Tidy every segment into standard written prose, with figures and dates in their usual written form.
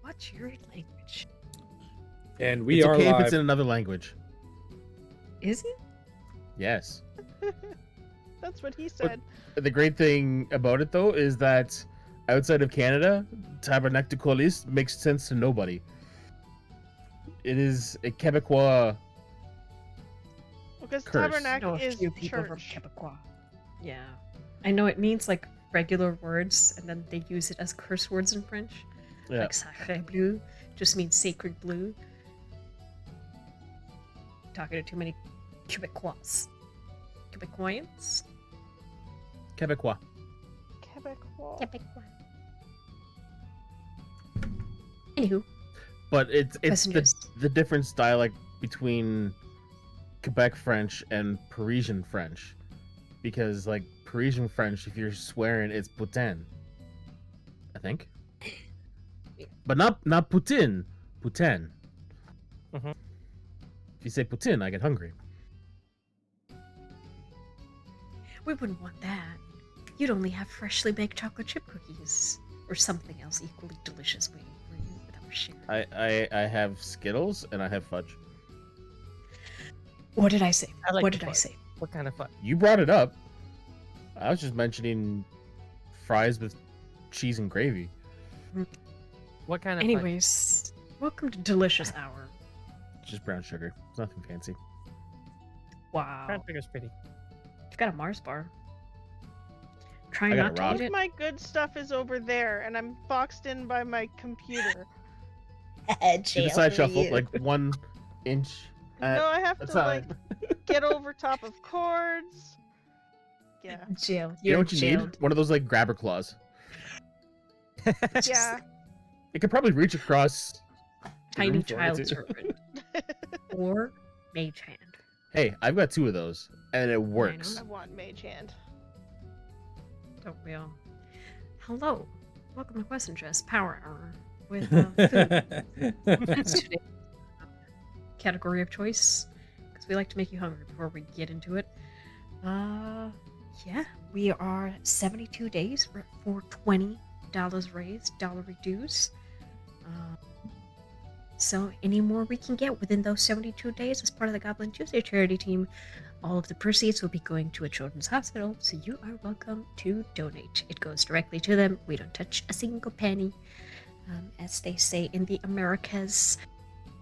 What's your language? And we It's are okay if live. it's in another language. Is it? Yes. That's what he said. The great thing about it, though, is that outside of Canada, Tabernacle makes sense to nobody. It is a Quebecois. Because Curse. I tabernacle know a is few people from church. Quebecois. Yeah. I know it means like regular words, and then they use it as curse words in French. Yeah. Like sacré bleu just means sacred blue. Talking to too many Quebecois. Quebecoians? Quebecois. Quebecois. Quebecois. Anywho, But it's Passengers. the difference dialect between Quebec French and Parisian French. Because, like, Parisian French, if you're swearing, it's putain. I think. But not Putin. Putain. Mhm. If you say Putin, I get hungry. we wouldn't want that. You'd only have freshly baked chocolate chip cookies. Or something else equally delicious waiting for you that we're sharing. I have Skittles and I have fudge. What did I say? I like What the did I fudge. say? What kind of fun? You brought it up. I was just mentioning fries with cheese and gravy. What kind of Anyways, welcome to Delicious Hour. Just brown sugar. It's nothing fancy. Wow. Brown sugar's pretty. You've got a Mars bar. Try I got not a to rock. eat it. My good stuff is over there, and I'm boxed in by my computer. To the side shuffle, like 1 inch. No, I have a to time. like get over top of cords. Yeah, Jailed. You know You're what you jailed. need? One of those like grabber claws. yeah. It could probably reach across. the Tiny room for it, child too. serpent. Or mage hand. Hey, I've got 2 of those, and it works. I want mage hand. Don't we all? Hello. Welcome to Quest and Dress Power Hour with food. That's today's category of choice because we like to make you hungry before we get into it. Yeah, we are 72 days. We're at $420 raised, dollar reduce. So any more we can get within those 72 days as part of the Goblin Tuesday charity team, all of the proceeds will be going to a children's hospital, so you are welcome to donate. It goes directly to them. We don't touch a single penny, as they say in the Americas.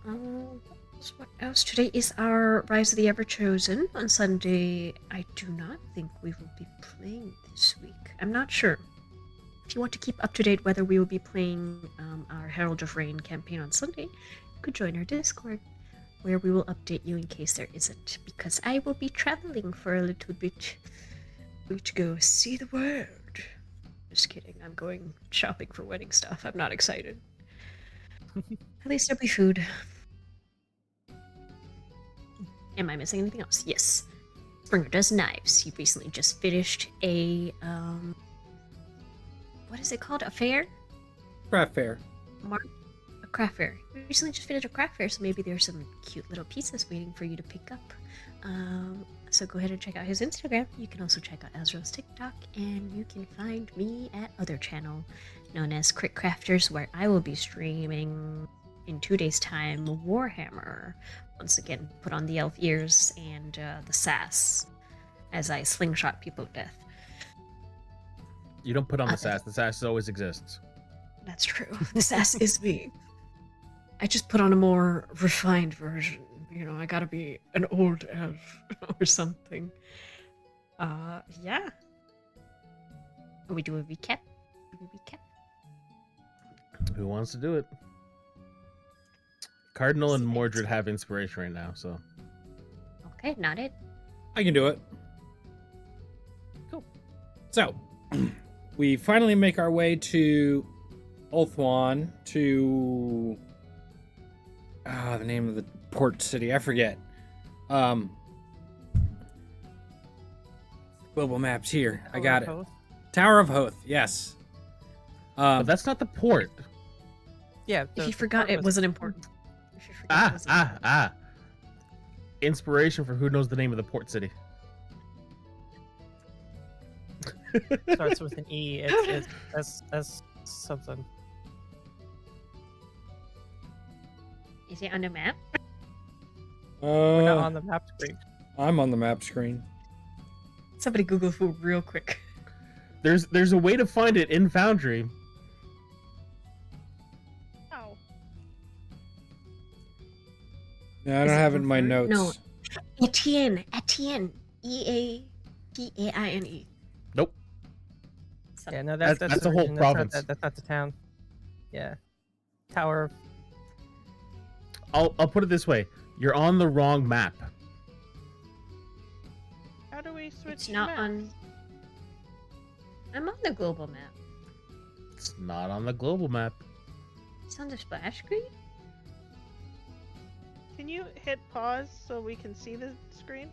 What else? Today is our Rise of the Everchosen. On Sunday, I do not think we will be playing this week. I'm not sure. If you want to keep up to date whether we will be playing our Herald of Rain campaign on Sunday, you could join our Discord, where we will update you in case there isn't, because I will be traveling for a little bit. Going to go see the world. Just kidding, I'm going shopping for wedding stuff. I'm not excited. At least there'll be food. Am I missing anything else? Yes. Springer does knives. He recently just finished a, what is it called? A fair? Craft fair. A craft fair. We recently just finished a craft fair, so maybe there's some cute little pieces waiting for you to pick up. So go ahead and check out his Instagram. You can also check out Ezra's TikTok, and you can find me at other channel known as Crit Crafters, where I will be streaming in 2 days' time Warhammer. Once again, put on the elf ears and the sass as I slingshot people to death. You don't put on the sass. The sass always exists. That's true. The sass is me. I just put on a more refined version. You know, I gotta be an old elf or something. Yeah. We do a recap. Who wants to do it? Cardinal and Mordred have inspiration right now, so. Okay, not it. I can do it. Cool. So, we finally make our way to Ulthuan to the name of the port city. I forget. Global maps here. I got it. Tower of Hoth. Yes. But that's not the port. Yeah. If you forgot, it wasn't important. If you forgot, it wasn't important. Inspiration for who knows the name of the port city. Starts with an E. It's something. Is it on the map? We're not on the map screen. I'm on the map screen. Somebody Google food real quick. There's a way to find it in Foundry. Ow. No, I Is don't it have it in my over? notes. No. Etienne. Eapaine. Nope. Yeah, no, That's that's a the whole region, province. That's not the town. Yeah. Tower of... I'll put it this way. You're on the wrong map. How do we switch It's not maps? on. I'm on the global map. It's not on the global map. It's on the splash screen. Can you hit pause so we can see the screen?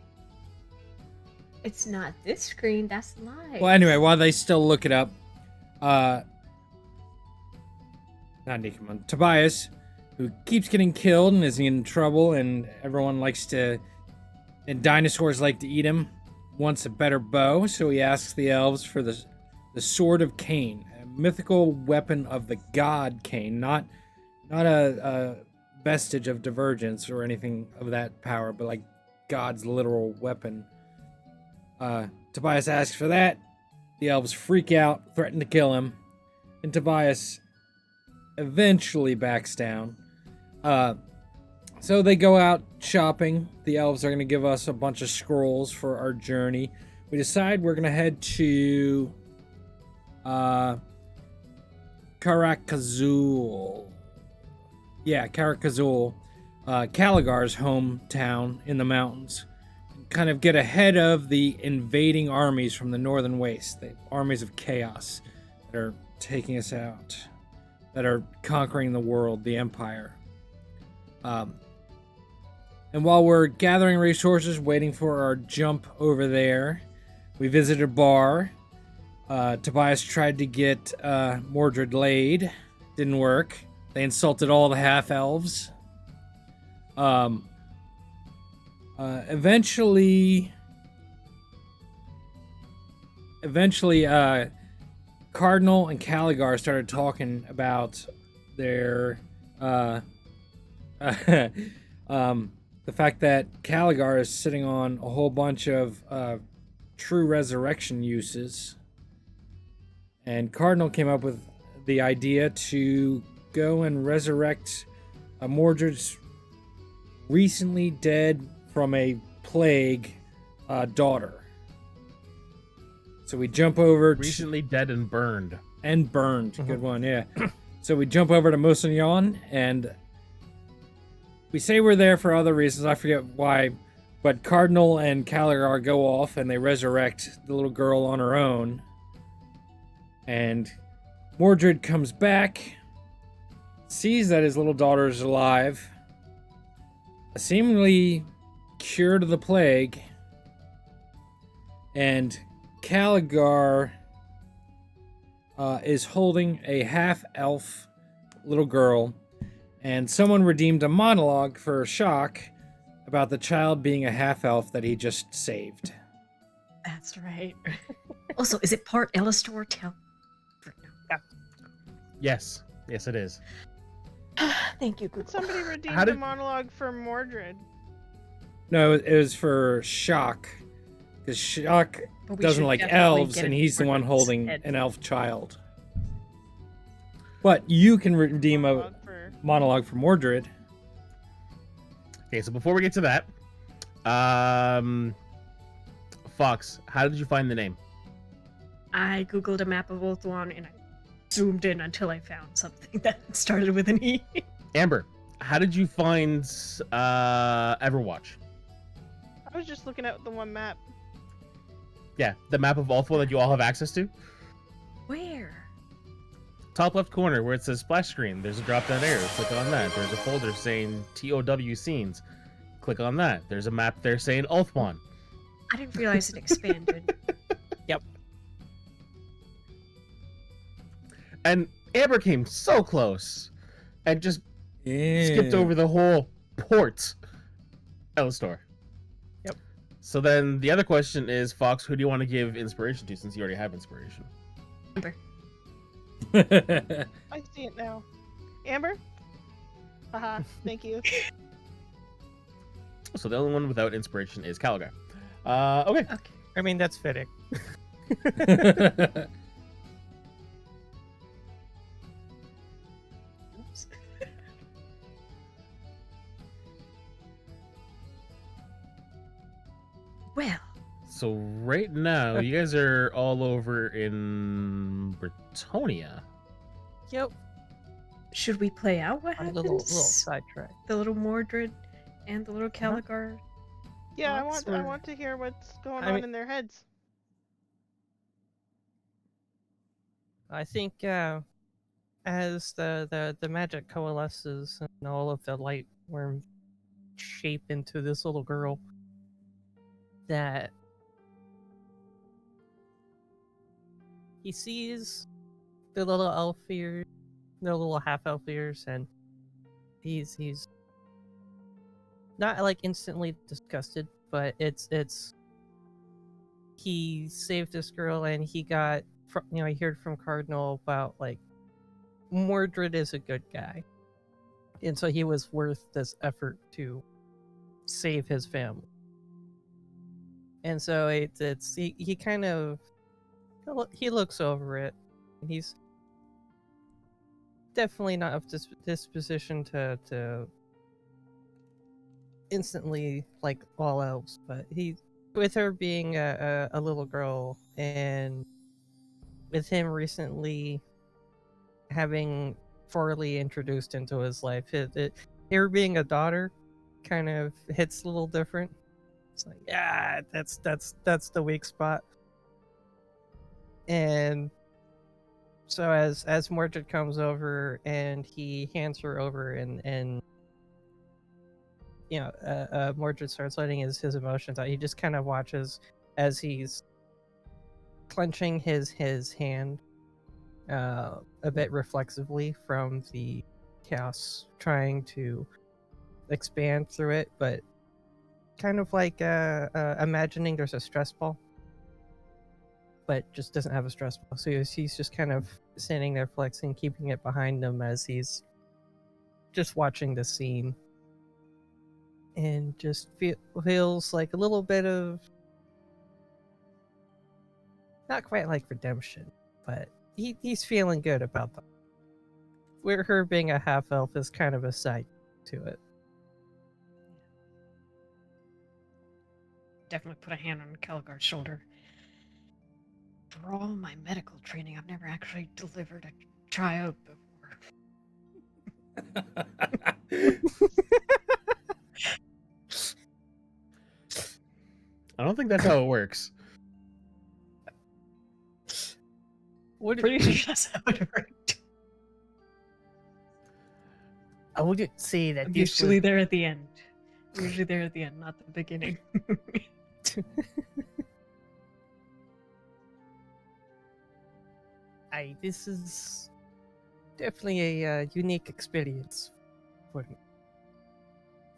It's not this screen. That's live. Well, anyway, while they still look it up, not Nikamon, Tobias, who keeps getting killed and is in trouble, and everyone likes to, and dinosaurs like to eat him, wants a better bow, so he asks the elves for the Sword of Cain, a mythical weapon of the god Cain, not a vestige of divergence or anything of that power, but like God's literal weapon. Tobias asks for that. The elves freak out, threaten to kill him, and Tobias eventually backs down. So they go out shopping. The elves are going to give us a bunch of scrolls for our journey. We decide we're going to head to Karakazul. Yeah, Karakazul, Caligar's hometown in the mountains. Kind of get ahead of the invading armies from the Northern Waste, the armies of chaos that are taking us out, that are conquering the world, the Empire. And while we're gathering resources, waiting for our jump over there, we visited a bar. Tobias tried to get Mordred laid. Didn't work. They insulted all the half-elves. Eventually, Cardinal and Caligar started talking about their the fact that Caligar is sitting on a whole bunch of true resurrection uses, and Cardinal came up with the idea to go and resurrect Mordred's recently dead from a plague daughter. So we jump over Recently dead and burned. Good one, yeah. So we jump over to Mosagnon, and we say we're there for other reasons. I forget why, but Cardinal and Caligar go off and they resurrect the little girl on her own. And Mordred comes back, sees that his little daughter is alive, seemingly cured of the plague, and Caligar is holding a half-elf little girl, and someone redeemed a monologue for Shock about the child being a half-elf that he just saved. That's right. Also, is it part Elistor? Yes, it is. Thank you, Google. Somebody redeemed How did- a monologue for Mordred. No, it was for Shock, because Shock But we doesn't should like definitely elves, get and it he's the one Mordred's holding head. an elf child. But you can redeem a Monologue for... monologue for Mordred. Okay, so before we get to that, Fox, how did you find the name? I googled a map of Ulthuan and I zoomed in until I found something that started with an E. Amber, how did you find Everwatch? I was just looking at the one map. Yeah, the map of Ulthwall that you all have access to. Where? Top left corner where it says splash screen, there's a drop down arrow. Click on that. There's a folder saying TOW scenes. Click on that. There's a map there saying Ulthwan. I didn't realize it expanded. And Amber came so close and just Yeah. skipped over the whole port. Elistor. Yep. So then the other question is, Fox, who do you want to give inspiration to since you already have inspiration? Amber. I see it now. Amber? Haha, thank you. So the only one without inspiration is Caligar. Okay. Okay. I mean, that's fitting. Oops. Well, So right now, you guys are all over in Bretonia. Yep. should we play out what A happens? little sidetrack. The little Mordred and the little Caligar. Yeah, Thoughts, I or- want to hear what's going I on mean- in their heads. I think as the magic coalesces and all of the light worms shape into this little girl, that he sees the little elf ears, the little half elf ears, and he's not like instantly disgusted, but it's he saved this girl and he got I heard from Cardinal about like Mordred is a good guy, and so he was worth this effort to save his family. And so it's he kind of he looks over it, and he's definitely not of disposition to instantly like all elves, but he, with her being a little girl and with him recently having Farley introduced into his life, her being a daughter kind of hits a little different. It's like, yeah, that's the weak spot. And so as Mordred comes over and he hands her over, and Mordred starts letting his emotions out. He just kind of watches as he's clenching his hand a bit reflexively from the chaos trying to expand through it, but kind of like imagining there's a stress ball, but just doesn't have a stress ball. So he's just kind of standing there flexing, keeping it behind him as he's just watching the scene, and just feels like a little bit of, not quite like redemption, but he's feeling good about that. Where her being a half elf is kind of a side to it. Definitely put a hand on Caligar's shoulder. For all my medical training, I've never actually delivered a child before. I don't think that's how it works. What Pretty sure that's how it worked. I would say that I'm this usually was there at the end. I'm usually there at the end, not the beginning. this is definitely a unique experience for me.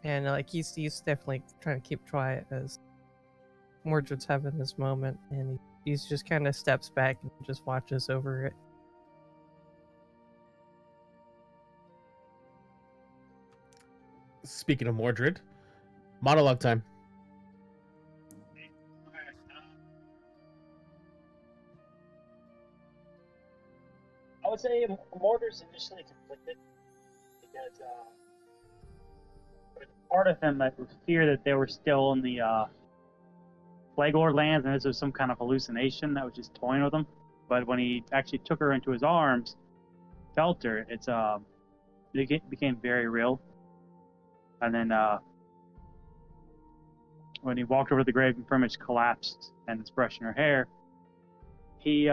And like he's definitely trying to keep quiet as Mordred's having this moment, and he's just kind of steps back and just watches over it. Speaking of Mordred, monologue time. I would say Mordred's initially conflicted because there's a part of him that was fear that they were still in the Plague Lord lands and this was some kind of hallucination that was just toying with him. But when he actually took her into his arms, felt her, it became very real. And then when he walked over to the grave and pretty much collapsed and was brushing her hair, he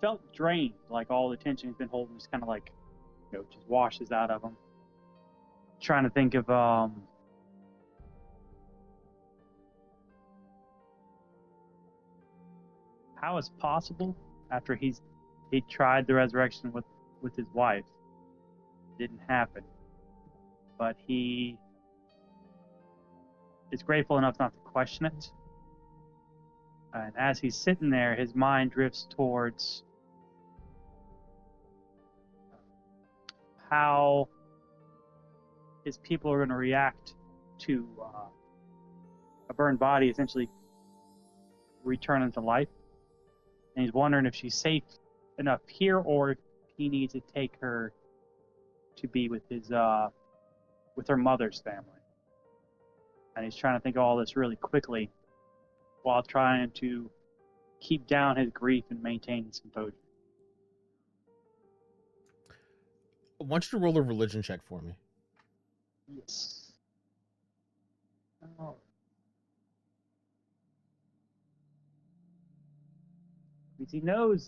felt drained, like all the tension he's been holding just kind of like, just washes out of him. Trying to think of how it's possible after he tried the resurrection with his wife. It didn't happen, but he is grateful enough not to question it. And as he's sitting there, his mind drifts towards how his people are going to react to a burned body essentially returning to life. And he's wondering if she's safe enough here, or if he needs to take her to be with her mother's family. And he's trying to think of all this really quickly while trying to keep down his grief and maintain his composure. I want you to roll a religion check for me. Yes. Oh. Because he knows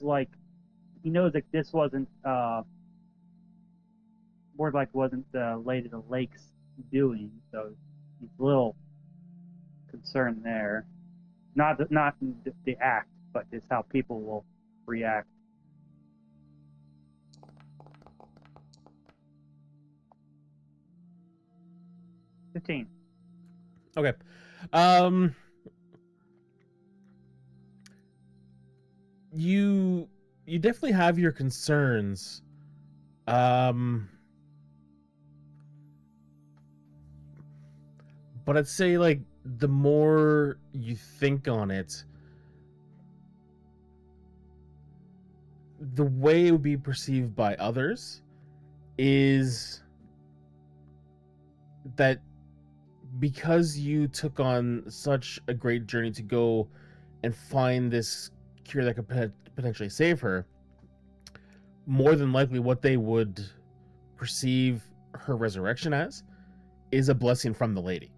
that this wasn't more like wasn't Lady of the Lake's doing, so he's a little concerned there. Not the act, but just how people will react. $15. Okay. You definitely have your concerns. But I'd say, like, the more you think on it, the way it would be perceived by others is that because you took on such a great journey to go and find this cure that could potentially save her, more than likely what they would perceive her resurrection as is a blessing from the lady.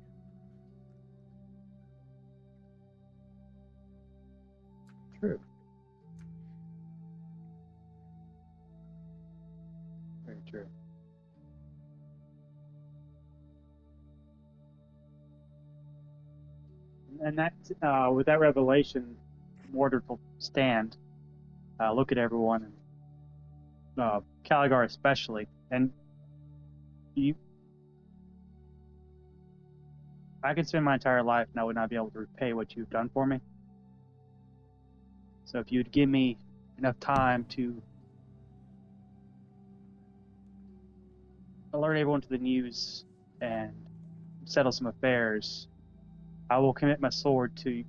True. Very true. And that, with that revelation, Mordred will stand, look at everyone, and Caligar especially, and I could spend my entire life and I would not be able to repay what you've done for me. So if you'd give me enough time to alert everyone to the news and settle some affairs, I will commit my sword to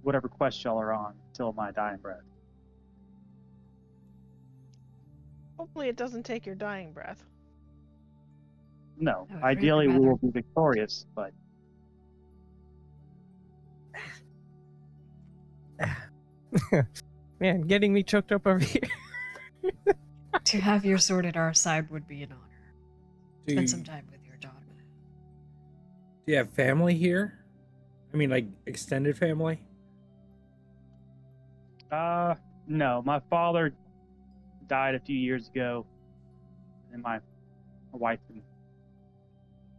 whatever quest y'all are on till my dying breath. Hopefully it doesn't take your dying breath. No, I would ideally we rather- will be victorious, but Man, getting me choked up over here. To have your sword at our side would be an honor. Do Spend you, some time with your daughter. do you have family here? I mean, like, extended family? no. My father died a few years ago, and my wife and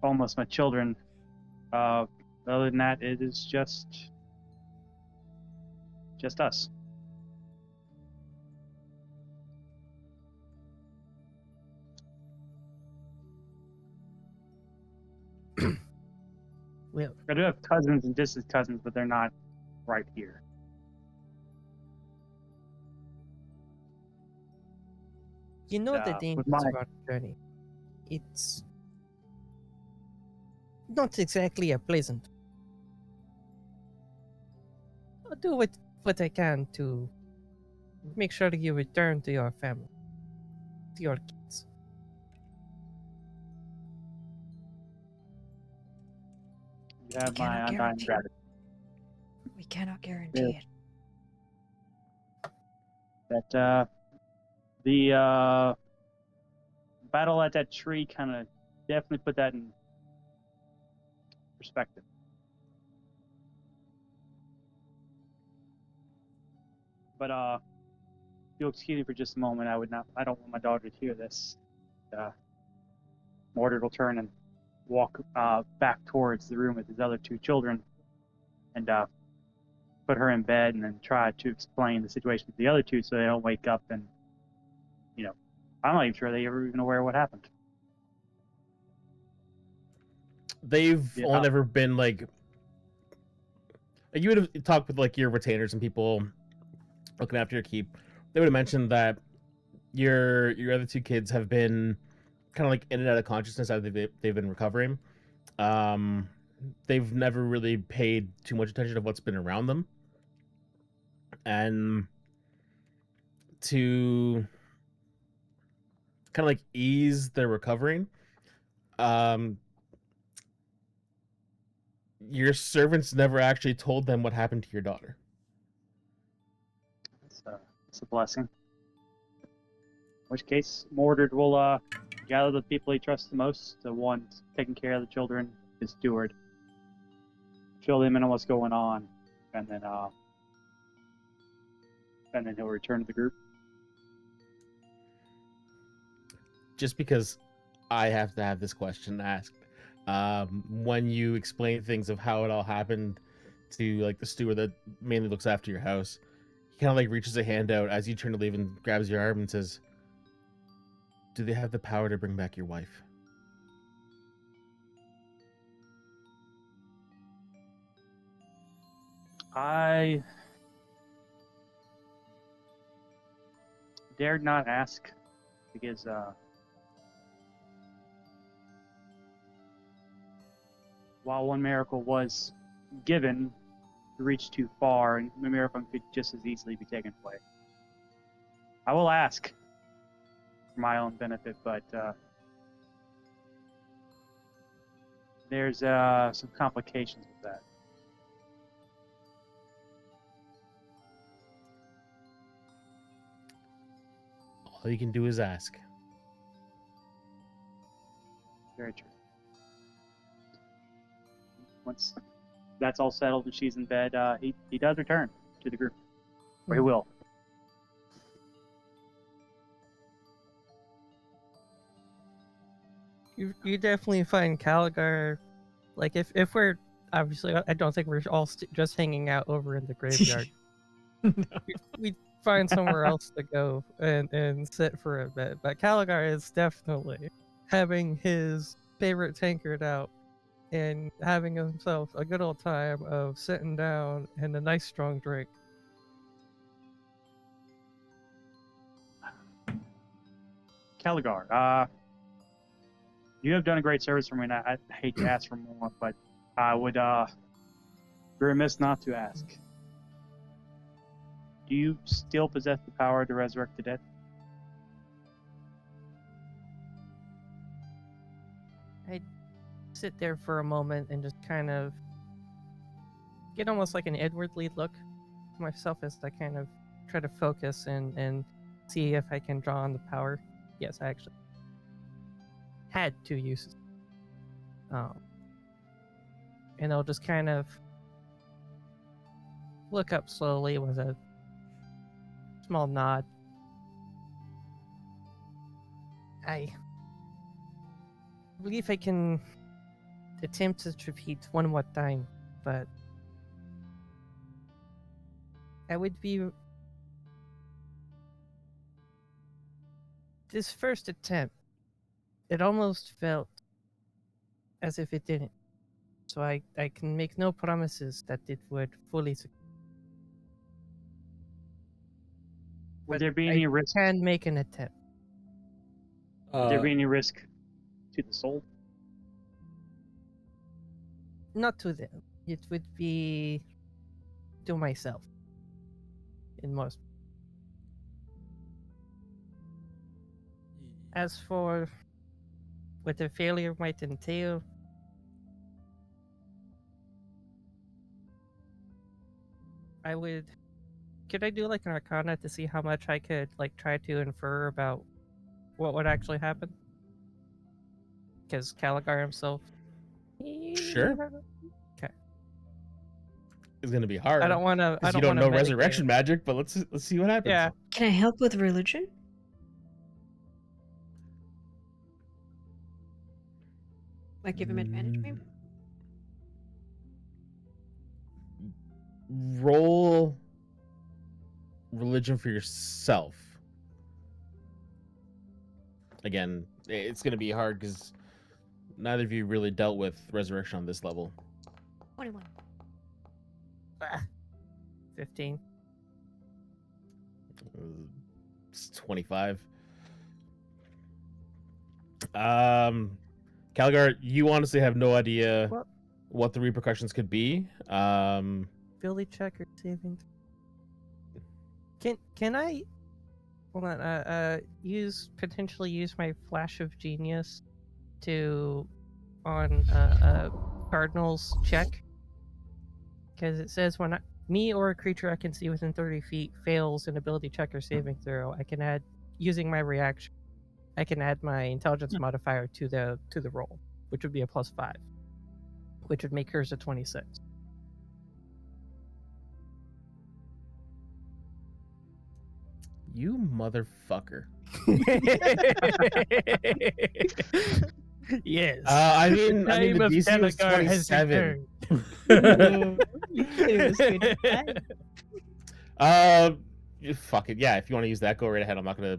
almost my children. Other than that, it is just us. Well, I do have cousins and distant cousins, but they're not right here. you know the with dangers my- of our journey. It's not exactly a pleasant. I'll do what I can to make sure you return to your family, to your kids. You have cannot my undying guarantee- gratitude. We cannot guarantee it. That the battle at that tree kind of definitely put that in perspective. But if you'll excuse me for just a moment, I don't want my daughter to hear this. Mordred will turn and walk back towards the room with his other two children, and put her in bed, and then try to explain the situation to the other two so they don't wake up and, I'm not even sure they ever even aware what happened. They've Yeah. only ever been like you would have talked with like your retainers and people looking after your keep. They would have mentioned that your other two kids have been kind of like in and out of consciousness as they've been recovering. They've never really paid too much attention to what's been around them, and to kind of like ease their recovering, um, your servants never actually told them what happened to your daughter. It's a blessing. In which case, Mordred will gather the people he trusts the most, the ones taking care of the children, his steward, fill them in on what's going on, and then he'll return to the group. Just because I have to have this question asked, when you explain things of how it all happened to like the steward that mainly looks after your house, he kind of like reaches a hand out as you turn to leave and grabs your arm and says, "Do they have the power to bring back your wife?" I dared not ask because while one miracle was given, it reached too far, and the miracle could just as easily be taken away. I will ask for my own benefit, but there's some complications with that. All you can do is ask. Very true. Once that's all settled and she's in bed, he does return to the group, or he will. You definitely find Caligar, like if we're obviously, I don't think we're all just hanging out over in the graveyard. We find somewhere else to go and sit for a bit. But Caligar is definitely having his favorite tankard out and having himself a good old time of sitting down and a nice strong drink. Caligar, you have done a great service for me, and I hate to ask for more, but I would be remiss not to ask. Do you still possess the power to resurrect the dead? I sit there for a moment and just kind of get almost like an inwardly look to myself as I kind of try to focus and see if I can draw on the power. Yes, I actually had 2 uses. And I'll just kind of look up slowly with a small nod. I believe I can attempt to repeat one more time, but I would be... This first attempt, it almost felt as if it didn't. So I can make no promises that it would fully succeed. Would there be any risk? I can make an attempt. Would there be any risk to the soul? Not to them. It would be to myself. In most. As for what the failure might entail, I would... Could I do like an arcana to see how much I could like try to infer about what would actually happen? Because Caligar himself... Sure. Okay. It's gonna be hard. I don't want to... Because you don't know resurrection magic, but let's see what happens. Yeah. Can I help with religion? Like give him advantage, maybe? Roll religion for yourself. Again, it's going to be hard because neither of you really dealt with resurrection on this level. 21. 15. It's 25. Calgar, you honestly have no idea What? what the repercussions could be. Ability check or saving. Can I hold on? Potentially use my flash of genius to on Cardinal's check, because it says when me or a creature I can see within 30 feet fails an ability check or saving throw, I can add, using my reaction, I can add my intelligence modifier to the roll, which would be a +5, which would make hers a 26. You motherfucker. Yes. I mean, the Time of DC was Telegar has 27. returned. You said it was 25. Fuck it. Yeah, if you want to use that, go right ahead. I'm not gonna.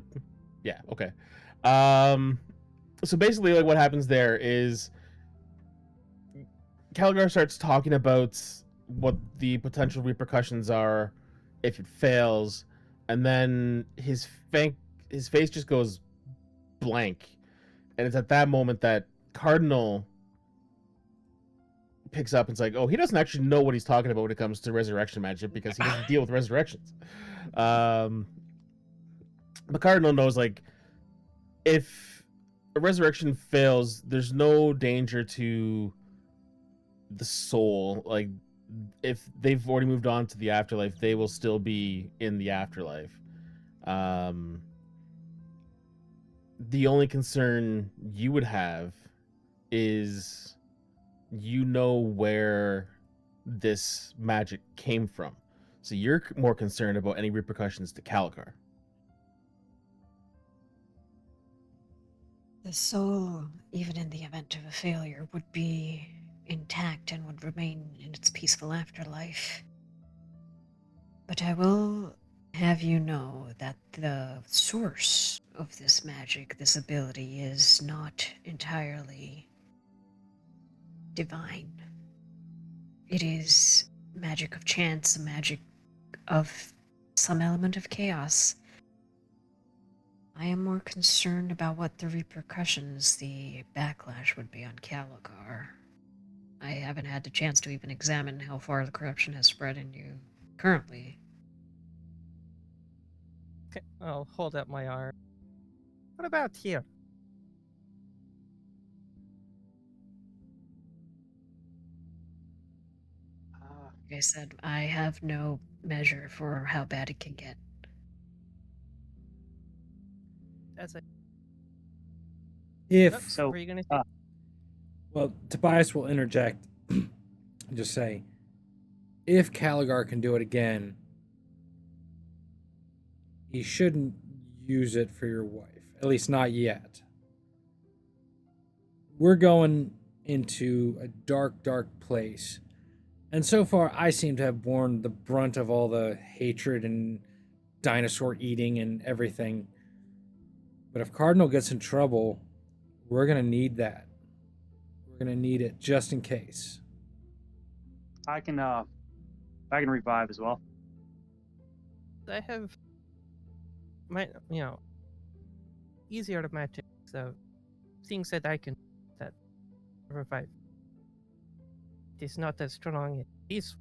Yeah, okay. So basically, like, what happens there is Calgar starts talking about what the potential repercussions are if it fails, and then his face just goes blank, and it's at that moment that Cardinal picks up and's like, oh, he doesn't actually know what he's talking about when it comes to resurrection magic because he doesn't deal with resurrections. But Cardinal knows, like, if a resurrection fails, there's no danger to the soul. Like, if they've already moved on to the afterlife, they will still be in the afterlife. The only concern you would have is you know where this magic came from. So you're more concerned about any repercussions to Calgar. The soul, even in the event of a failure, would be intact and would remain in its peaceful afterlife. But I will have you know that the source of this magic, this ability, is not entirely divine. It is magic of chance, a magic of some element of chaos. I am more concerned about what the repercussions, the backlash would be on Caligar. I haven't had the chance to even examine how far the corruption has spread in you currently. Okay, I'll hold up my arm. What about here? Like I said, I have no measure for how bad it can get. That's it. If What So, were you gonna say? well, Tobias will interject and just say, if Caligar can do it again, he shouldn't use it for your wife. At least not yet. We're going into a dark, dark place. And so far, I seem to have borne the brunt of all the hatred and dinosaur eating and everything. But if Cardinal gets in trouble, we're going to need that. We're going to need it just in case. I can revive as well. I have my, easier to magic, so things that I can that revive. It's not as strong as this.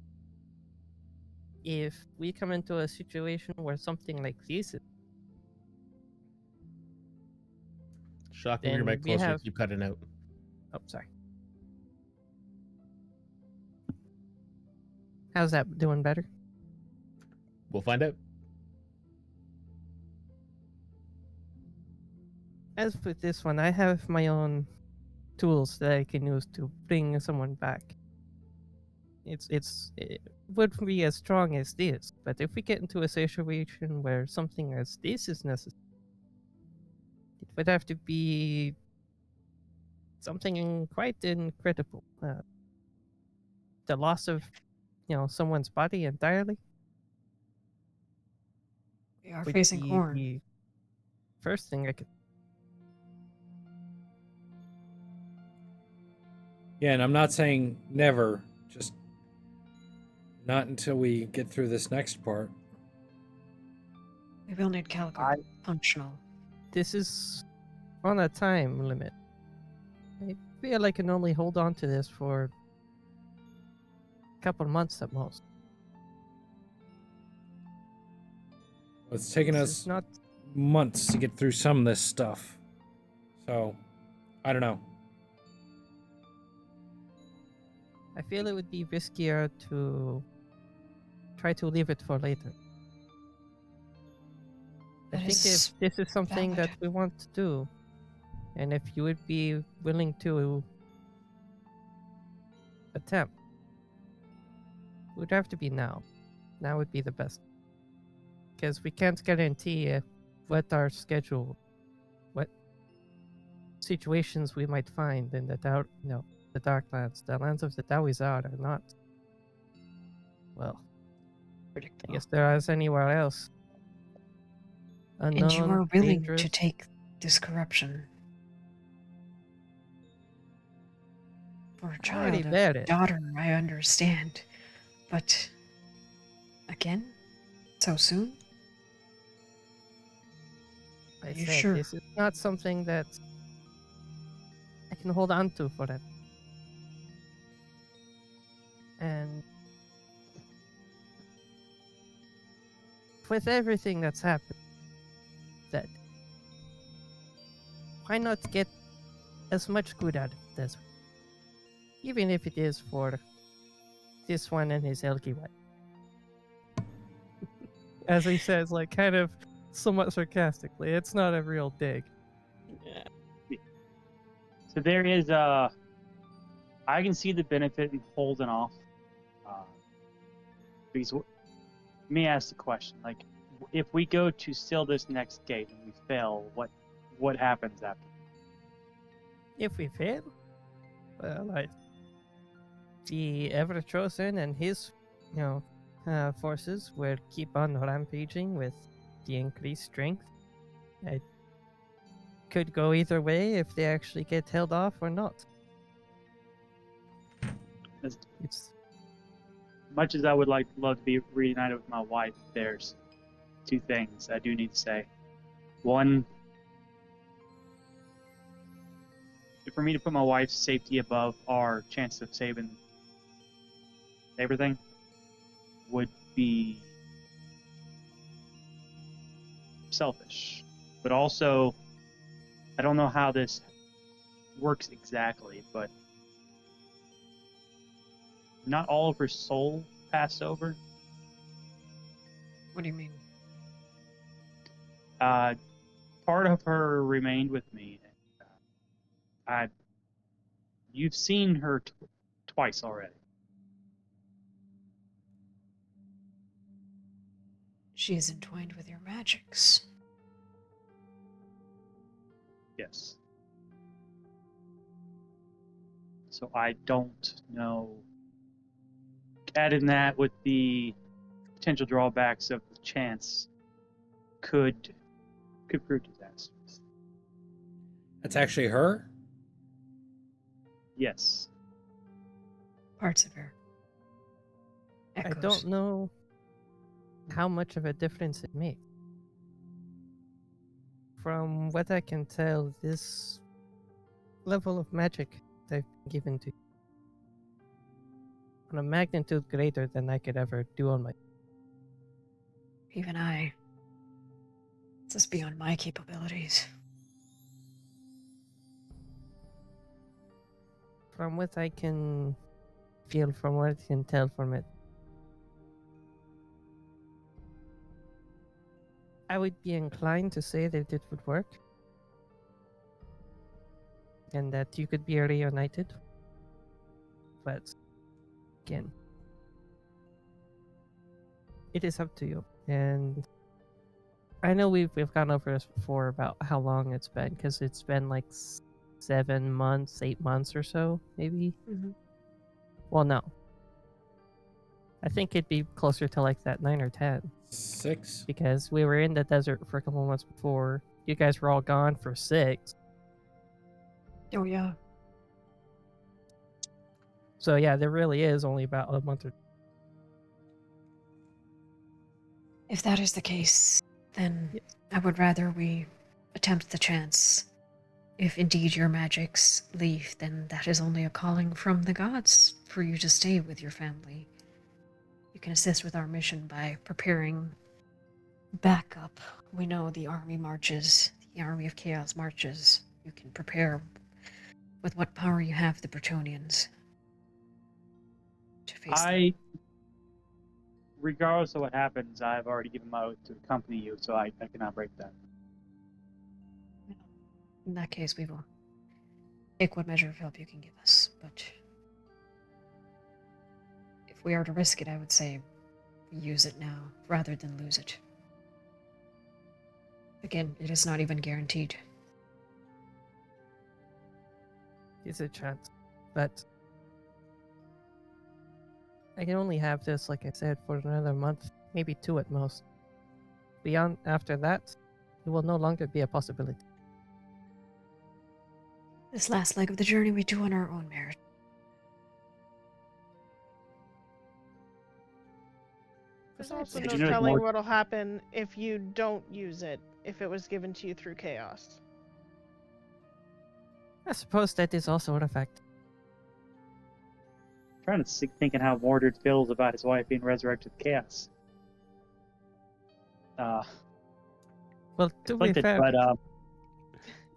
If we come into a situation where something like this is, Shock, move your then mic we closer. have. Keep cutting out. Oh, sorry. How's that doing better? We'll find out. As with this one, I have my own tools that I can use to bring someone back. It wouldn't be as strong as this, but if we get into a situation where something as this is necessary, it would have to be something quite incredible. The loss of, someone's body entirely. We are would facing be Horn. the first thing I could. Yeah, and I'm not saying never, just not until we get through this next part. We will need Caligar functional. This is on a time limit. I feel I can only hold on to this for a couple of months at most. It's taken This us is not. months to get through some of this stuff. So, I don't know. I feel it would be riskier to try to leave it for later. I That think is if this is something valid. that we want to do, and if you would be willing to attempt, it would have to be now. Now would be the best. Because we can't guarantee what our schedule, what situations we might find in the the Darklands. The lands of the Dawizar are not, well, I Predictable. guess there is anywhere else. Unknown, And you are willing dangerous. to take this corruption for a I already child, a bet it. daughter, I understand. But again, so soon? I You said sure? this is not something that I can hold on to forever. And with everything that's happened, that why not get as much good out of this, even if it is for this one and his elky wife. As he says, like kind of somewhat sarcastically, it's not a real dig. So there is I can see the benefit in holding off. Because let me ask the question: like, if we go to seal this next gate and we fail, what happens after? If we fail, well, the Everchosen and his, forces will keep on rampaging with the increased strength. It could go either way if they actually get held off or not. As It's much as I would love to be reunited with my wife, there's two things I do need to say. One, for me to put my wife's safety above our chance of saving everything would be selfish. But also, I don't know how this works exactly, but not all of her soul passed over. What do you mean? Part of her remained with me. You've seen her twice already. She is entwined with your magics. Yes. So I don't know. Adding that with the potential drawbacks of the chance could prove disastrous. That's actually her? Yes. Parts of her. I Echoes. don't know how much of a difference it makes. From what I can tell, this level of magic they've been given to you, on a magnitude greater than I could ever do on my. Even I. This is beyond my capabilities. From what I can feel, from what I can tell from it, I would be inclined to say that it would work. And that you could be reunited. But again, it is up to you. And I know we've gone over this before about how long it's been, because it's been like 7 months, 8 months or so, maybe. Mm-hmm. Well, no. I think it'd be closer to like that 9 or 10. 6? Because we were in the desert for a couple months before. You guys were all gone for 6. Oh, yeah. So yeah, there really is only about a month or. If that is the case, then Yes. I would rather we attempt the chance if indeed your magics leave, then that is only a calling from the gods for you to stay with your family. You can assist with our mission by preparing backup. We know the army marches, the army of chaos marches. You can prepare with what power you have the Bretonians to face them. Regardless of what happens, I've already given my oath to accompany you, so I cannot break that. In that case, we will take what measure of help you can give us, but if we are to risk it, I would say use it now rather than lose it. Again, it is not even guaranteed. It's a chance, but I can only have this, like I said, for another month, maybe 2 at most. Beyond after that, it will no longer be a possibility. This last leg of the journey we do on our own merit. There's also Did no you know telling more- what'll happen if you don't use it, if it was given to you through chaos. I suppose that is also a fact. trying to thinking how Mordred feels about his wife being resurrected with chaos. Well, to be Conflicted, fair, but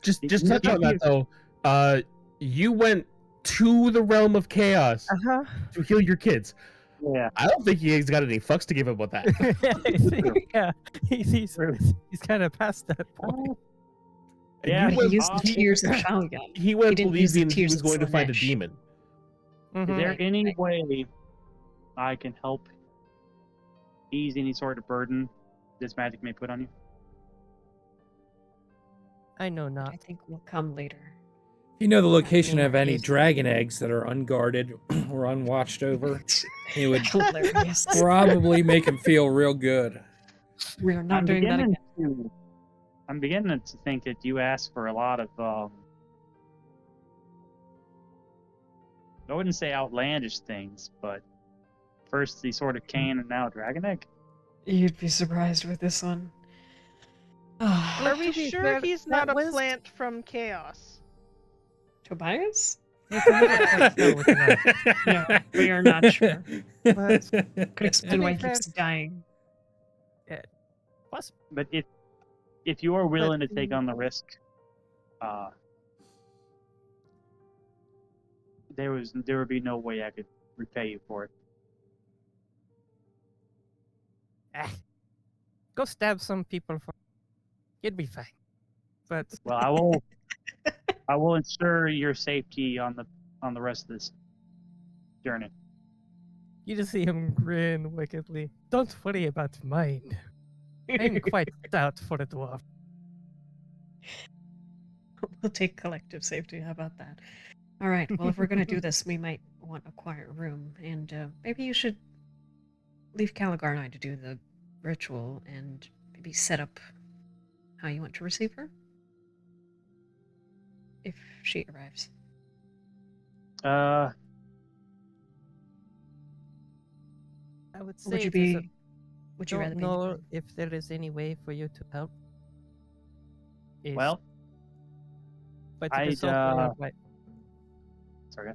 Just You touch on that though. You went to the realm of chaos uh-huh. to heal your kids. yeah, I don't think he's got any fucks to give about that. yeah, he's kind of past that point. And Yeah, you He went, used the tears of Shalyan. he went didn't use the believing he tears was of going to find a Slanesh. demon. is Mhm. there any Right. way I can help ease any sort of burden this magic may put on you? I know I not. think will come later. If you know the location Yeah, of any yes. dragon eggs that are unguarded or unwatched over, it would Hilarious. probably make him feel real good. We are not doing that again. I'm beginning to think that you ask for a lot of, I wouldn't say outlandish things, but first the sort of cane and now dragon egg. You'd be surprised with this one. Ah, Are we to be sure fair, he's that not a was- plant from chaos? Tobias? You can never quite tell with an eye. No, we are not sure. But- Could explain why he fair- keeps dying. Plus, But if you are willing to take mm. on the risk, there would be no way I could repay you for it. go stab some people for. You'd be fine. But Well, I will ensure your safety on the rest of this journey. you just see him grin wickedly. Don't worry about mine. I'm quite stout for a dwarf. We'll take collective safety. How about that? All right. Well, if we're going to do this, we might want a quiet room. And maybe you should leave Caligar and I to do the ritual and maybe set up how you want to receive her. If she arrives. Uh, I would say Would you it is be... Would you don't rather be in the know room? if there is any way for you to help. Is- well, but it is also your wife. sorry.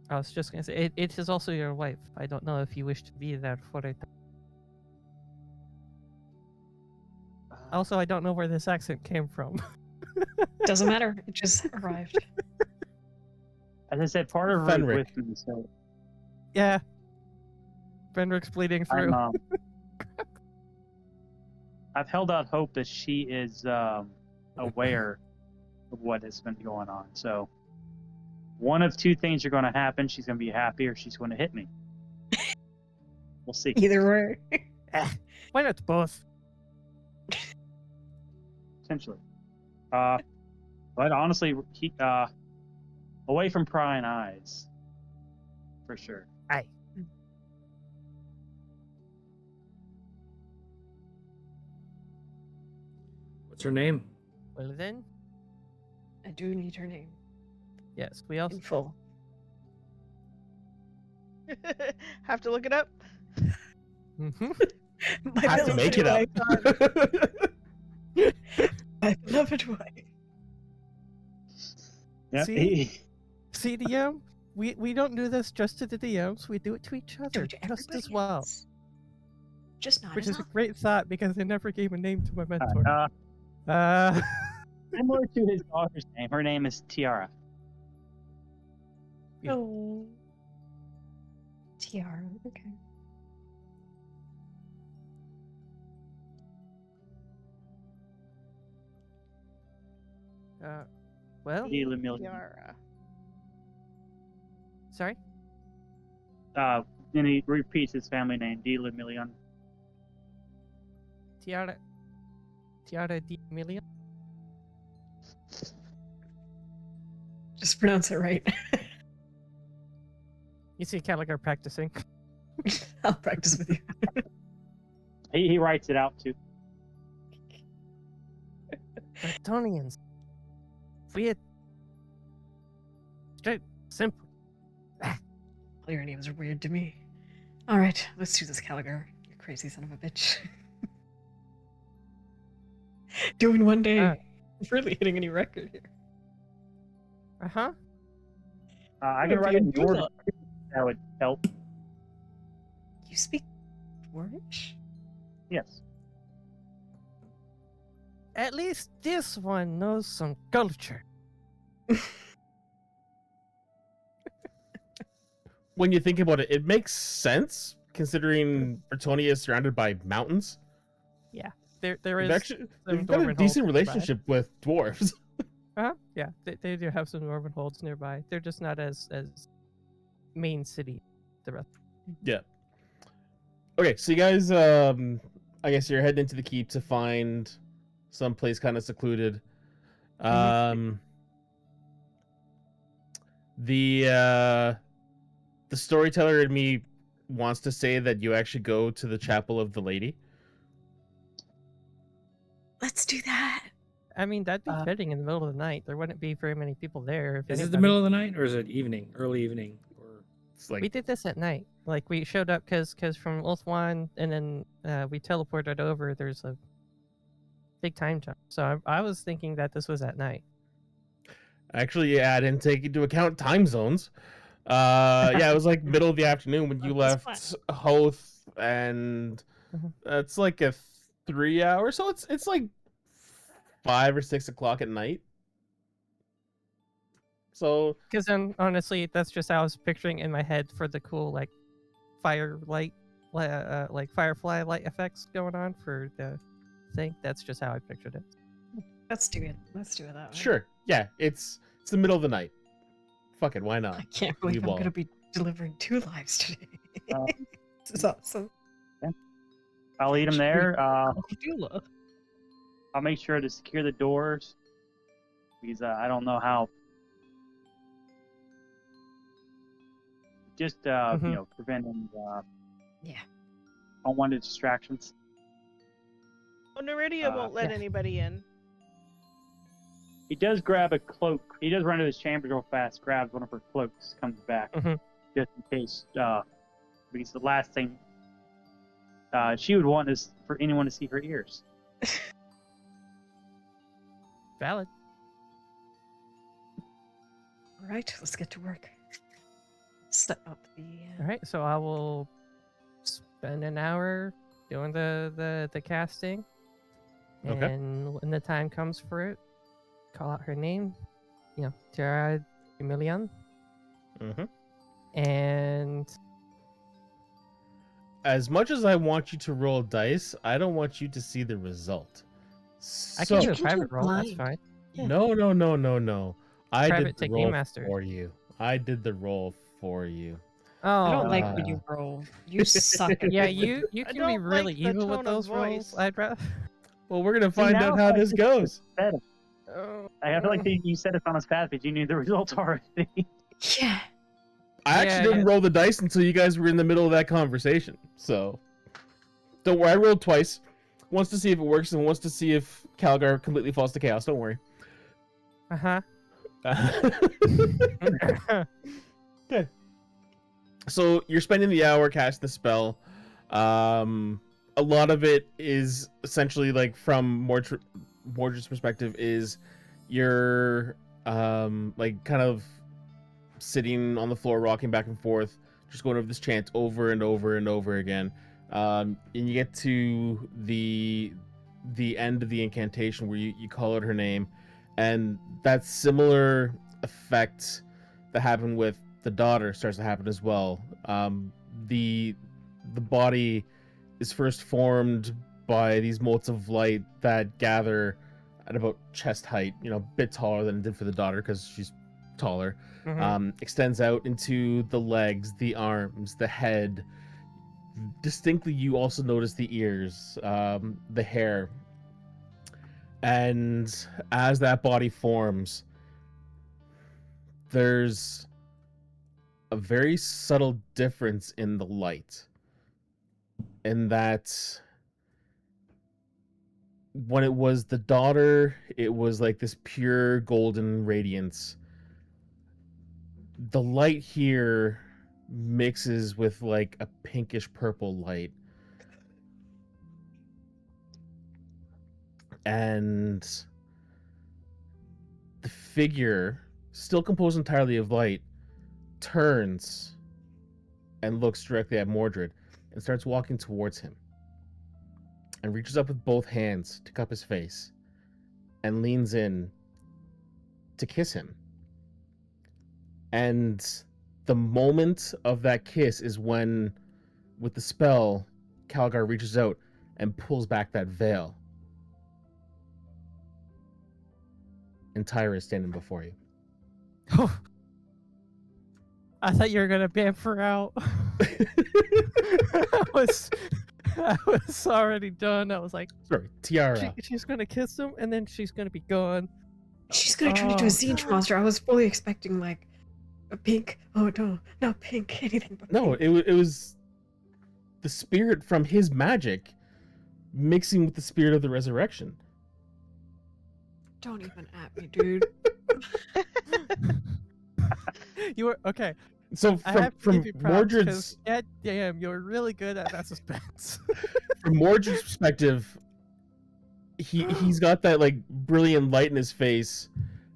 I was just gonna say it is also your wife. I don't know if you wish to be there for it. Also, I don't know where this accent came from. Doesn't matter. It just arrived. As I said, part of her is Fenric. with me, so Yeah. Fenric's bleeding through. I've held out hope that she is aware of what has been going on. So one of two things are going to happen: she's going to be happy, or she's going to hit me. We'll see. Either way. Why not both? Potentially. But honestly, away from prying eyes, for sure. Aye. What's her name? Well then, I do need her name yes, we also in full. Have to look it up. Mhm. My Have to beloved make it wife. up. My beloved wife. Yeah, See? See, DM? We don't do this just to the DMs. We do it to each Do other it to just everybody as well. else. Just not Which as is a often. great thought because I never gave a name to my mentor. uh, Uh, similar to his daughter's name. Her name is Tiara. Oh. Tiara. Okay. well, De La Million. Yara. sorry. Then he repeats his family name, De La Million. Tiara d'Amelia. Just pronounce it right. You see Caligar practicing. I'll practice with you. He writes it out too. Bretonians. Weird. Straight. Simple. All your names are weird to me. Alright, let's do this, Caligar. You crazy son of a bitch. Doing one day. Really hitting any record here. Uh-huh. I can write it in Dwarven. That would help. You speak Dwarvish? Yes. At least this one knows some culture. When you think about it, it makes sense considering Bretonia is surrounded by mountains. There They've is actually, some they've got a Dwarven decent holds nearby. relationship with dwarves. Yeah, they do have some Dwarven holds nearby. They're just not as main city. The rest. Yeah. Okay, so you guys, I guess you're heading into the keep to find someplace kind of secluded. The storyteller in me wants to say that you actually go to the chapel of the lady. Let's do that. I mean, that'd be fitting in the middle of the night. There wouldn't be very many people there. If Is it the anybody. middle of the night or is it evening, early evening? Or It's like We did this at night. Like we showed up because from Ulthuan and then we teleported over. There's a big time jump. So I was thinking that this was at night. actually, yeah, I didn't take into account time zones. Yeah, it was like middle of the afternoon when you That's left Hoth, and Mhm. it's like a 3 hour, so it's like 5 or 6 o'clock at night. So Because then, honestly, that's just how I was picturing in my head for the cool like fire light, like firefly light effects going on for the thing. That's just how I pictured it. Let's do it. Let's do it that way. sure, yeah, it's the middle of the night. Fuck it, why I not? can't believe We I'm going to will. be delivering 2 lives today. Uh, This is awesome. I'll eat him Should we there. call Dula? I'll make sure to secure the doors because I don't know how. Just Mhm. preventing Yeah. unwanted distractions. Oh, Neridia won't let yeah. anybody in. He does grab a cloak. He does run to his chamber real fast, grabs one of her cloaks, comes back, Mhm. just in case. Because the last thing she would want is for anyone to see her ears. Valid. All right, let's get to work. Set up the. All right, so I will spend an hour doing the casting, Okay. and when the time comes for it, call out her name, Tiara Emilian, Mhm. and As much as I want you to roll dice, I don't want you to see the result. I So can do You a can do private it roll. That's blind. fine. Yeah. no. I Private did the take roll Game Master. for you. I did the roll for you. Oh, I don't like when Uh, you roll. You suck at yeah, rolling. you I can be don't really like the evil with tone of those rolls. voice. I'd rather. Well, we're gonna See, find now out how it's this like goes. Better. Oh, I feel like you set us on his path, but you knew the results already. Yeah. I actually didn't roll the dice until you guys were in the middle of that conversation. So don't worry, I rolled twice. Once to see if it works, and once to see if Calgar completely falls to chaos. Don't worry. Uh-huh. Okay. So you're spending the hour casting the spell. A lot of it is essentially like from Mordred's perspective is you're like kind of sitting on the floor, rocking back and forth, just going over this chant over and over and over again. And you get to the end of the incantation where you call out her name, and that similar effect that happened with the daughter starts to happen as well. The body is first formed by these motes of light that gather at about chest height, a bit taller than it did for the daughter because she's taller. Extends out into the legs, the arms, the head. Distinctly, you also notice the ears, the hair. And as that body forms, there's a very subtle difference in the light. In that when it was the daughter, it was like this pure golden radiance. The light here mixes with like a pinkish purple light. And the figure, still composed entirely of light, turns and looks directly at Mordred and starts walking towards him and reaches up with both hands to cup his face and leans in to kiss him. And the moment of that kiss is when, with the spell, Calgar reaches out and pulls back that veil. And Tyra is standing before you. Oh, I thought you were gonna bamf her out. I was already done. I was like, Sorry, Tiara. she's gonna kiss him and then she's gonna be gone. She's gonna turn into a siege monster. I was fully expecting like a pink. Oh no, not pink. Anything but No, pink. it was the spirit from his magic mixing with the spirit of the resurrection. Don't even at me, dude. You were okay. So I have to from give you props Mordred's God damn, you're really good at that suspense. from Mordred's perspective, he's got that like brilliant light in his face,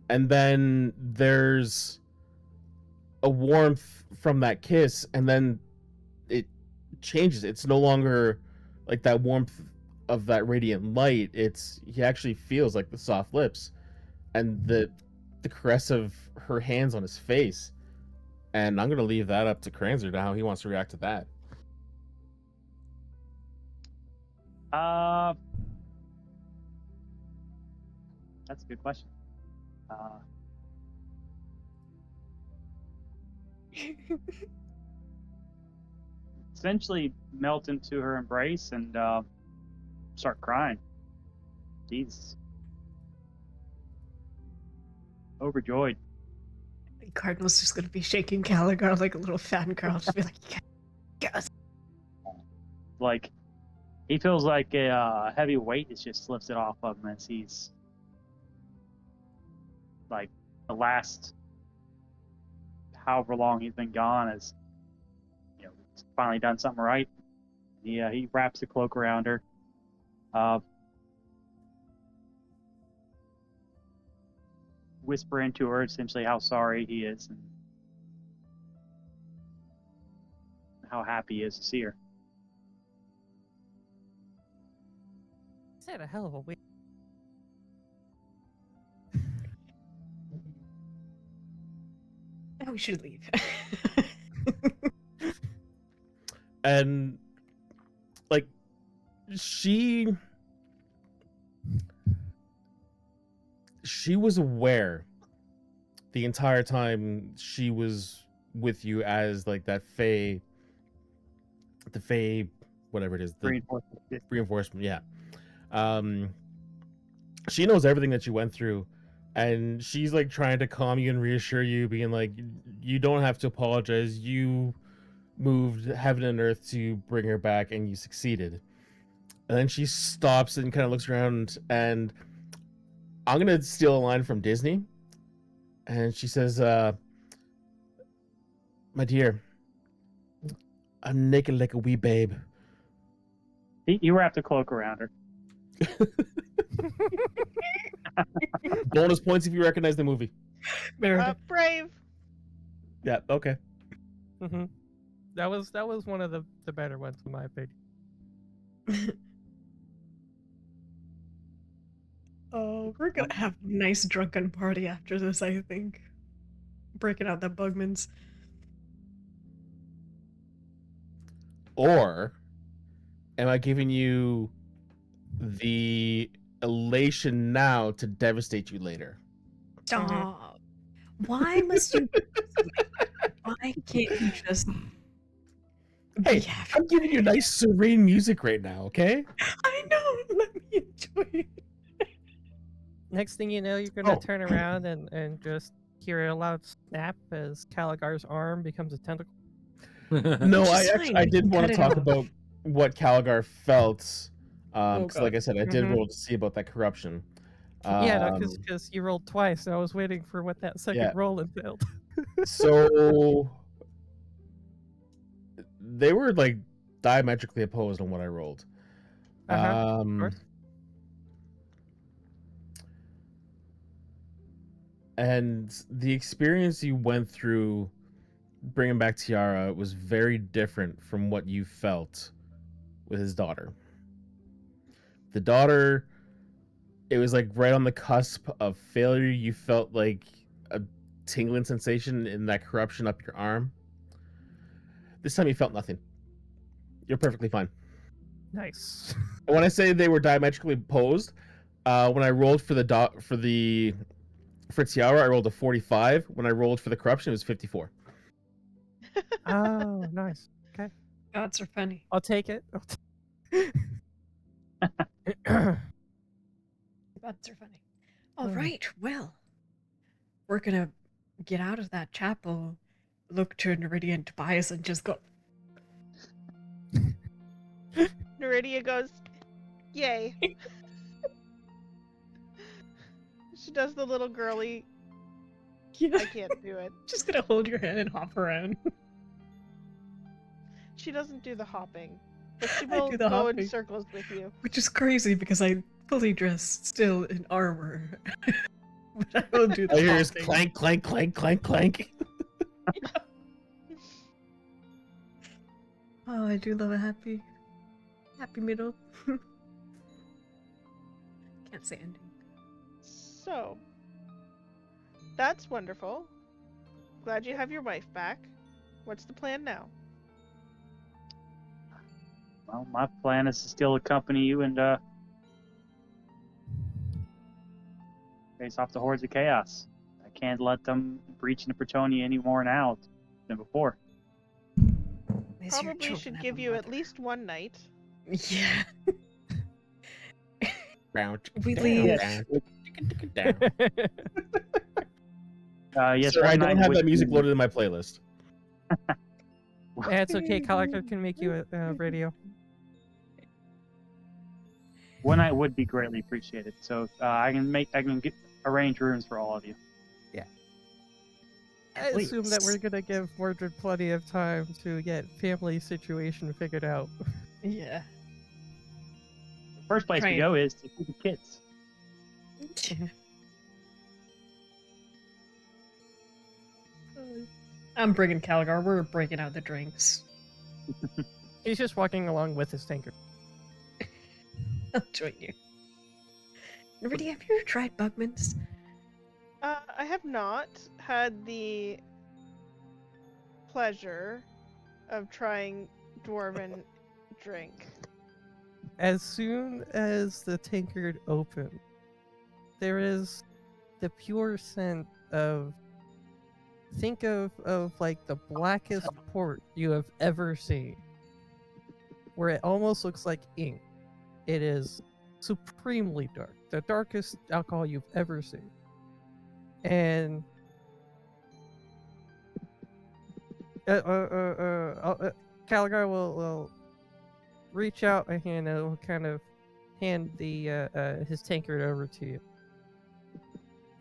and then there's a warmth from that kiss, and then it changes. It's no longer like that warmth of that radiant light. He actually feels like the soft lips and the caress of her hands on his face. And I'm gonna leave that up to Kranzer to how he wants to react to that. That's a good question. Essentially melt into her embrace and start crying. Jesus. Overjoyed. Cardinal's just gonna be shaking Gallagher like a little fangirl. Just be like, yes. Like, he feels like a heavy weight is just lifted off of him as he's like the last however long he's been gone has finally done something right. He wraps the cloak around her. Whisper into her essentially how sorry he is and how happy he is to see her. He's had a hell of a week. Now we should leave. And like she was aware the entire time she was with you as like that the Fae, whatever it is, the reinforcement, yeah. She knows everything that you went through, and she's like trying to calm you and reassure you, being like, you don't have to apologize. You moved heaven and earth to bring her back, and you succeeded. And then she stops and kind of looks around, and I'm gonna steal a line from Disney. And she says, my dear, I'm naked like a wee babe. You wrapped a cloak around her. Bonus points if you recognize the movie. Meredith. Brave. Yeah. Okay. Mm-hmm. That was one of the better ones in my opinion. Oh, we're gonna have a nice drunken party after this, I think. Breaking out the Bugmans. Or am I giving you the elation now to devastate you later? Stop. Why must you be so angry? Why can't you just be Hey, happy? I'm giving you nice serene music right now, okay? I know, let me enjoy it. Next thing you know, you're gonna Oh. turn around and just hear a loud snap as Caligar's arm becomes a tentacle. No, Which I is actually fine, I we did can want cut to it talk off. about what Caligar felt. Oh, Because like God. I said, I did Mhm. roll to see about that corruption. Yeah, no, Um, because you rolled twice, so I was waiting for what that second Yeah. roll entailed. so they were like diametrically opposed on what I rolled. Of course. And the experience you went through bringing back Tiara was very different from what you felt with his daughter. The daughter, it was like right on the cusp of failure. You felt like a tingling sensation in that corruption up your arm. This time you felt nothing. You're perfectly fine. Nice. And when I say they were diametrically opposed, when I rolled for for Tiara, I rolled a 45. When I rolled for the corruption, it was 54. Oh, nice. Gods are funny. I'll take it. Gods are funny. All Hmm. right, well, we're gonna get out of that chapel, look to Neridia and Tobias, and just go, Neridia goes, yay. She does the little girly, yeah, I can't do it. just gonna hold your hand and hop around. She doesn't do the hopping, but she I will do the go in hopping. circles with you. Which is crazy because I'm fully dressed still in armor. But I will do the All you hear is hopping. clank, clank, clank, clank, clank. Oh, I do love a happy middle. Can't say ending. So, that's wonderful. Glad you have your wife back. What's the plan now? Well, my plan is to still accompany you and face off the hordes of chaos. I can't let them breach into Pretonia any more now than before. As your Probably children should have give a you at mother. least one night. Yeah. We Down, leave. down, down. Yes, Sir, one I night don't have would that music be- loaded in my playlist. It's okay. Calico can make you a radio. One night would be greatly appreciated. So I can arrange rooms for all of you. I assume that we're gonna give Mordred plenty of time to get family situation figured out. Yeah. The first place Try we it. go is to see the kids. I'm bringing Calgar. We're breaking out the drinks. He's just walking along with his tanker. I'll join you. Neridia, have you ever tried Bugman's? I have not had the pleasure of trying Dwarven drink. As soon as the tankard opened, there is the pure scent of. Think of like the blackest port you have ever seen, where it almost looks like ink. It is supremely dark, the darkest alcohol you've ever seen, and Caligar will reach out and will kind of hand the his tankard over to you.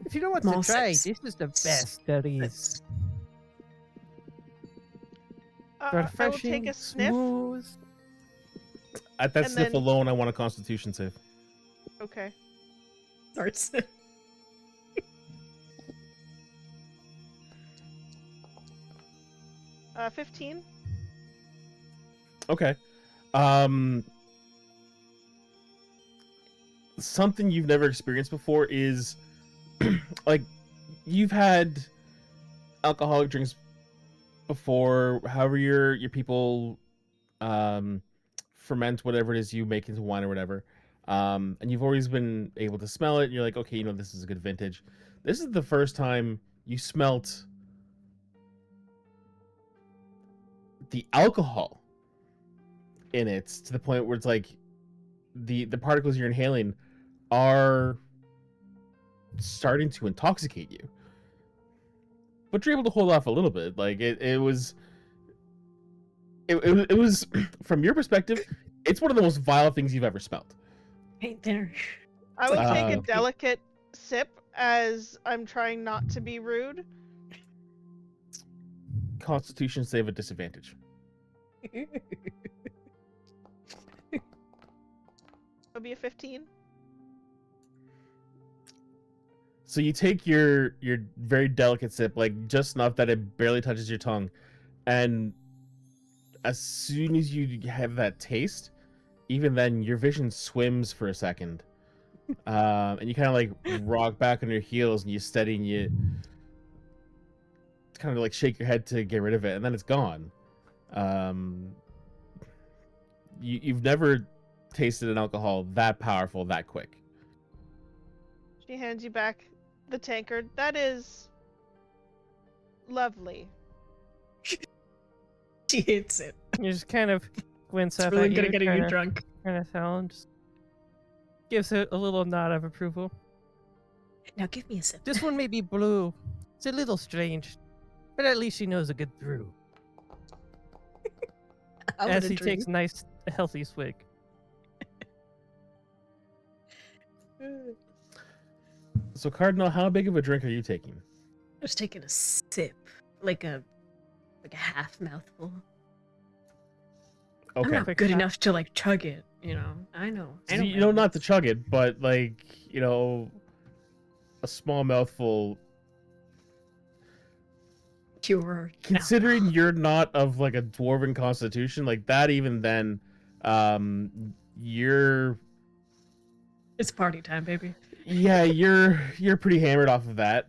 If you don't want Small to try, sips. this is the best that is. I will Refreshing, take a sniff. smooth. At that And sniff then- alone, I want a Constitution save. Okay. Starts. 15. Okay. Something you've never experienced before is like you've had alcoholic drinks before, however your people ferment whatever it is you make into wine or whatever. And you've always been able to smell it, and you're like, okay, this is a good vintage. This is the first time you smelt the alcohol in it to the point where it's like the particles you're inhaling are starting to intoxicate you. But you're able to hold off a little bit. Like it was from your perspective, it's one of the most vile things you've ever smelled. Paint thinner. I would take a Uh, delicate sip as I'm trying not to be rude. Constitution save at disadvantage. It'll be a 15. So you take your very delicate sip, like just enough that it barely touches your tongue, and as soon as you have that taste, even then your vision swims for a second, and you kind of like rock back on your heels and you steady and you kind of like shake your head to get rid of it, and then it's gone. You've never tasted an alcohol that powerful that quick. She hands you back the tankard. That is lovely. She hates it. You just kind of wince It's up really at good you, at getting you drunk. Kind of tell and just gives it a little nod of approval. Now give me a sip. This one may be blue. It's a little strange, but at least she knows a good brew. I As would he drink. takes a nice, healthy swig. So Cardinal, how big of a drink are you taking? Just taking a sip, like a half mouthful. I'm Okay. not Quick good shot. enough to like chug it. I know. Not to chug it, but like, a small mouthful. Pure. Considering you're not of like a dwarven constitution, like that, even then, you're It's party time, baby. you're pretty hammered off of that.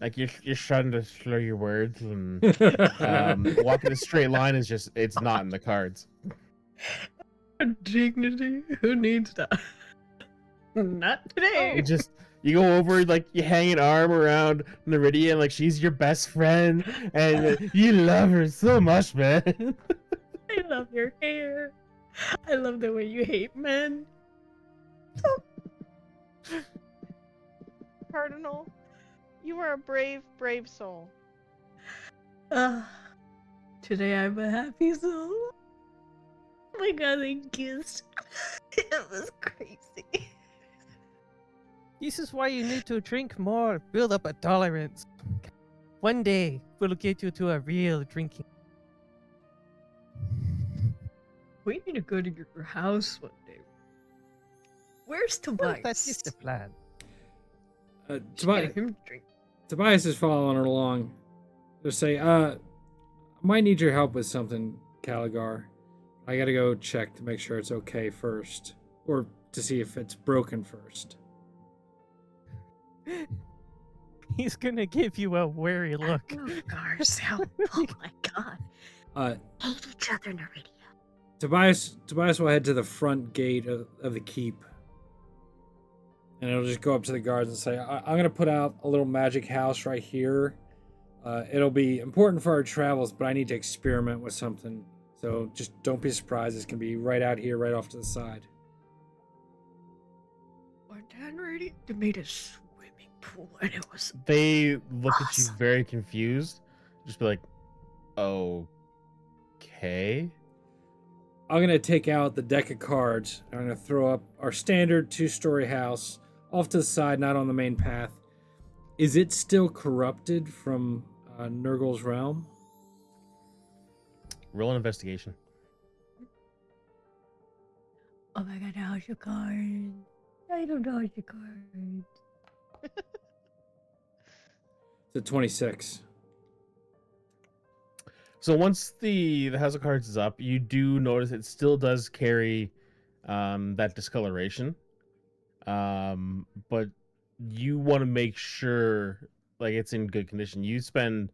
Like you're starting to slur your words, and walking a straight line is just it's not in the cards. Dignity. Who needs that? Not today. You go over, like you hang an arm around Neridia, like she's your best friend, and you love her so much, man. I love your hair. I love the way you hate men. Cardinal, you are a brave, brave soul. Today I'm a happy soul. Oh my god, they kissed. It was crazy. This is why you need to drink more, build up a tolerance. One day, we'll get you to a real drinking. We need to go to your house one day. Where's Well, Tobias? that's just the plan. Get him to drink. Tobias is following her along. Just say, I might need your help with something, Caligar. I gotta go check to make sure it's okay first. Or to see if it's broken first. He's gonna give you a wary look. Garcelle. Oh my god. Hate each other, Neridia. Tobias will head to the front gate of the keep. And it'll just go up to the guards and say, I'm going to put out a little magic house right here. It'll be important for our travels, but I need to experiment with something. So just don't be surprised. It's going to be right out here, right off to the side. Or Dan ready? They made a swimming pool and it was They look at you awesome. very confused. Just be like, okay. I'm going to take out the deck of cards. I'm going to throw up our standard 2-story house off to the side, not on the main path. Is it still corrupted from Nurgle's realm? Roll an investigation. Oh my god, how's your card? I don't know how's your card. It's a 26. So once the House of Cards is up, you do notice it still does carry that discoloration. But you want to make sure like it's in good condition. You spend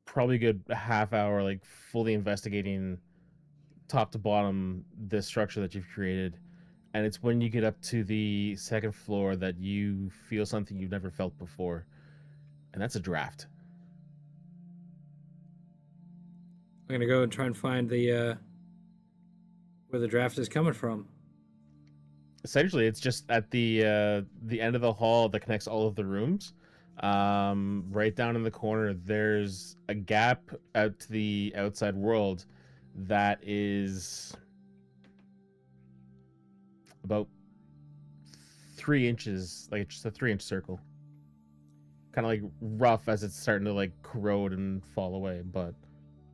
probably a good half hour like fully investigating top to bottom this structure that you've created. And it's when you get up to the second floor that you feel something you've never felt before. And that's a draft. I'm gonna go and try and find the where the draft is coming from. Essentially, it's just at the end of the hall that connects all of the rooms. Right down in the corner, there's a gap out to the outside world that is about 3 inches, like just a 3 inch circle. Kind of like rough as it's starting to like corrode and fall away, but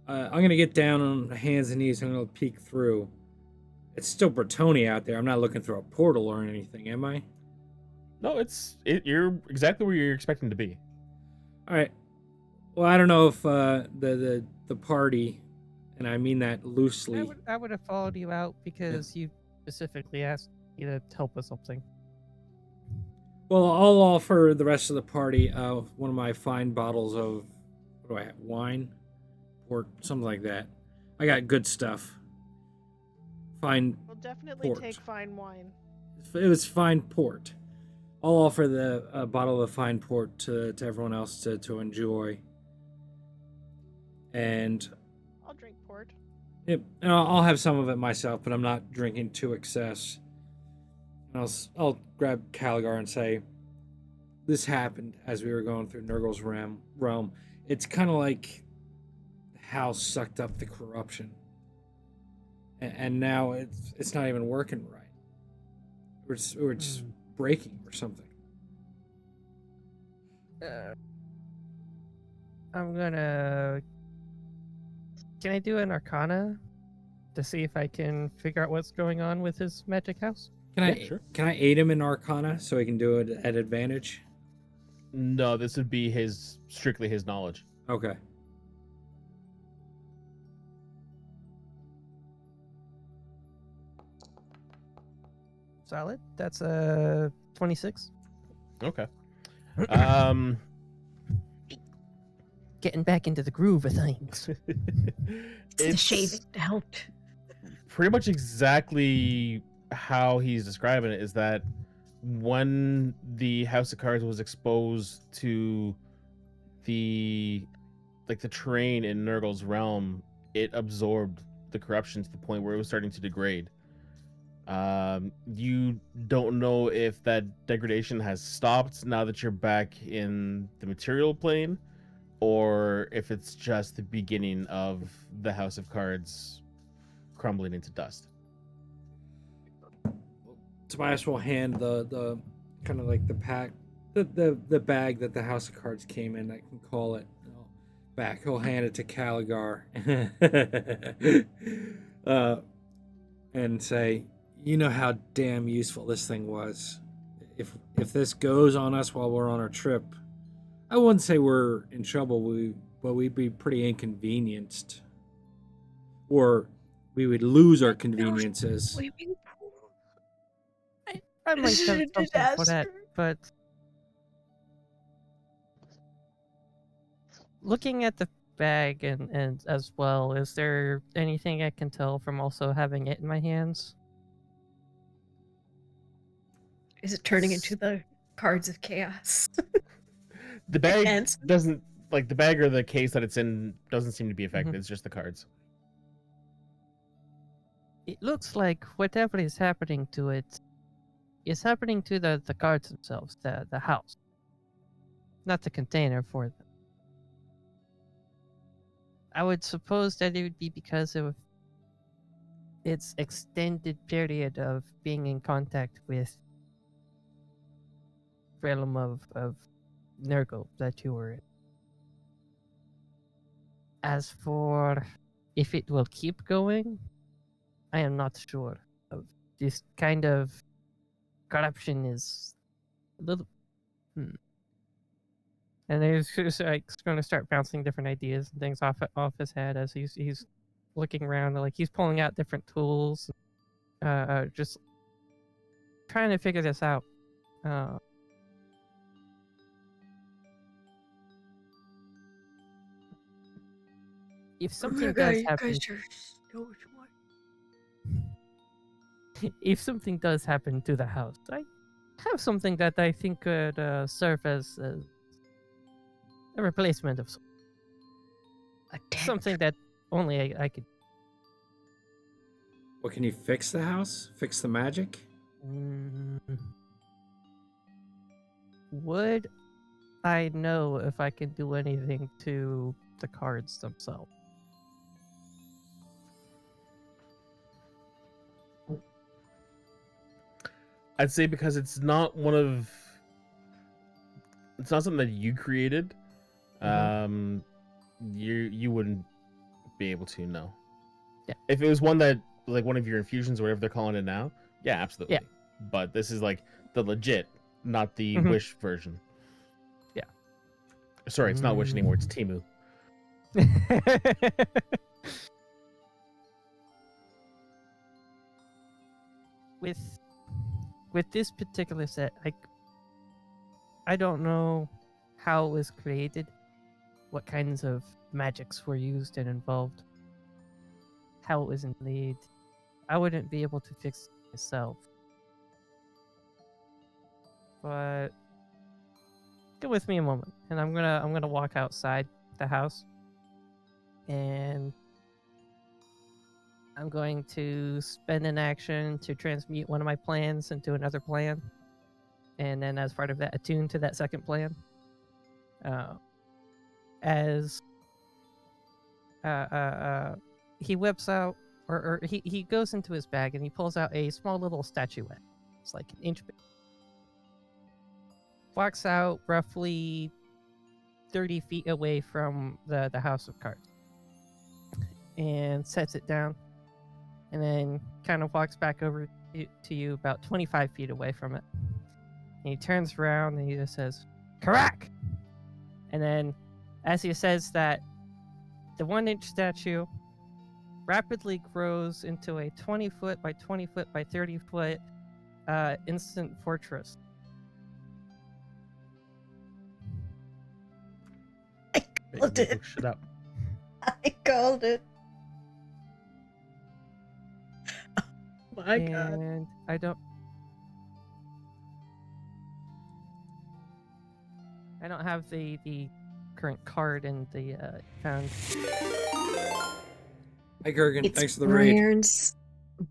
I'm gonna get down on hands and knees. I'm gonna peek through. It's still Bretoni out there. I'm not looking through a portal or anything, am I? no, you're exactly where you're expecting to be. All right. Well, I don't know if the party, and I mean that loosely. I would have followed you out because you specifically asked me to help with something. Well, I'll offer the rest of the party one of my fine bottles of what do I have? Wine, port, something like that. I got good stuff. Fine. We'll definitely Port. take fine wine. It was fine port. I'll offer the bottle of fine port to everyone else to enjoy. And I'll drink port. yep, and I'll have some of it myself, but I'm not drinking to excess. And I'll grab Caligar and say, this happened as we were going through Nurgle's realm. It's kind of like the house sucked up the corruption. And now it's not even working right. Or it's breaking or something. I'm gonna. Can I do an Arcana to see if I can figure out what's going on with his magic house? Sure. Can I aid him in Arcana so he can do it at advantage? No, this would be strictly his knowledge. Okay. Solid. That's a 26. Okay. Um, Getting back into the groove of things. It's the shaving that helped. pretty much exactly how he's describing it is that when the House of Cards was exposed to the terrain in Nurgle's realm, it absorbed the corruption to the point where it was starting to degrade. You don't know if that degradation has stopped now that you're back in the material plane, or if it's just the beginning of the House of Cards crumbling into dust. Tobias will hand the kind of like the pack, the bag that the House of Cards came in. I can call it back. He'll hand it to Caligar, and say, "You know how damn useful this thing was. If this goes on us while we're on our trip, I wouldn't say we're in trouble. But we'd be pretty inconvenienced, or we would lose our conveniences." Swimming pool. I might This is have a something for that, disaster. but looking at the bag and as well, is there anything I can tell from also having it in my hands? Is it turning into the cards of chaos? The bag Hands. doesn't like the bag or the case that it's in doesn't seem to be affected. It's just the cards. It looks like whatever is happening to it is happening to the cards themselves, the house, not the container for them. I would suppose that it would be because of its extended period of being in contact with realm of Nurgle that you were in. As for if it will keep going, I am not sure. Of this kind of corruption is a little And he's just like going to start bouncing different ideas and things off his head as he's looking around, like he's pulling out different tools, just trying to figure this out. If something does happen, if something does happen to the house, I have something that I think could serve as a replacement of something that only I could. What, can you fix the house? Fix the magic? Would I know if I can do anything to the cards themselves? I'd say because it's not something that you created. You wouldn't be able to know. Yeah. If it was one that, like, one of your infusions or whatever they're calling it now, yeah, absolutely. Yeah. But this is like the legit, not the Wish version. Yeah. Sorry, it's not Wish anymore. It's Timu. With this particular set, I don't know how it was created, what kinds of magics were used and involved, how it was made. I wouldn't be able to fix it myself. But go with me a moment, and I'm gonna walk outside the house, and I'm going to spend an action to transmute one of my plans into another plan, and then as part of that, attune to that second plan. As he whips out, or he goes into his bag and he pulls out a small little statuette. It's like an inch big. Walks out roughly 30 feet away from the House of Cards and sets it down, and then kind of walks back over to you about 25 feet away from it. And he turns around and he just says, "Karak!" And then as he says that, the 1-inch statue rapidly grows into a 20-foot by 20-foot by 30-foot instant fortress. I called it. Shut up. I called it. Oh my god. And I don't have the current card in the found. Hi, Kurgan. It's Thanks for the raid.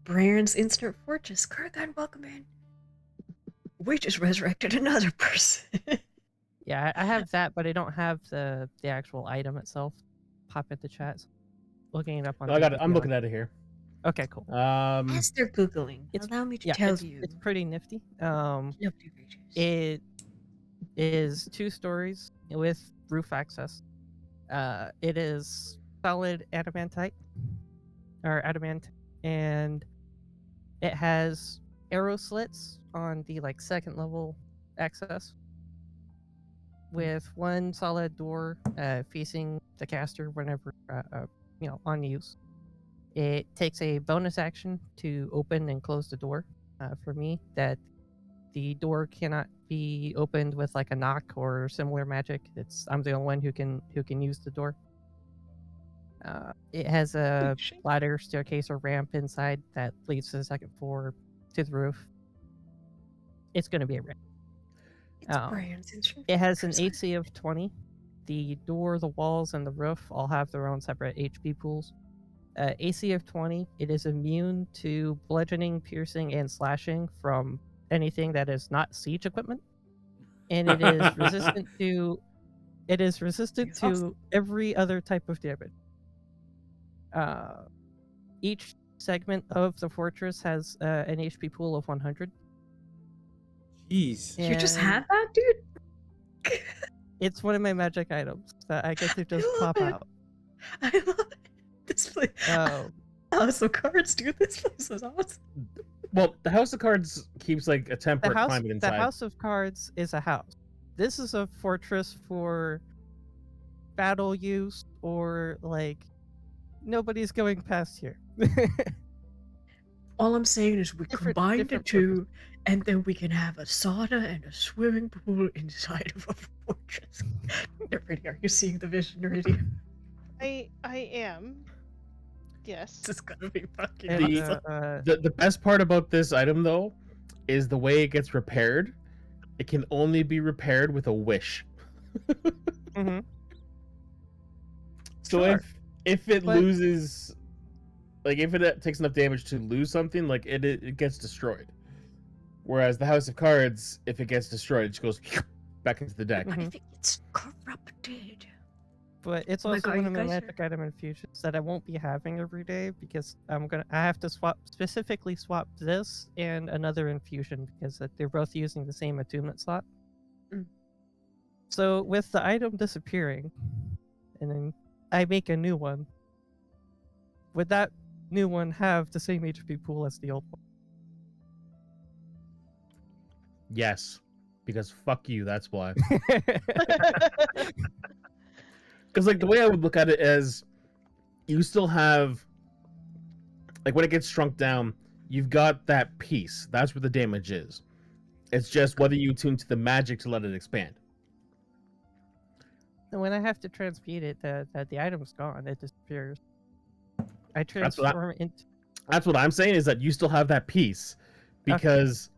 Brand's instant fortress. Kurgan, welcome in. We just resurrected another person. Yeah, I have that, but I don't have the actual item itself. Pop at the chat. Looking it up on. No, I got it. I'm DPI. looking at it here. Okay, cool. As they're Googling, It's- allow me to Yeah, tell it's, you. it's pretty nifty. Nobody reaches. It is 2 stories with roof access. It is solid adamantite, and it has arrow slits on the second level access, with one solid door facing the caster whenever on use. It takes a bonus action to open and close the door. For me, that the door cannot be opened with a knock or similar magic. I'm the only one who can use the door. It has a ladder, staircase, or ramp inside that leads to the second floor to the roof. It's going to be a ramp. It's Brand's instant It has an fortress. AC of 20. The door, the walls, and the roof all have their own separate HP pools. AC of 20. It is immune to bludgeoning, piercing, and slashing from anything that is not siege equipment, and it is resistant to. It is resistant It's to awesome. every other type of damage. Each segment of the fortress has an HP pool of 100. Jeez. You just and had that, dude? It's one of my magic items that I get to just love pop it. out. I love it. This place. Oh, House of Cards, dude. This place is awesome. Well, the House of Cards keeps a temperate climate the inside. House of Cards is a house. this is a fortress for battle use, or like nobody's going past here. All I'm saying is we combine the different two, and then we can have a sauna and a swimming pool inside of a fortress. Really, are you seeing the vision already? I am. Yes. This is gonna be fucking And, awesome. The best part about this item though is the way it gets repaired. It can only be repaired with a wish. mm-hmm. So Sure. if it But- loses, like if it takes enough damage to lose something, like it gets destroyed. Whereas the House of Cards, if it gets destroyed, it just goes back into the deck. But Mhm. if it's corrupted, But it's Oh my also God, one you of my guys are- magic item infusions that I won't be having every day because I have to specifically swap this and another infusion because they're both using the same attunement slot. Mm. So with the item disappearing, and then I make a new one, would that new one have the same HP pool as the old one? Yes, because fuck you. That's why. Because like the way I would look at it is, you still have, like when it gets shrunk down, you've got that piece. That's where the damage is. It's just whether you tune to the magic to let it expand. And when I have to transmute it, the item's gone. It disappears. I That's what I- transform it into. That's what I'm saying, is that you still have that piece, because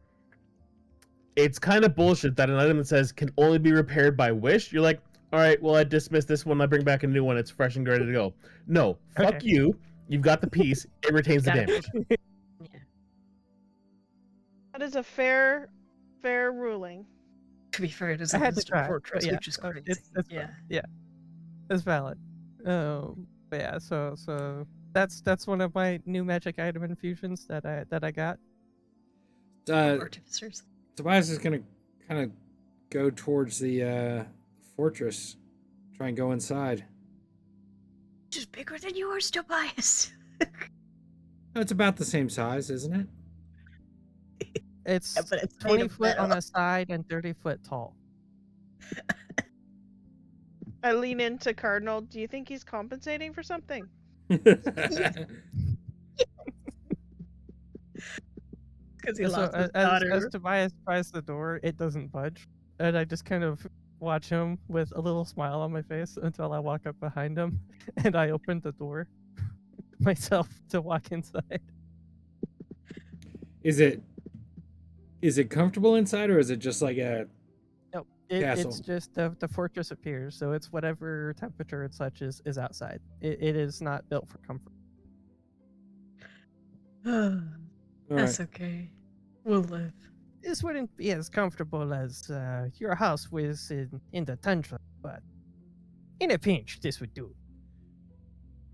it's kind of bullshit that an item that says can only be repaired by wish. You're like, all right, well I dismiss this one. I bring back a new one. It's fresh and ready to go. No, fuck Okay. you. You've got the piece. It retains the Got it. damage. Yeah. That is a fair ruling. To be fair, it is I a had to Western try, fortress, but yeah, which is crazy. it's yeah. It's valid. But yeah, so that's one of my new magic item infusions that I got. Artificers. Tobias is gonna kind of go towards the fortress, try and go inside. Which is bigger than yours, Tobias. No, it's about the same size, isn't it? It's Yeah, but it's made 20 of foot on metal. a side and 30 foot tall. I lean into Cardinal. Do you think he's compensating for something? Because he So lost his as daughter. Tobias tries the door, it doesn't budge, and I just kind of watch him with a little smile on my face until I walk up behind him, and I open the door myself to walk inside. Is it comfortable inside, or is it just like a Nope, Castle. it's just the fortress appears, so it's whatever temperature and such is outside. It is not built for comfort. all That's right? okay. We'll live. This wouldn't be as comfortable as your house was in the tundra, but in a pinch, this would do.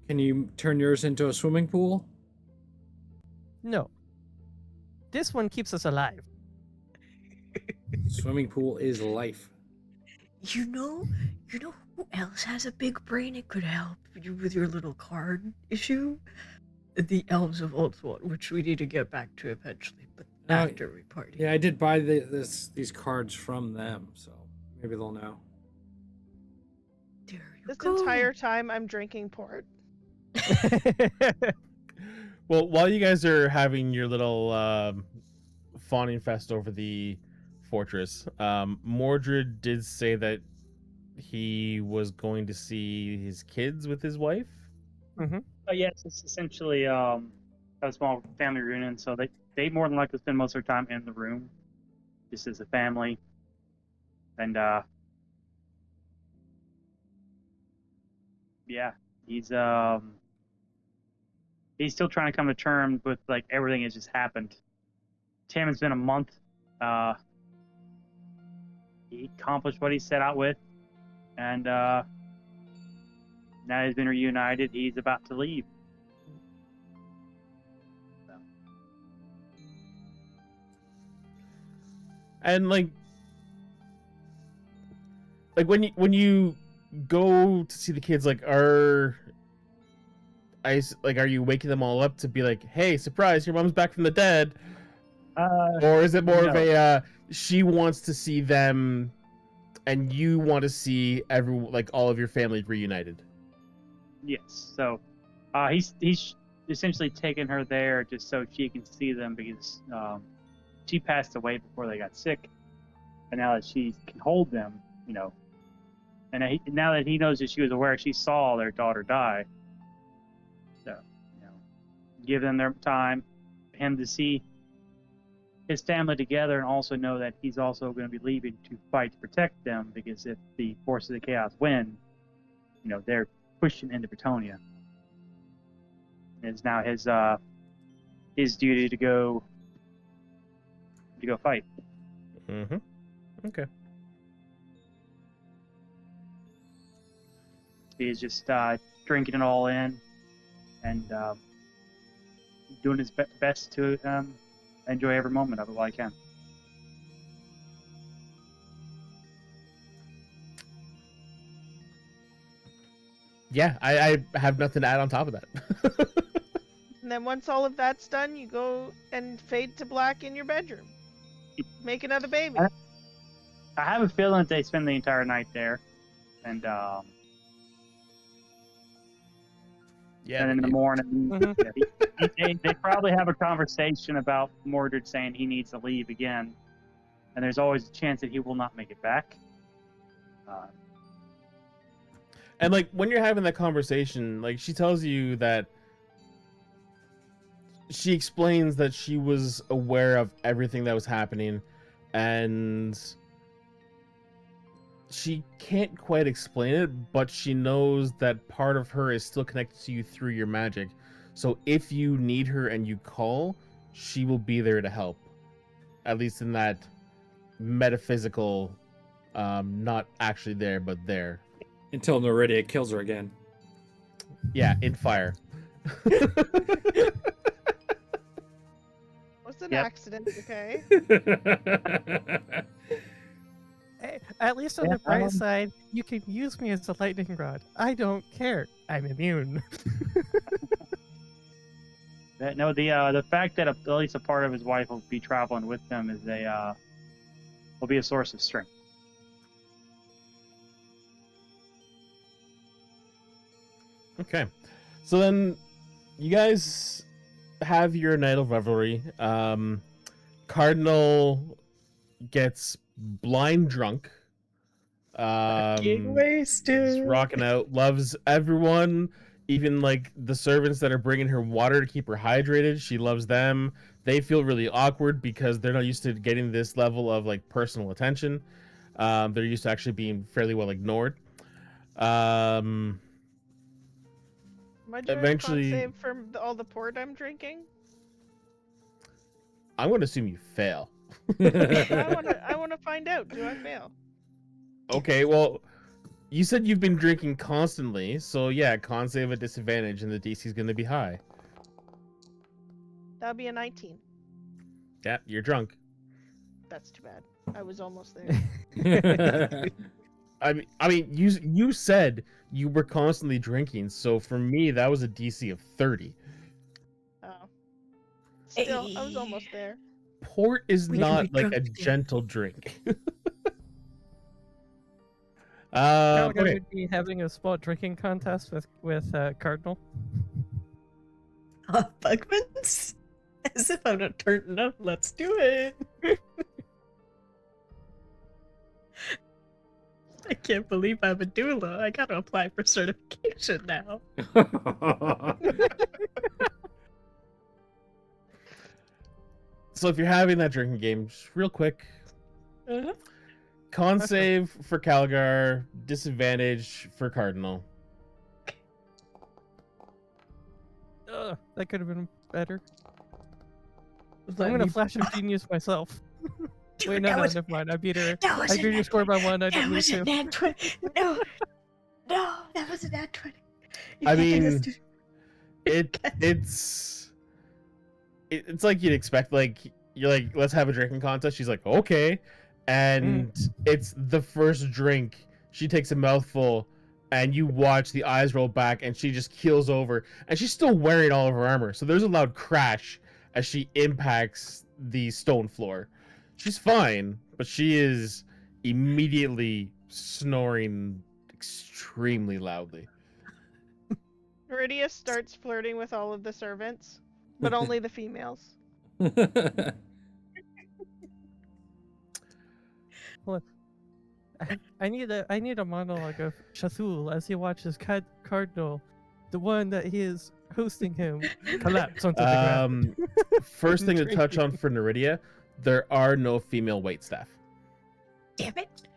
Can you turn yours into a swimming pool? No. This one keeps us alive. Swimming pool is life. You know who else has a big brain? It could help you with your little card issue. The elves of Oldthorpe, which we need to get back to eventually, but Oh, after we party. Yeah, I did buy these cards from them, so maybe they'll know. There you This go. entire time I'm drinking port. Well, while you guys are having your little fawning fest over the fortress, Mordred did say that he was going to see his kids with his wife. Yes, it's essentially a small family reunion, so they more than likely spend most of their time in the room, just as a family. And yeah, he's still trying to come to terms with like everything that's just happened. Tim, it's been a month. He accomplished what he set out with, and now he's been reunited. He's about to leave. And like when you go to see the kids, like are you waking them all up to be like, hey, surprise, your mom's back from the dead? Or is it more of No. a she wants to see them And you want to see all of your family reunited. Yes. So, he's essentially taken her there just so she can see them because she passed away before they got sick, and now that she can hold them, and now that he knows that she was aware, she saw their daughter die. So, give them their time, him to see his family together, and also know that he's also going to be leaving to fight to protect them because if the forces of chaos win, they're pushing into Bretonia. It's now his duty to go fight. Mm-hmm. Okay. He's just drinking it all in and doing his best to enjoy every moment of it while he can. Yeah, I have nothing to add on top of that. And then once all of that's done, you go and fade to black in your bedroom. Make another baby. I have a feeling that they spend the entire night there, and Yeah. and in the morning, they probably have a conversation about Mordred saying he needs to leave again, and there's always a chance that he will not make it back. And when you're having that conversation, she tells you that she explains that she was aware of everything that was happening, and she can't quite explain it, but she knows that part of her is still connected to you through your magic. So if you need her and you call, she will be there to help. At least in that metaphysical, not actually there, but there. Until Noridia kills her again. Yeah, in fire. Was an Yep. accident, okay? Hey, at least on the bright side, you can use me as a lightning rod. I don't care. I'm immune. No, the fact that at least a part of his wife will be traveling with them will be a source of strength. Okay. So then you guys have your night of revelry. Cardinal gets blind drunk. Getting He's wasted. rocking out, loves everyone, even the servants that are bringing her water to keep her hydrated. She loves them. They feel really awkward because they're not used to getting this level of personal attention. They're used to actually being fairly well ignored. Am I doing Eventually, con save for all the port I'm drinking? I'm going to assume you fail. I want to find out. Do I fail? Okay, well, you said you've been drinking constantly, so yeah, con save at disadvantage, and the DC is going to be high. That'll be a 19. Yeah, you're drunk. That's too bad. I was almost there. I mean, you said you were constantly drinking, so for me that was a DC of 30. Oh. Still, I was almost there. Port is We can not be like drunk a together. gentle drink. Calico Okay. would be having a small drinking contest with Cardinal. Bugmans? As if I'm not turning up. Let's do it. I can't believe I'm a doula. I gotta apply for certification now. So if you're having that drinking game, just real quick, Uh-huh. con Okay. save for Calgar, disadvantage for Cardinal. That could have been better. Let I'm gonna me- flash of genius myself. Dude, Wait, no, that no, was- never mind. I beat her. that was I a beat your nat score by 20. one. I That didn't lose was a two. nat 20. No, that was a nat 20. You I can't do this mean, to- it's like you'd expect. You're like, let's have a drinking contest. She's like, okay, and it's the first drink. She takes a mouthful, and you watch the eyes roll back, and she just keels over, and she's still wearing all of her armor. So there's a loud crash as she impacts the stone floor. She's fine, but she is immediately snoring extremely loudly. Iridia starts flirting with all of the servants, but only the females. I need a monologue of Shathul as he watches Cardinal, the one that he is hosting him, collapse onto the ground. First thing to Drink touch it. on for Neridia, there are no female waitstaff. Damn it!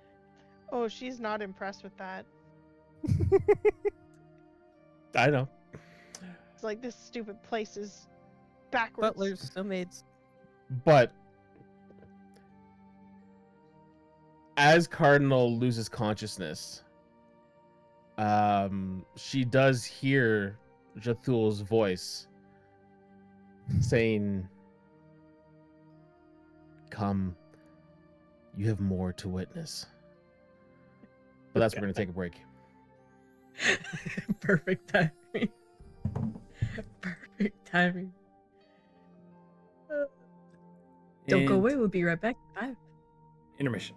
Oh, she's not impressed with that. I know. It's like this stupid place is backwards. Butlers, still maids. But as Cardinal loses consciousness, she does hear Jathul's voice saying, "Come, you have more to witness." But that's where we're gonna take a break. Perfect timing. Perfect timing. Don't go And away. We'll be right back. Bye. intermission.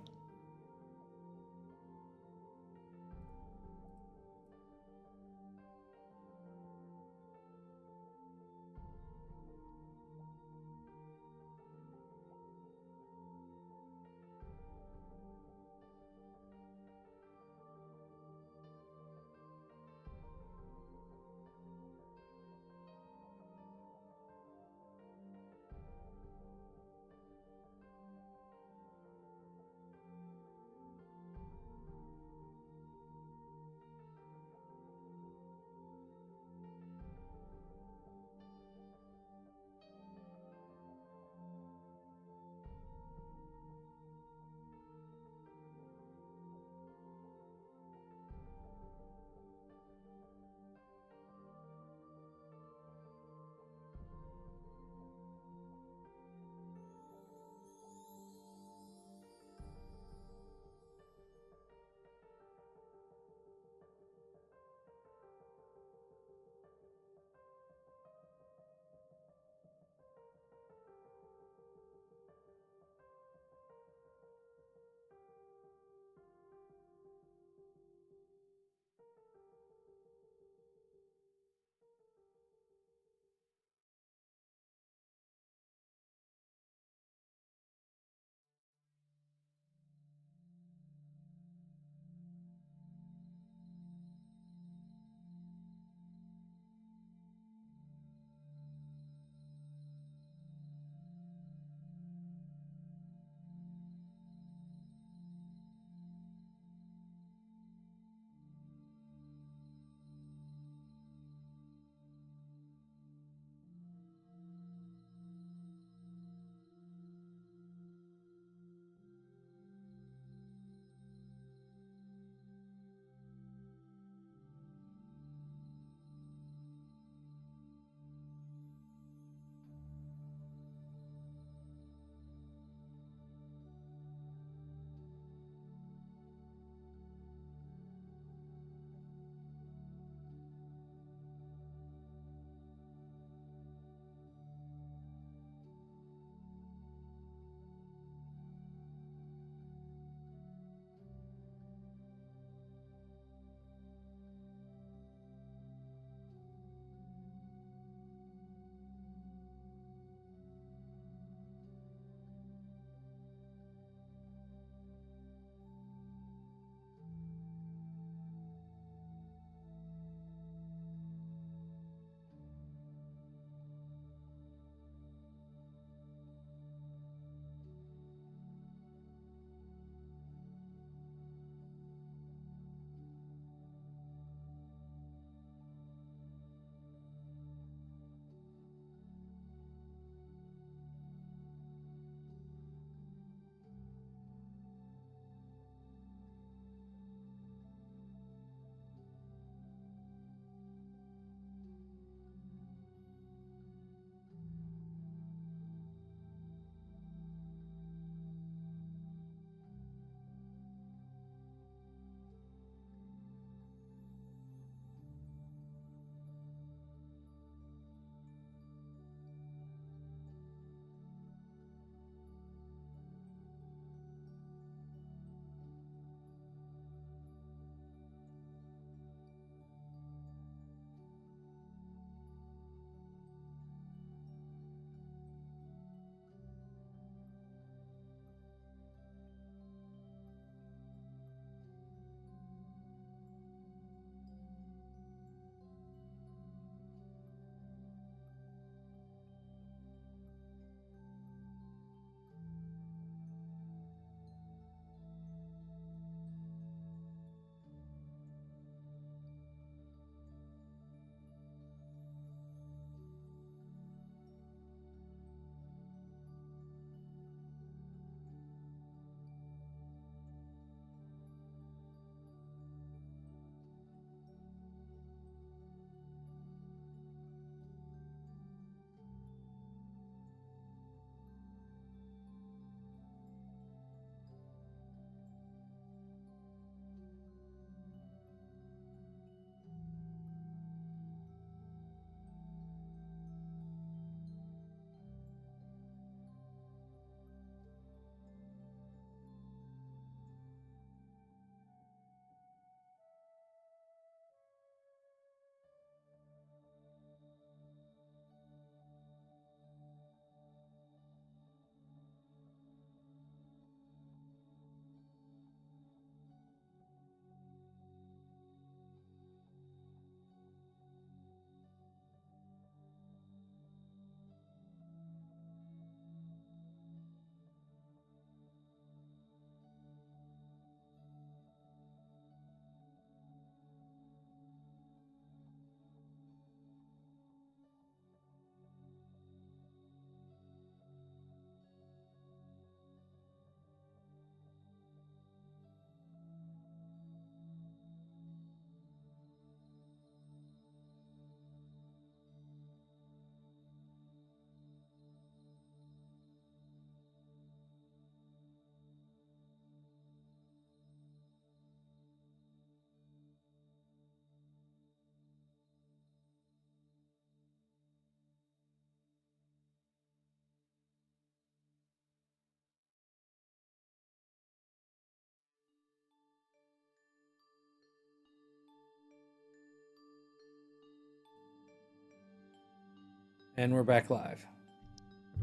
And we're back live.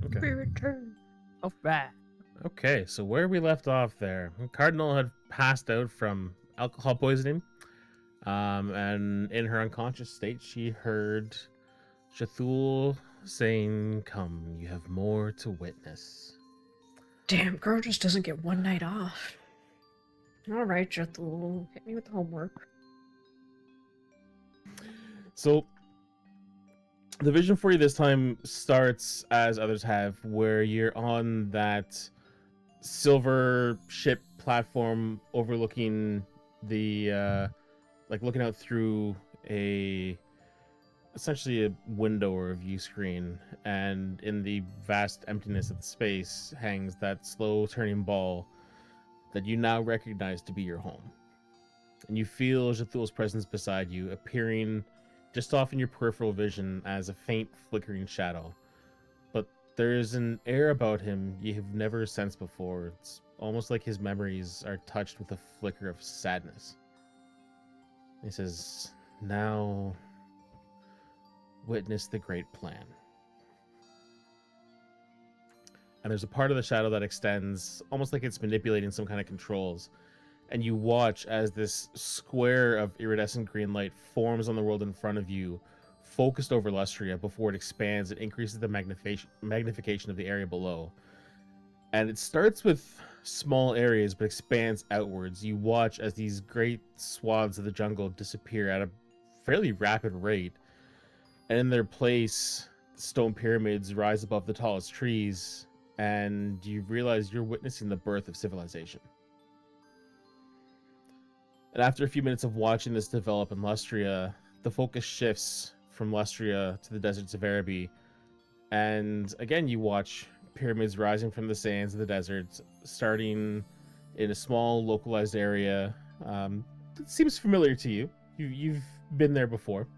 Okay. We return. All right. Okay, so where we left off there, Cardinal had passed out from alcohol poisoning, and in her unconscious state, she heard Shathul saying, "Come, you have more to witness." Damn, girl just doesn't get one night off. All right, Jethul, hit me with the homework. So the vision for you this time starts as others have, where you're on that silver ship platform overlooking the like looking out through a essentially a window or a view screen, and in the vast emptiness of the space hangs that slow turning ball that you now recognize to be your home. And you feel Jathul's presence beside you, appearing just off in your peripheral vision as a faint flickering shadow. But there is an air about him you have never sensed before. It's almost like his memories are touched with a flicker of sadness. He says, "Now witness the great plan." And there's a part of the shadow that extends almost like it's manipulating some kind of controls. And you watch as this square of iridescent green light forms on the world in front of you, focused over Lustria before it expands and increases the magnification of the area below. And it starts with small areas but expands outwards. You watch as these great swaths of the jungle disappear at a fairly rapid rate. And in their place, stone pyramids rise above the tallest trees, and you realize you're witnessing the birth of civilization. And after a few minutes of watching this develop in Lustria, the focus shifts from Lustria to the deserts of Araby. And again, you watch pyramids rising from the sands of the desert, starting in a small localized area. It seems familiar to you. You've been there before.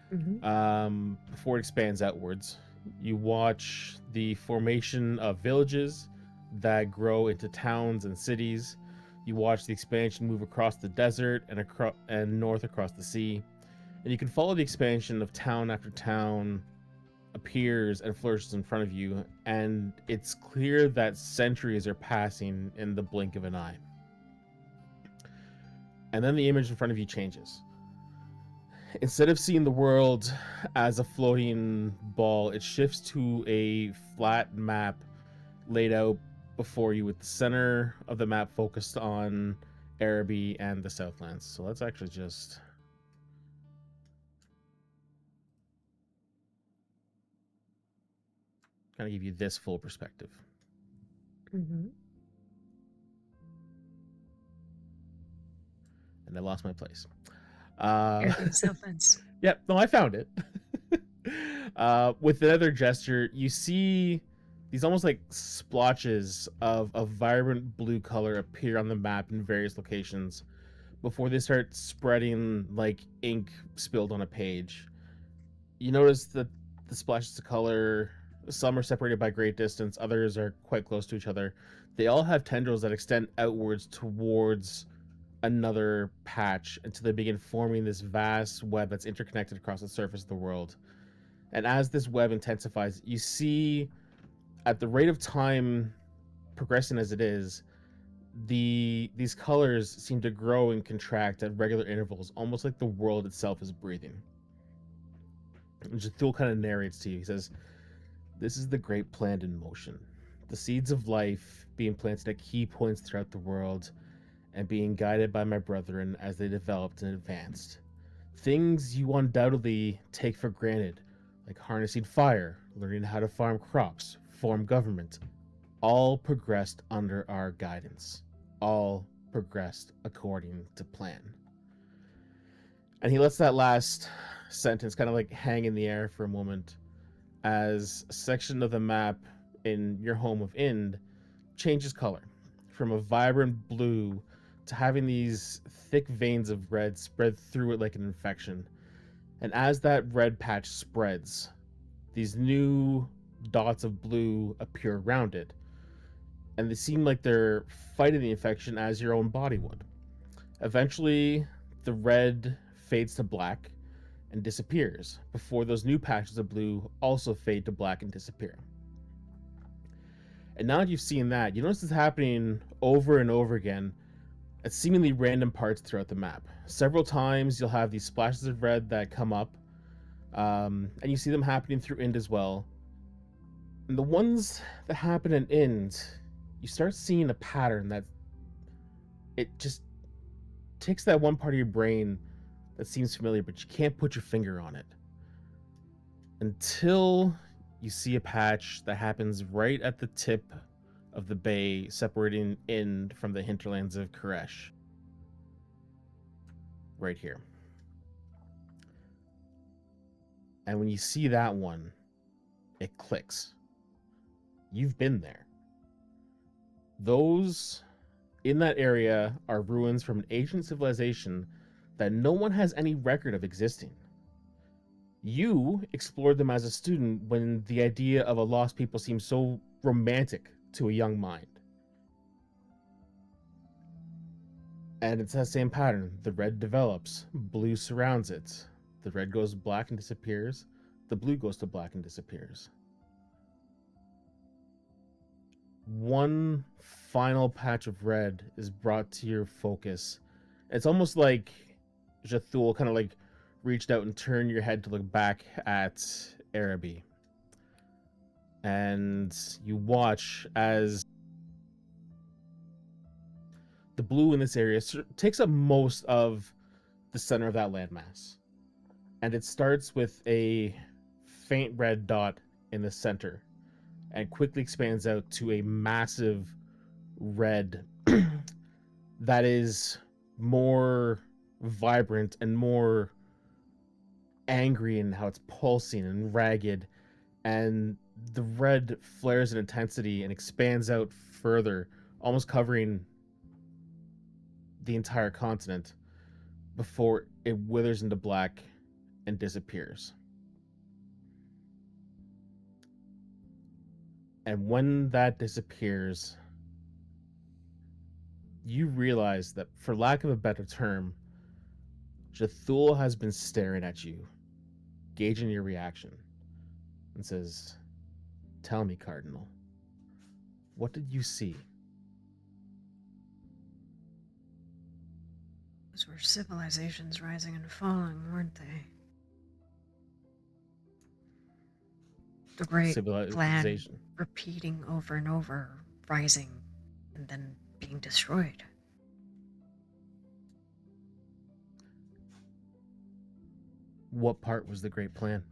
Before it expands outwards. You watch the formation of villages that grow into towns and cities. You watch the expansion move across the desert and north across the sea. And you can follow the expansion of town after town appears and flourishes in front of you, and it's clear that centuries are passing in the blink of an eye. And then the image in front of you changes. Instead of seeing the world as a floating ball, it shifts to a flat map laid out before you, with the center of the map focused on Araby and the Southlands. So let's actually just kind of give you this full perspective. Mm-hmm. And I lost my place. Arabian Southlands. Yep, no, I found it. With another gesture, you see these almost like splotches of a vibrant blue color appear on the map in various locations before they start spreading like ink spilled on a page. You notice that the splashes of color, some are separated by great distance, others are quite close to each other. They all have tendrils that extend outwards towards another patch until they begin forming this vast web that's interconnected across the surface of the world. And as this web intensifies, you see, at the rate of time progressing as it is, these colors seem to grow and contract at regular intervals, almost like the world itself is breathing. And Jathul kind of narrates to you. He says, "This is the great plan in motion. The seeds of life being planted at key points throughout the world and being guided by my brethren as they developed and advanced. Things you undoubtedly take for granted, like harnessing fire, learning how to farm crops, form government, all progressed under our guidance. All progressed according to plan." And he lets that last sentence kind of like hang in the air for a moment as a section of the map in your home of Ind changes color from a vibrant blue to having these thick veins of red spread through it like an infection. And as that red patch spreads, these new dots of blue appear around it. And they seem like they're fighting the infection as your own body would. Eventually, the red fades to black, and disappears before those new patches of blue also fade to black and disappear. And now that you've seen that, you notice it's happening over and over again at seemingly random parts throughout the map. Several times you'll have these splashes of red that come up, and you see them happening through Ind as well. And the ones that happen in Ind, you start seeing a pattern that it just takes that one part of your brain that seems familiar, but you can't put your finger on it. Until you see a patch that happens right at the tip of the bay, separating Ind from the hinterlands of Koresh. Right here. And when you see that one, it clicks. You've been there. Those in that area are ruins from an ancient civilization that no one has any record of existing. You explored them as a student when the idea of a lost people seemed so romantic to a young mind. And it's that same pattern. The red develops, blue surrounds it. The red goes black and disappears. The blue goes to black and disappears. One final patch of red is brought to your focus. It's almost like Jathul kind of like reached out and turned your head to look back at Araby. And you watch as the blue in this area takes up most of the center of that landmass. And it starts with a faint red dot in the center and quickly expands out to a massive red that is more vibrant and more angry in how it's pulsing and ragged, and the red flares in intensity and expands out further, almost covering the entire continent before it withers into black and disappears. And when that disappears, you realize that, for lack of a better term, Jathul has been staring at you, gauging your reaction, and says, "Tell me, Cardinal, what did you see?" Those were civilizations rising and falling, weren't they? The great plan Civilization. repeating over and over, rising and then being destroyed. What part was the great plan?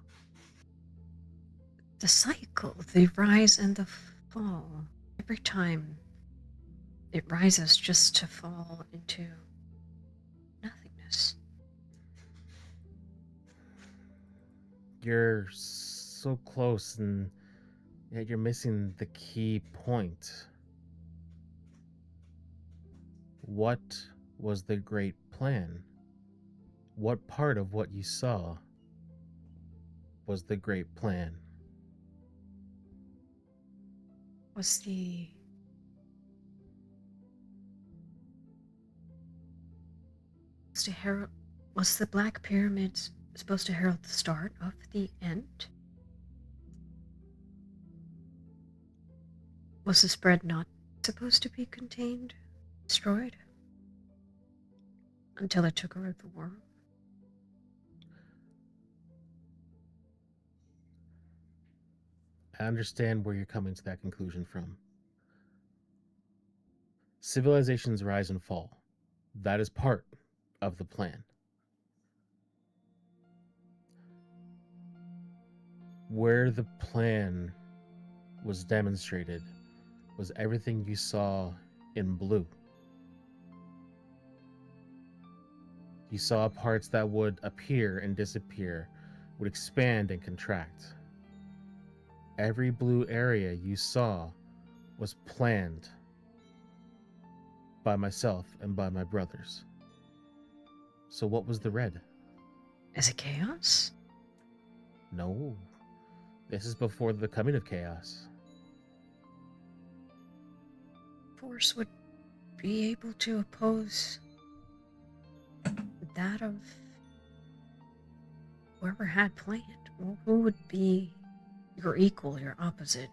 The cycle, the rise and the fall. Every time it rises just to fall into nothingness. You're so close, and yet you're missing the key point. What was the great plan? What part of what you saw was the great plan? Was the Black Pyramid supposed to herald the start of the end? Was the spread not supposed to be contained, destroyed, until it took over the world? I understand where you're coming to that conclusion from. Civilizations rise and fall. That is part of the plan. Where the plan was demonstrated was everything you saw in blue. You saw parts that would appear and disappear, would expand and contract. Every blue area you saw was planned by myself and by my brothers. So what was the red? Is it chaos? No. This is before the coming of chaos. Force would be able to oppose that of whoever had planned, who would be your equal, your opposite?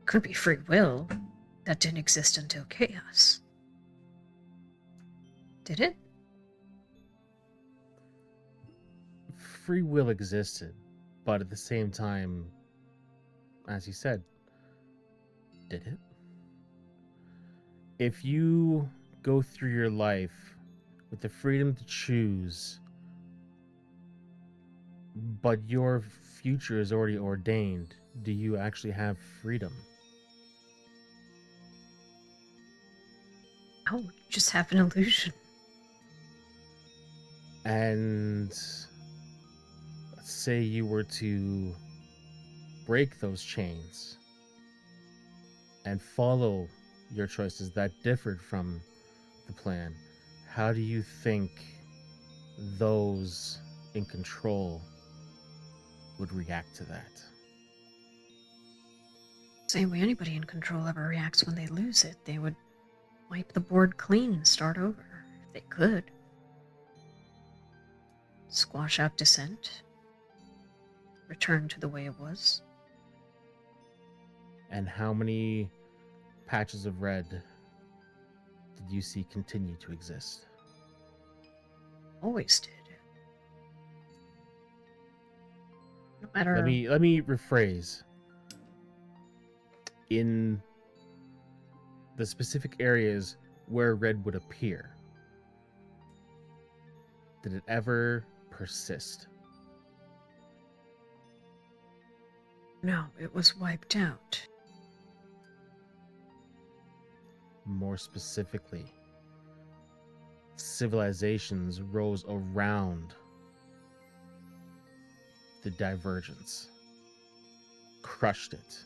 Could be free will. That didn't exist until chaos. Did it? Free will existed, but at the same time, as you said, did it? If you go through your life with the freedom to choose, but your future is already ordained, do you actually have freedom? Oh, you just have an illusion. And let's say you were to break those chains and follow your choices that differed from the plan, how do you think those in control would react to that? Same way anybody in control ever reacts when they lose it. They would wipe the board clean and start over, if they could. Squash out dissent. Return to the way it was. And how many patches of red did you see continue to exist? Always did. No matter... Let me rephrase. In the specific areas where red would appear, did it ever persist? No, it was wiped out. More specifically, civilizations rose around the divergence, crushed it,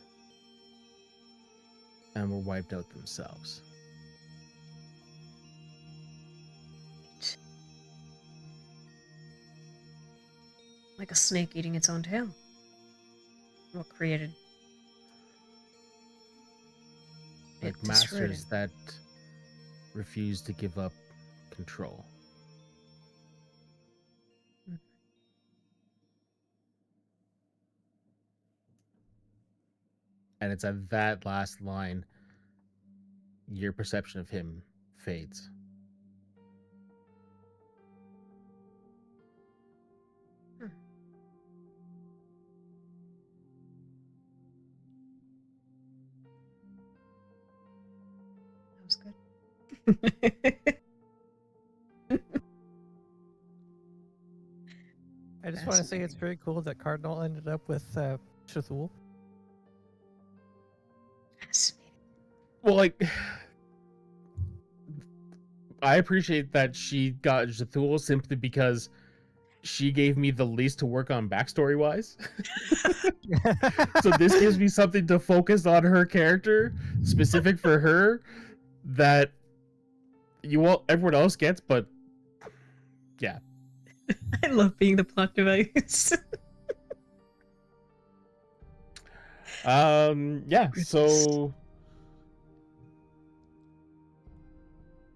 and were wiped out themselves. Like a snake eating its own tail. What created Like it destroyed masters it. that refuse to give up control. Hmm. And it's at that last line your perception of him fades. That was good. I just want to say it's Fascinating. very cool that Cardinal ended up with Shathul. Fascinating. Well, like, I appreciate that she got Jathul simply because she gave me the least to work on backstory wise. So this gives me something to focus on her character, specific for her, that everyone else gets, but yeah. I love being the plot device. Yeah, Goodness. so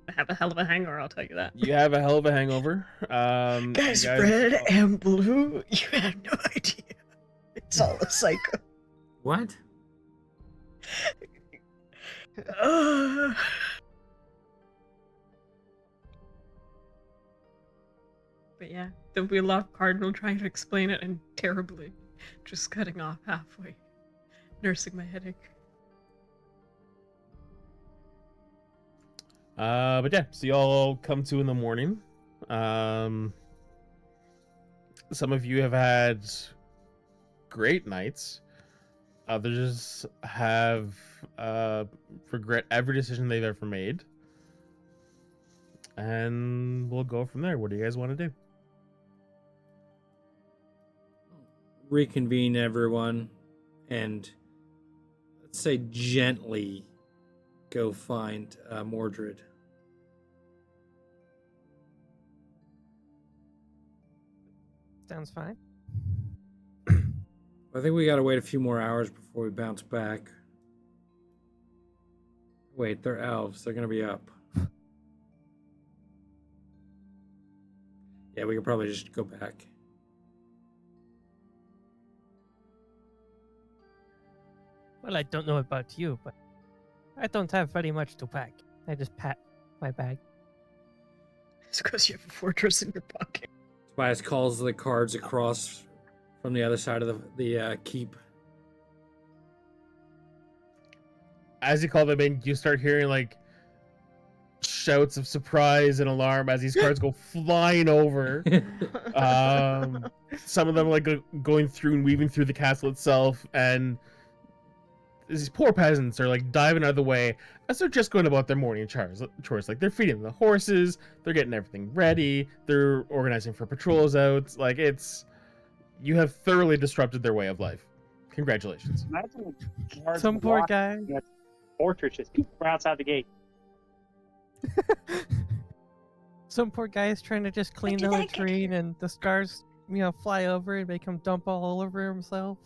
I have a hell of a hangover, I'll tell you that. you have a hell of a hangover. Guys, you guys, red and blue, you had no idea. It's all a cycle. What? Uh, but yeah, then we lost Cardinal trying to explain it and terribly just cutting off halfway, nursing my headache. but yeah, so y'all come to in the morning. Some of you have had great nights. Others have regret every decision they've ever made. And we'll go from there. What do you guys want to do? Reconvene everyone and let's say gently go find Mordred. Sounds fine. I think we gotta wait a few more hours before we bounce back. Wait, they're elves. They're gonna be up. Yeah, we could probably just go back. Well, I don't know about you, but I don't have very much to pack. I just pat my bag. It's because you have a fortress in your pocket. Tobias calls the cards across from the other side of the keep. As you call them in, you start hearing like shouts of surprise and alarm as these cards go flying over. Some of them like going through and weaving through the castle itself, and these poor peasants are like diving out of the way as they're just going about their morning chores. Like they're feeding the horses, they're getting everything ready, they're organizing for patrols out. Like you have thoroughly disrupted their way of life. Congratulations. Imagine the guards Some poor walking guy. at fortress just right outside the gate. Some poor guy is trying to just clean the latrine, and the scars, fly over and make him dump all over himself.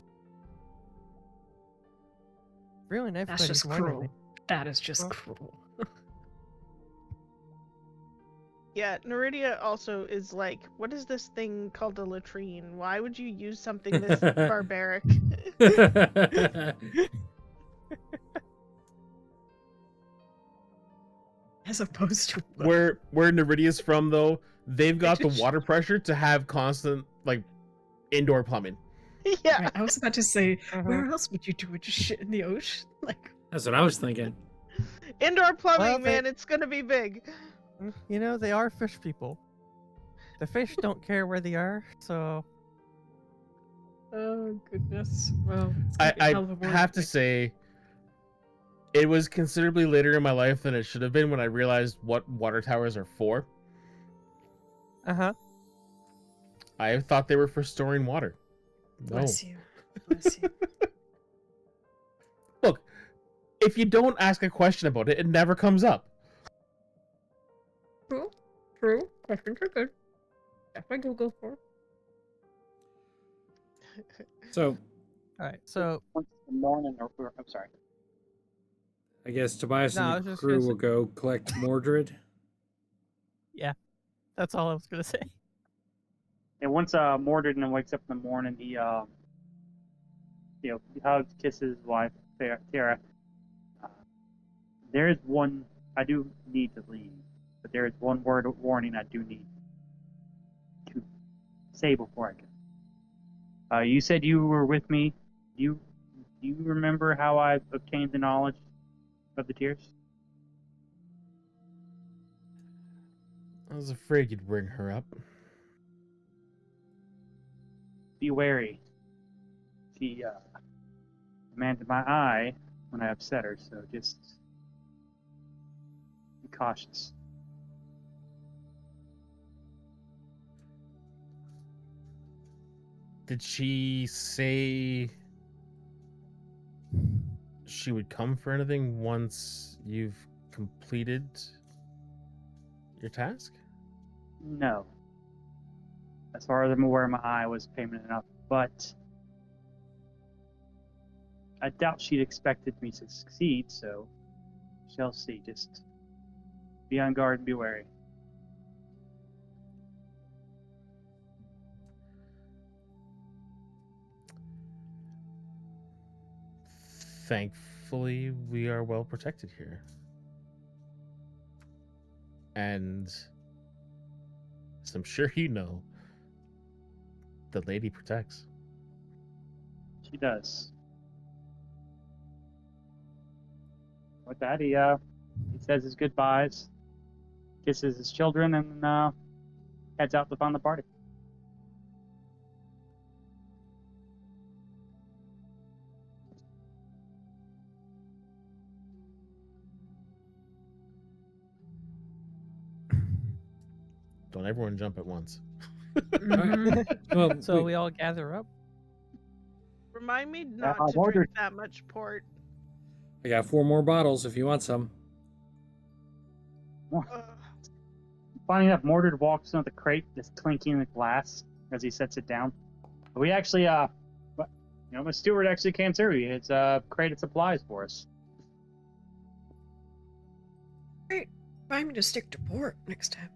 Ruin That's everybody's just morning. cruel. That is just Well- cruel. Yeah, Neridia also is like, what is this thing called a latrine? Why would you use something this barbaric? As opposed to Where Neridia's from though, they've got the water pressure to have constant like indoor plumbing. Yeah. Right, I was about to say, Uh-huh. where else would you do it? Just shit in the ocean? Like, That's what I was thinking. Indoor plumbing, Well, man, it's gonna be big. They are fish people. The fish don't care where they are, so oh goodness. Well, it's gonna be a I hell of a morning have to next- say, it was considerably later in my life than it should have been when I realized what water towers are for. I thought they were for storing water. No. Bless you. Bless you. Look, if you don't ask a question about it, it never comes up. True. True. Questions are good. That's what Google for. So all right. So Once the morning, I'm sorry. I guess Tobias No, I and was the just crew gonna say- will go collect Mordred. that's all I was gonna say. And once Mordred wakes up in the morning, he hugs, kisses his wife, Tara. There is one. I do need to leave, but there is one word of warning I do need to say before I go. You said you were with me. Do you remember how I obtained the knowledge of the tears? I was afraid you'd bring her up. Be wary. She commanded my eye when I upset her, so just be cautious. Did she say she would come for anything once you've completed your task? No. As far as I'm aware, my eye was payment enough, but I doubt she'd expected me to succeed, so shall see. Just be on guard and be wary. Thankfully, we are well protected here. And as I'm sure you know, the lady protects. She does. With that, he says his goodbyes, kisses his children, and heads out to find the party. Don't everyone jump at once. Mhm. Well, So we all gather up. Remind me not I to wondered- drink that much port. I got 4 more bottles if you want some. Ugh. Funny enough, Mordred walks into the crate, just clinking the glass as he sets it down. We actually, my steward actually came through. It's crate of supplies for us. Remind me to stick to port next time.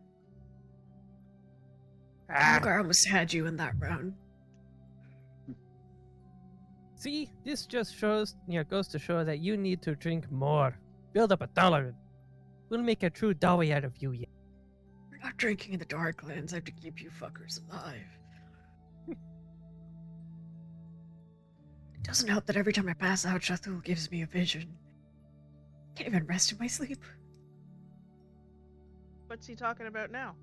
Look, I almost had you in that round. See, this just shows, goes to show that you need to drink more. Build up a tolerance. We'll make a true Dawi out of you yet. We're not drinking in the Darklands. I have to keep you fuckers alive. It doesn't help that every time I pass out, Shathul gives me a vision. Can't even rest in my sleep. What's he talking about now?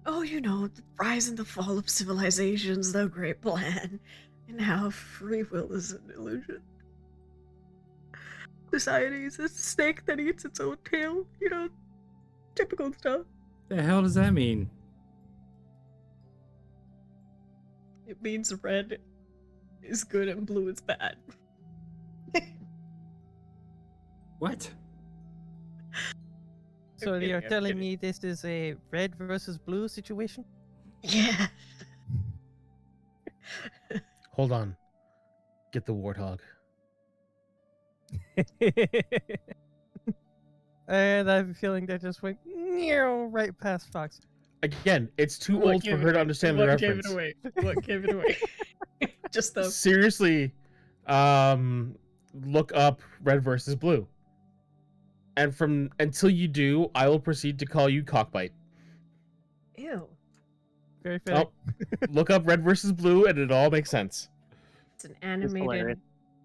Oh, you know, the rise and the fall of civilizations, the Great Plan, and how free will is an illusion. Society is a snake that eats its own tail, you know, typical stuff. The hell does that mean? It means red is good and blue is bad. What? So kidding, you're I'm telling kidding. me this is a red versus blue situation? Yeah. Hold on. Get the warthog. And I have a feeling that just went right past Fox. Again, it's too What old for gave her it to away? understand the What reference. gave it away? What gave it away? Just the Seriously, look up red versus blue. And from until you do, I will proceed to call you cockbite. ew. Very fitting. Oh, look up red versus blue, and it all makes sense. It's an hilarious. animated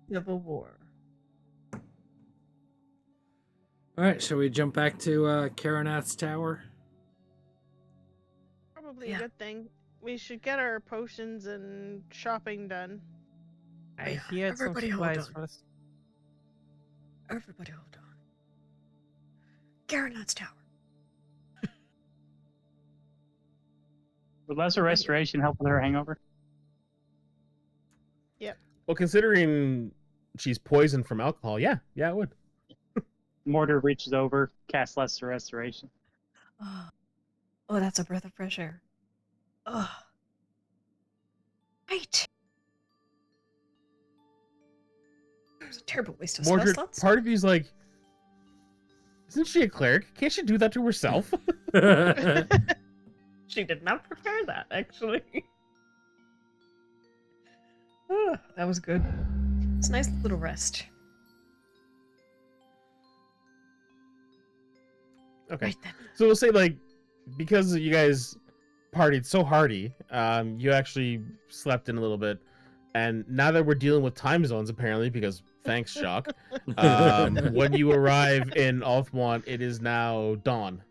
Civil War. All right, shall we jump back to Karanath's tower? Probably Yeah. a good thing. We should get our potions and shopping done. He had some Everybody hold supplies on. for us. Everybody hold on. Garanot's tower. Would lesser restoration help with her hangover? Well, considering she's poisoned from alcohol, yeah, it would. Mortar reaches over, casts lesser restoration. Oh, that's a breath of fresh air. Oh. Right. It was a terrible waste of spell Mordred, slots. part of you's like, isn't she a cleric? Can't she do that to herself? She did not prepare that, actually. That was good. It's a nice little rest. Okay. Right then. So we'll say, like, because you guys partied so hardy, you actually slept in a little bit. And now that we're dealing with time zones, apparently, because thanks, Shock, when you arrive in Ulthwan, it is now dawn.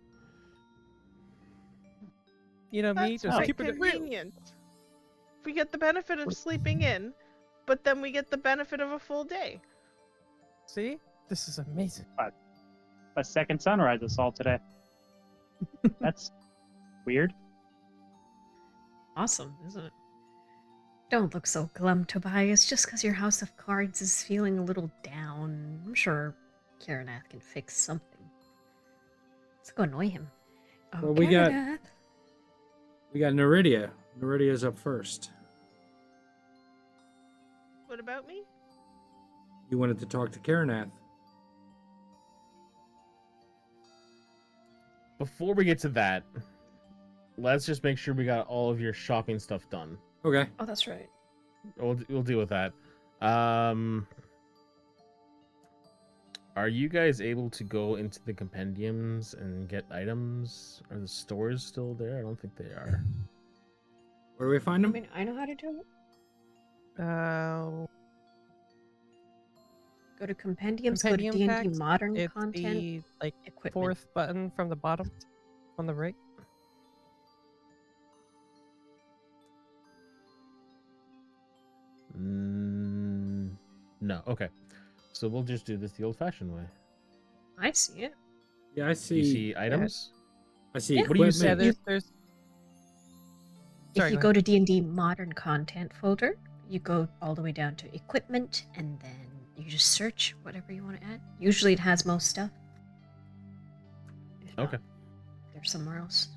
Me, That's just quite keeping it real. convenient. We get the benefit of sleeping in, but then we get the benefit of a full day. See? This is amazing. A second sunrise I saw today. That's weird. Awesome, isn't it? Don't look so glum, Tobias. Just because your house of cards is feeling a little down, I'm sure Karanath can fix something. Let's go annoy him. Oh, Well, we got- Karanath. We got Neridia. Neridia's up first. What about me? You wanted to talk to Karanath. Before we get to that, let's just make sure we got all of your shopping stuff done. Okay. Oh, that's right. We'll deal with that. Are you guys able to go into the compendiums and get items? Are the stores still there? I don't think they are. Where do we find I him? mean, I know how to do it. Go to compendiums, Compendium go to D&D packs, modern it's content, the equipment. fourth button from the bottom on the right. No. Okay. So we'll just do this the old-fashioned way. I see it. Yeah, I see. You see items? I see Yeah. equipment. What do you Yeah, see? there's Sorry, If you go go to D&D modern content folder, you go all the way down to equipment, and then you just search whatever you want to add. Usually it has most stuff. If not, Okay. there's somewhere else.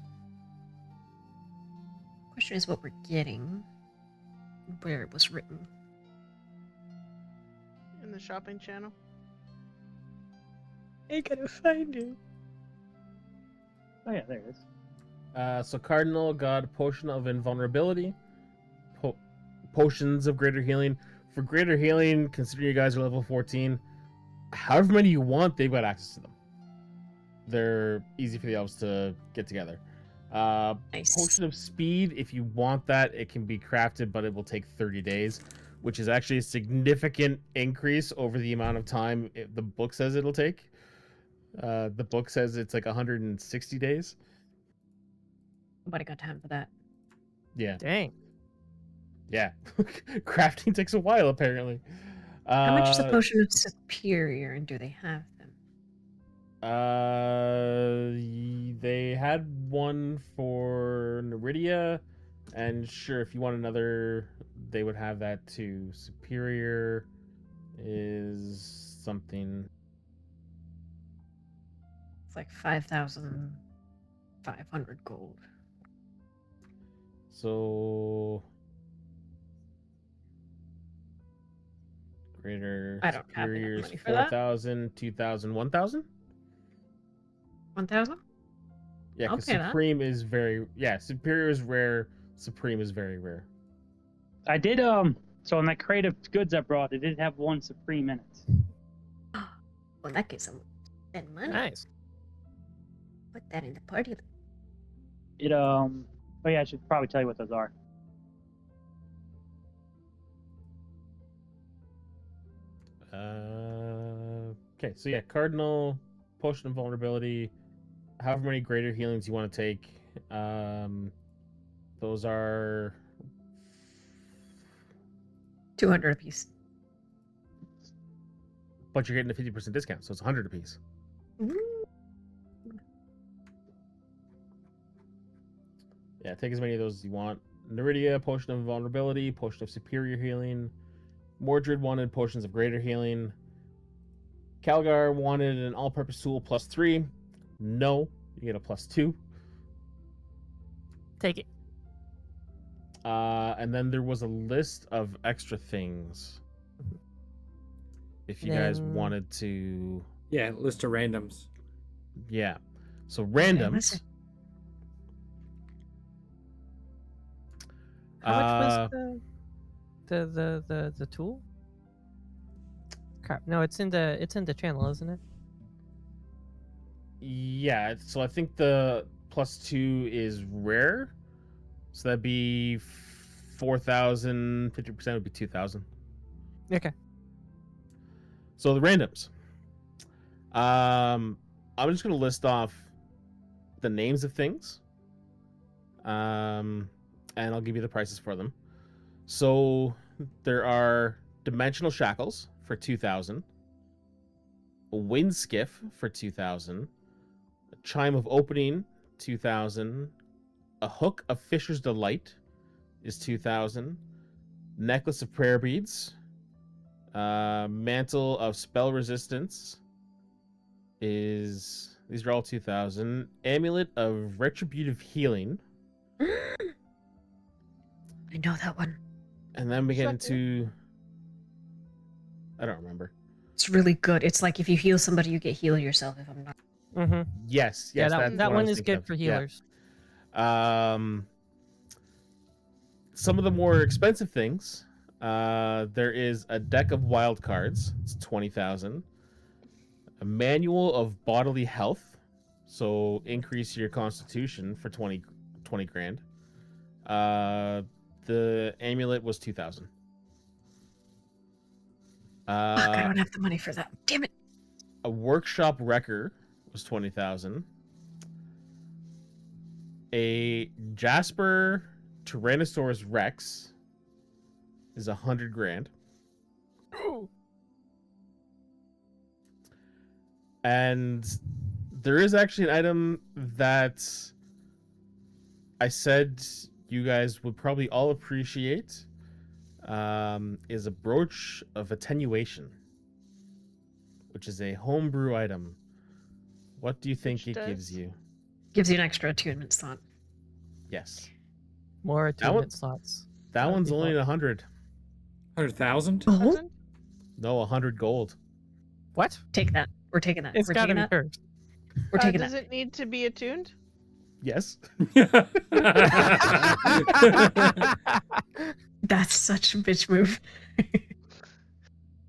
Question is what we're getting, where it was written. In the shopping channel? I gotta find it. Oh yeah, there it is. So Cardinal got Potion of Invulnerability, Potions of Greater Healing. For Greater Healing, considering you guys are level 14, however many you want, they've got access to them. They're easy for the elves to get together. Nice. Potion of Speed, if you want that, it can be crafted, but it will take 30 days, which is actually a significant increase over the amount of time the book says it'll take. The book says it's like 160 days. Nobody got time for that. Yeah. Dang. Yeah. Crafting takes a while, apparently. How much is a potion of superior, and do they have them? They had one for Neridia, and sure, if you want another, they would have that too. Superior is something. It's like 5,500 gold. So greater I don't have enough superior is money for that. 4,000, 2,000, 1,000. 1,000? Yeah, because Okay, that. supreme is very superior is rare. Supreme is very rare. I did so in that crate of goods I brought, it did have one supreme in it. Well, in that case, I'm spend money. Nice. Put that in the party. It oh yeah, I should probably tell you what those are. Okay, so yeah, Cardinal, Potion of Vulnerability, however many greater healings you want to take. Those are 200 apiece. but you're getting a 50% discount, so it's 100 apiece. Yeah, take as many of those as you want. Neridia, Potion of Vulnerability, Potion of Superior Healing. Mordred wanted Potions of Greater Healing. Calgar wanted an all-purpose tool +3. No, you get a +2. Take it. And then there was a list of extra things. If you guys Then- wanted to, Yeah, list of randoms. yeah. So Okay, randoms. listen. How much was the tool? Crap. No, it's in the channel, isn't it? Yeah, so I think the +2 is rare. So that'd be 4,000, 50% would be 2,000. Okay. So the randoms. I'm just gonna list off the names of things. And I'll give you the prices for them. So there are Dimensional Shackles for 2,000, a Wind Skiff for 2,000, a Chime of Opening 2,000, a Hook of Fisher's Delight is 2,000, Necklace of Prayer Beads, Mantle of Spell Resistance is, these are all 2,000, Amulet of Retributive Healing, I know that one. and then we get Second. into, I don't remember. It's really good. It's like if you heal somebody, you get heal yourself. If I'm not. Mm-hmm. Yes, Yeah, yes, that that's that what I one was is thinking good of. for Yeah. healers. Some of the more expensive things. There is a deck of wild cards. It's 20,000. A manual of bodily health, so increase your constitution for 20 grand. The amulet was 2,000. Fuck, I don't have the money for that. Damn it. A workshop wrecker was 20,000. A Jasper Tyrannosaurus Rex is 100 grand. And there is actually an item that I said you guys would probably all appreciate. Is a brooch of attenuation, which is a homebrew item. What do you think Which it gives does? you? Gives you an extra attunement slot. Yes. More That one- attunement slots. That That'd one's be only fun. 100. 100,000? Oh, Doesn't? No, 100 gold. What? take that. We're taking that. It's We're gotta taking be that. cursed. We're taking Does that. it need to be attuned? Yes. That's such a bitch move.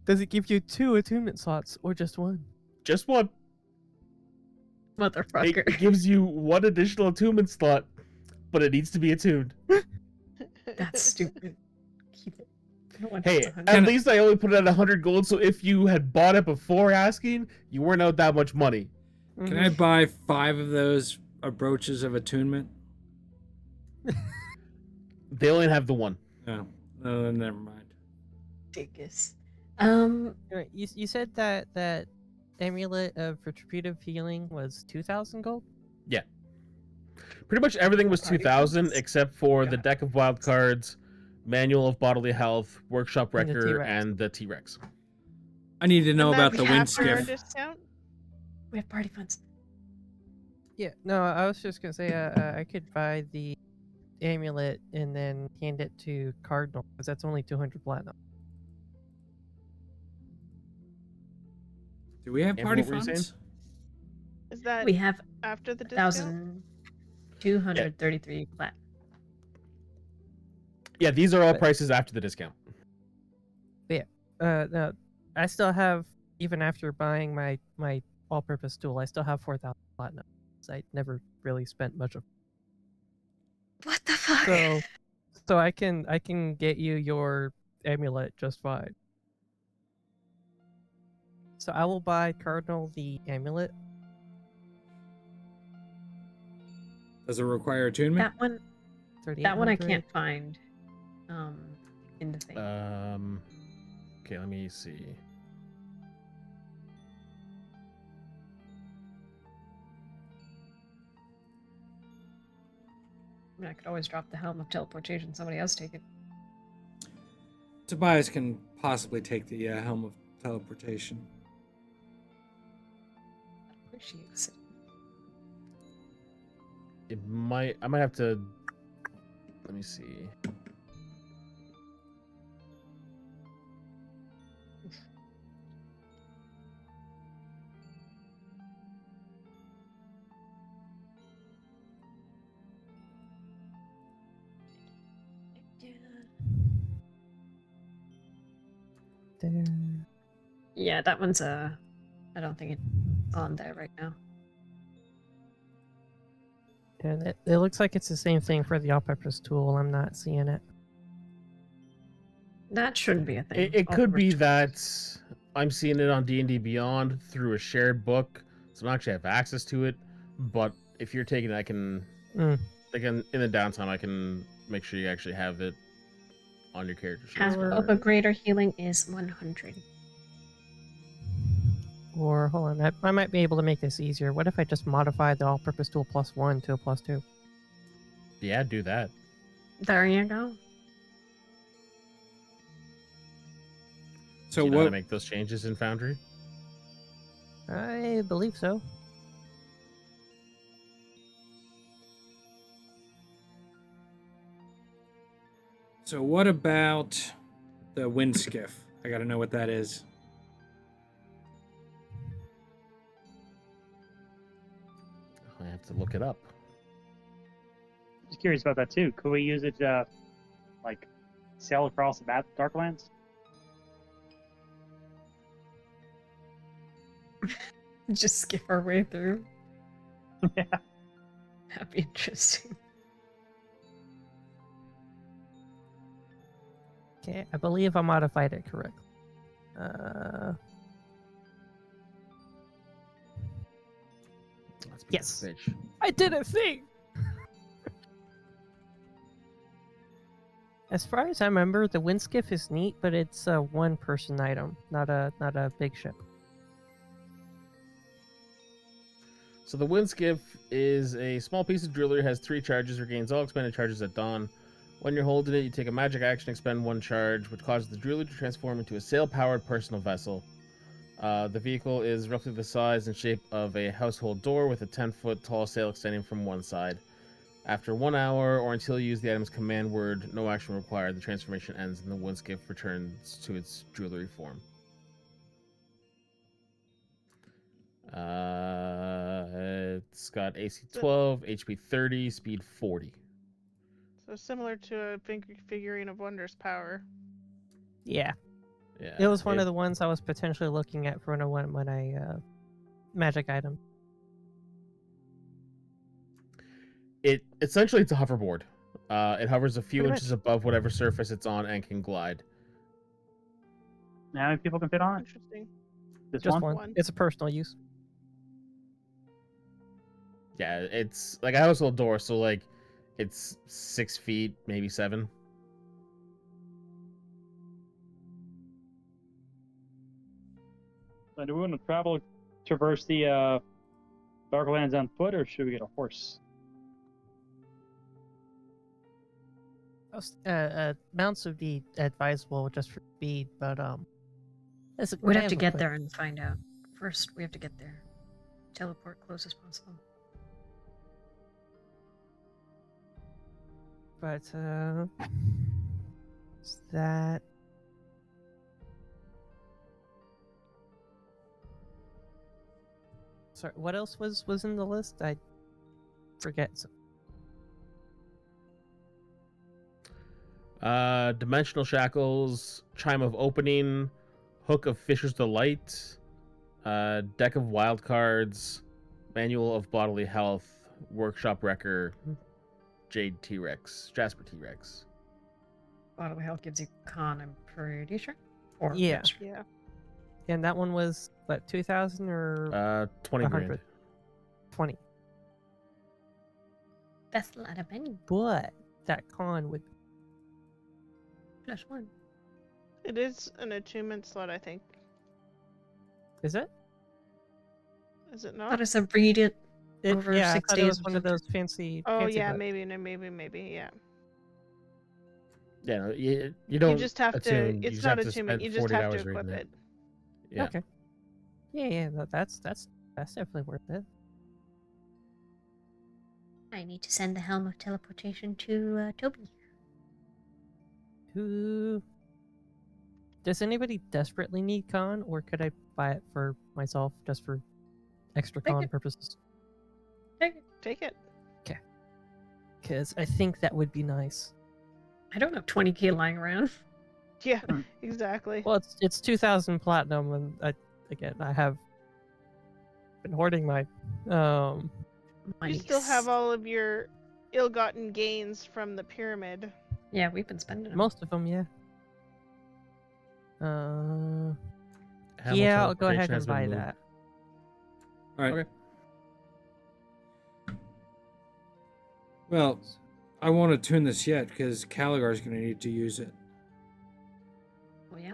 Does it give you 2 attunement slots or just 1? Just one. Motherfucker. It gives you 1 additional attunement slot, but it needs to be attuned. That's stupid. Keep it. No one Hey, has at 100. least I only put it at 100 gold, so if you had bought it before asking, you weren't out that much money. Can I buy 5 of those brooches of attunement? They only have the 1. No, no, never mind. Dingus. You said that amulet of retributive healing was 2,000 gold? Pretty much everything was Party 2,000 points. except for the Got it. deck of wild cards, manual of bodily health, workshop And the record, T-Rex. and the T-Rex. I need to know And about that's the wind after our skiff. discount? We have party funds. Yeah, no, I was just gonna say I could buy the amulet and then hand it to Cardinal because that's only 200 platinum. Do we have And party what were you saying? funds? Is that We have after the discount? 1,233 flat. Yeah, these are all But- prices after the discount. No, I still have, even after buying my all-purpose tool, I still have 4,000 platinum. So I never really spent much of. What the fuck? So I can get you your amulet just fine. So I will buy Cardinal the amulet. Does it require attunement? That one, 3,800. I can't find. In the thing. Okay, let me see. I mean, I could always drop the helm of teleportation. Somebody else take it. Tobias can possibly take the helm of teleportation. Appreciates it. I might have to. Let me see. There. Yeah, that one's I don't think it's on there right now. And it looks like it's the same thing for the all-purpose tool. I'm not seeing it. That shouldn't be a thing. It All could be first that I'm seeing it on D&D Beyond through a shared book, so I don't actually have access to it. But if you're taking it, I can in the downtime, I can make sure you actually have it on your character sheet. Half of a greater healing is 100. Or hold on, I might be able to make this easier. What if I just modify the all-purpose tool +1 to a +2? Yeah, do that. There you go. So Do you know how to what? make those changes in Foundry? I believe so. So what about the wind skiff? I got to know what that is. I have to look it up. Just curious about that too. Could we use it to, like, sail across the Darklands? Just skip our way through. Yeah. That'd be interesting. Okay, I believe I modified it correctly. Let's be Yes. a bitch. I did a thing. As far as I remember, the wind skiff is neat, but it's a one-person item, not a big ship. So the wind skiff is a small piece of jewelry, has 3 charges, regains all expended charges at dawn. When you're holding it, you take a magic action, expend 1 charge, which causes the jewelry to transform into a sail-powered personal vessel. The vehicle is roughly the size and shape of a household door with a 10-foot tall sail extending from one side. After 1 hour or until you use the item's command word, no action required, the transformation ends and the wind skiff returns to its jewelry form. It's got AC So- 12, HP 30, speed 40. So similar to a figurine of Wondrous power. Yeah, Yeah. it was one of the ones I was potentially looking at for when I magic item. It essentially it's a hoverboard. It hovers a few Pretty inches much. above whatever surface it's on and can glide. How many people can fit on it? Interesting. This Just one? one. It's a personal use. Yeah, it's like I have a little door, so like it's 6 feet, maybe 7. So do we want to traverse the Darklands on foot, or should we get a horse? Mounts would be advisable just for speed, but We'd have to get there and find out. First, we have to get there. Teleport close as possible. But is that sorry? What else was in the list? I forget. Dimensional shackles, chime of opening, hook of Fisher's Delight, deck of wild cards, manual of bodily health, workshop wrecker, Jade T-Rex, Jasper T-Rex. Bodily health gives you con, I'm pretty sure. Or Yeah. yes. Yeah. And that one was what 2,000 or 20 grand. 100? 20. That's a lot of money. But that con would +1. It is an attunement slot, I think. is it? Is it I not? thought it's a read it It over yeah, 6 I thought it days. was or one of something. those fancy. Oh fancy yeah, books. maybe, yeah. Yeah, no, you don't You just have attune, to. you It's just not have to attunement. spend You just 48 have to hours reading equip it. it. Yeah. Okay. Yeah, that's definitely worth it. I need to send the Helm of Teleportation to Toby. Who? Does anybody desperately need con, or could I buy it for myself just for extra Take con it. purposes? Take it. Because I think that would be nice. I don't have 20k lying around. Yeah, Hmm. exactly. Well, it's 2,000 platinum, and I have been hoarding my You Money. still have all of your ill-gotten gains from the pyramid. Yeah, we've been spending them. most of them, yeah. Hamel Yeah, I'll go teleportation ahead has and been buy moved. that. All right. Okay. Well, I won't attune this yet because Caligar's going to need to use it. Oh, yeah.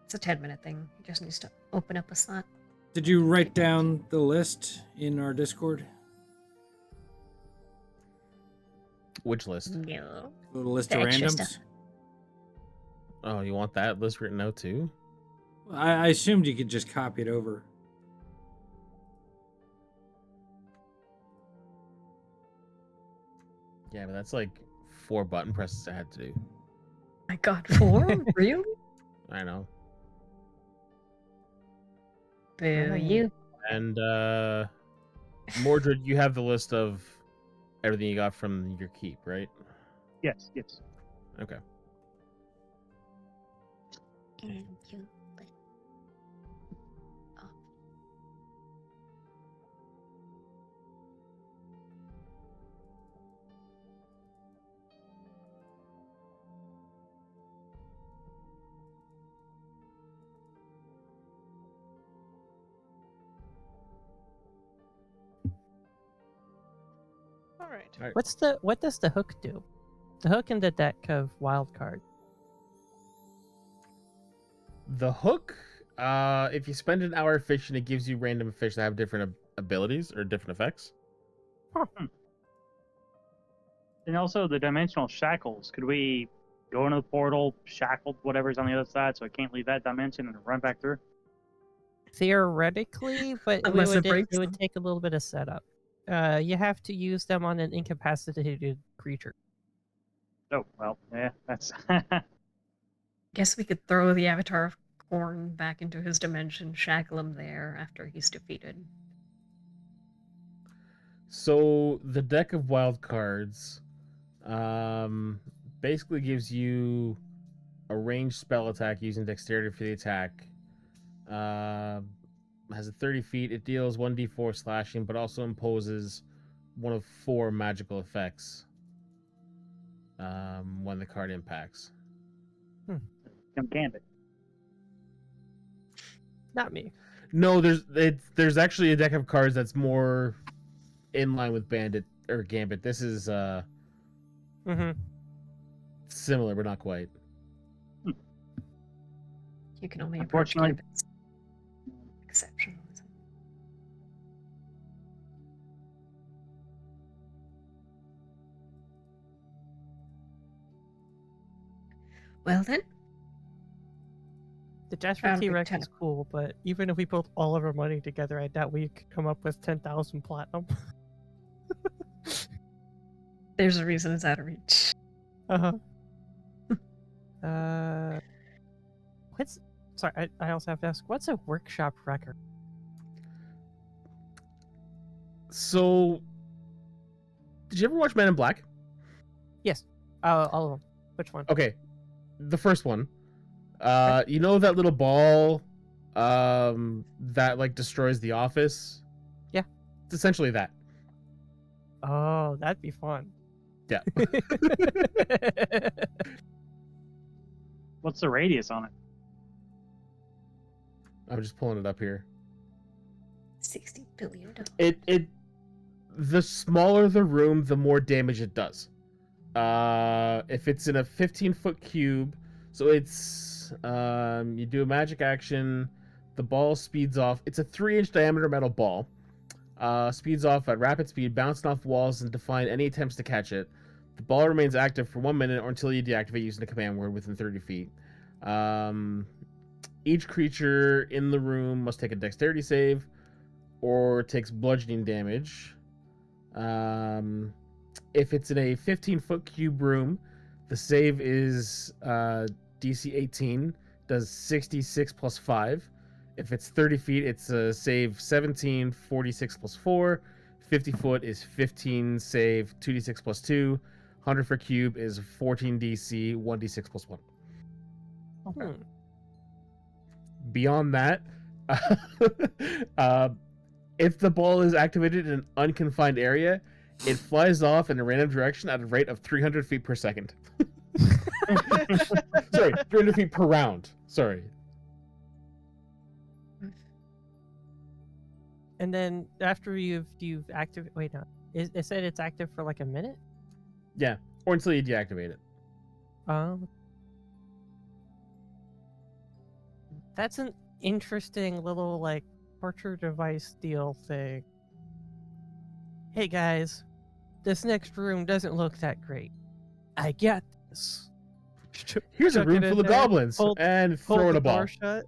It's a 10-minute thing. He just needs to open up a slot. Did you write down the list in our Discord? Which list? No. The list The of extra randoms? stuff. Oh, you want that list written out too? I assumed you could just copy it over. Yeah, but that's like 4 button presses I had to do. My god, 4? Really? I know. Boo you. And Mordred, you have the list of everything you got from your keep, right? Yes. Okay. And you let off. All right. All right. What does the hook do? The hook in the deck of wild card. The hook, if you spend an hour fishing, it gives you random fish that have different abilities or different effects. And also the dimensional shackles. Could we go into the portal, shackled whatever's on the other side, so I can't leave that dimension and run back through? Theoretically, but Unless it it breaks would them. take a little bit of setup. You have to use them on an incapacitated creature. Oh well, yeah, that's Guess we could throw the Avatar of Orn back into his dimension, shackle him there after he's defeated. So the deck of wild cards basically gives you a ranged spell attack using dexterity for the attack. Has a 30 feet. It deals 1d4 slashing, but also imposes one of 4 magical effects when the card impacts. Come Gambit. Not me. No, there's actually a deck of cards that's more in line with Bandit or Gambit. This is Mm-hmm. similar, but not quite. You can only approach Unfortunately- Gambit's exceptionalism. Well then, The Jasper Found T-Rex Big is cool, but even if we put all of our money together, I doubt we could come up with 10,000 platinum. there's a reason it's out of reach. Uh-huh. What's... Sorry, I also have to ask, what's a workshop record? So, did you ever watch Men in Black? Yes. All of them. Which one? Okay, the first one. You know that little ball that like destroys the office? Yeah. It's essentially that. Oh, that'd be fun. Yeah. What's the radius on it? I'm just pulling it up here. $60 billion. The smaller the room, the more damage it does. If it's in a 15-foot cube, so it's you do a magic action, the ball speeds off. It's a 3-inch diameter metal ball. Speeds off at rapid speed, bouncing off walls and defying any attempts to catch it. The ball remains active for 1 minute or until you deactivate using a command word within 30 feet. Each creature in the room must take a dexterity save or takes bludgeoning damage. If it's in a 15-foot cube room, the save is DC 18, does 66 plus 5. If it's 30 feet, it's a save 17, 46 plus 4. 50 foot is 15 save, 2d6 plus 2. 100 foot cube is 14 DC, 1d6 plus 1. Hmm. Beyond that, if the ball is activated in an unconfined area, it flies off in a random direction at a rate of 300 feet per second. Sorry, 300 feet per round. Sorry. And then after you've activated... Wait, no. It said it's active for like a minute? Yeah, or until you deactivate it. That's an interesting little, like, torture device deal thing. Hey guys, this next room doesn't look that great. I get this. Here's a Chuck room it in full of there, goblins, hold- and Hold throw in the a ball. door shut,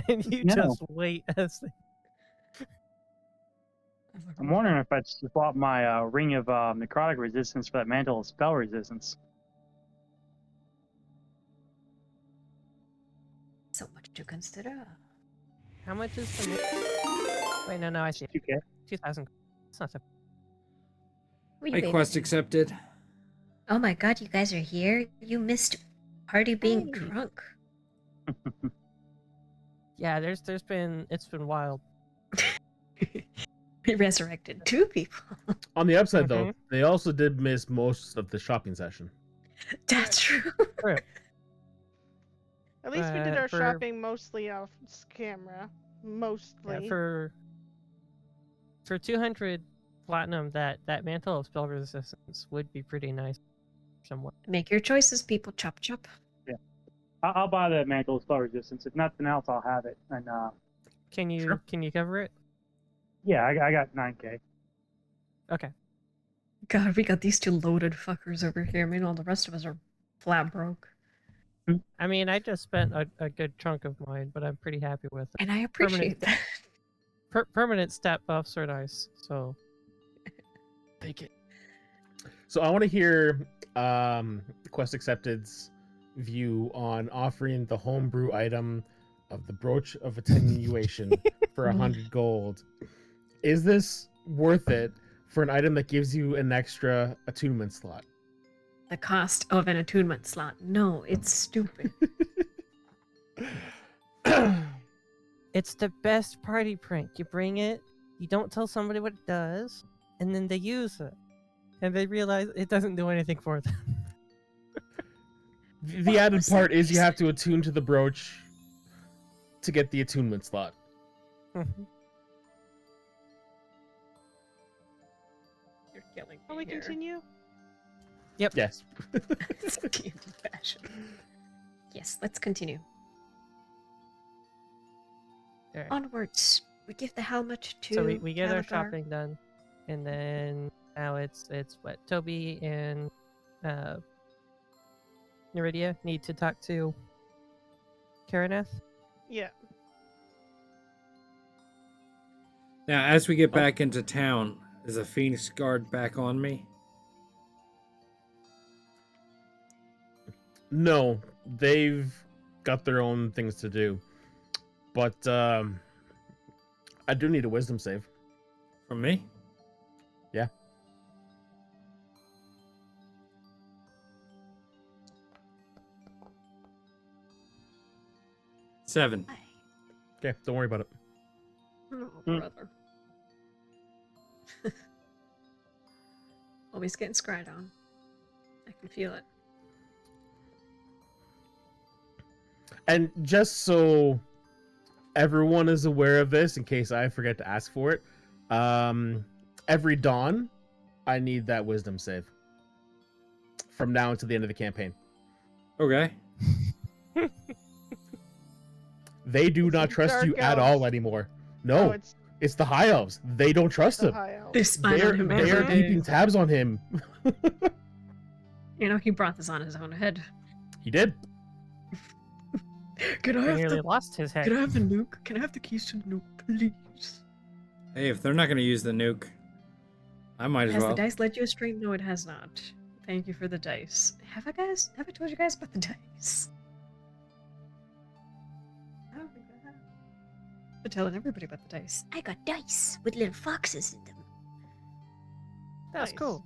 and you No. just wait as they... I'm wondering if I'd swap my ring of necrotic resistance for that mantle of spell resistance. So much to consider. How much is the... Wait, no, I see. 2K. 2,000. It's not so... Wee My baby. quest accepted. Oh my god, you guys are here? You missed party being Hey. drunk. Yeah, it's been wild. We resurrected 2 people. On the upside, though, Mhm. they also did miss most of the shopping session. That's true. At least we did our for- shopping mostly off camera. Mostly. Yeah, for 200 platinum, that mantle of spell resistance would be pretty nice. Somewhat. Make your choices, people. Chop chop. I'll buy the mantle of spell resistance. If nothing else, I'll have it. And Can you Sure. cover it? yeah, I got 9K. Okay. God, we got these 2 loaded fuckers over here. Meanwhile, the rest of us are flat broke. I mean, I just spent a good chunk of mine, but I'm pretty happy with it. And I appreciate that. Permanent stat buffs are nice, so take it. So I want to hear Quest Accepted's view on offering the homebrew item of the brooch of attenuation for 100 gold. Is this worth it for an item that gives you an extra attunement slot? The cost of an attunement slot. No, it's stupid. It's the best party prank. You bring it, you don't tell somebody what it does, and then they use it. And they realize it doesn't do anything for them. The What added was that part is you reason? have to attune to the brooch to get the attunement slot. You're killing Shall me we here. continue? Yes. It's a game of passion. Yes, let's continue. Alright. Onwards. We give the helmet to So we get our Calagar. shopping done, and then now it's what Toby and Neridia need to talk to Karaneth. Yeah. Now, as we get back into town, is a Phoenix Guard back on me? No, they've got their own things to do. But I do need a wisdom save. From me? Yeah. Seven. Okay, don't worry about it. Oh, Hmm. brother. Always getting scryed on. I can feel it. And just so everyone is aware of this, in case I forget to ask for it, every dawn, I need that wisdom save. From now until the end of the campaign. Okay. They do It's not the trust you dark at elves. all anymore. No, No, it's the high elves. They don't trust the him. high elf. They spy They're, on him they're every day. keeping tabs on him. You know, he brought this on his own head. He did. Can I He have nearly the lost his head. Can I have the nuke? Can I have the keys to the nuke, please? Hey, if they're not going to use the nuke, I might as Has well. the dice led you astray? No, it has not. Thank you for the dice. Have I told you guys about the dice? I don't think I have. Been telling everybody about the dice. I got dice with little foxes in them. That's Nice. cool.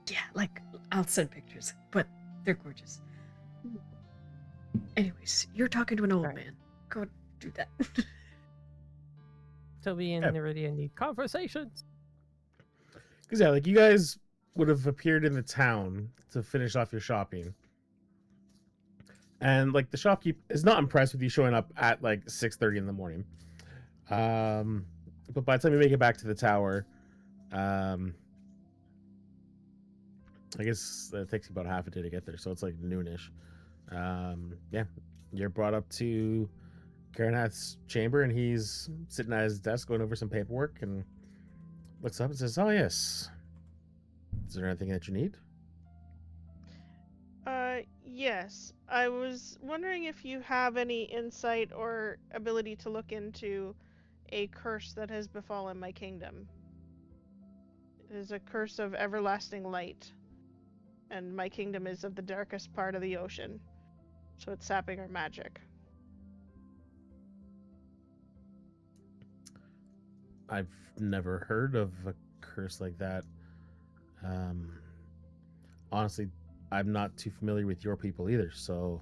Yeah, like, I'll send pictures, but they're gorgeous. Anyways, you're talking to an old Right. man. Go do that. Toby and Yeah. Neridia need conversations. Because, yeah, like, you guys would have appeared in the town to finish off your shopping. And, like, the shopkeep is not impressed with you showing up at, like, 6:30 in the morning. But by the time you make it back to the tower, I guess it takes you about half a day to get there, so it's, like, noonish. Yeah, you're brought up to Karaneth's chamber, and he's sitting at his desk going over some paperwork, and looks up and says, "Oh, yes. Is there anything that you need?" Yes. I was wondering if you have any insight or ability to look into a curse that has befallen my kingdom. It is a curse of everlasting light, and my kingdom is of the darkest part of the ocean, so it's sapping our magic. I've never heard of a curse like that. Honestly, I'm not too familiar with your people either, so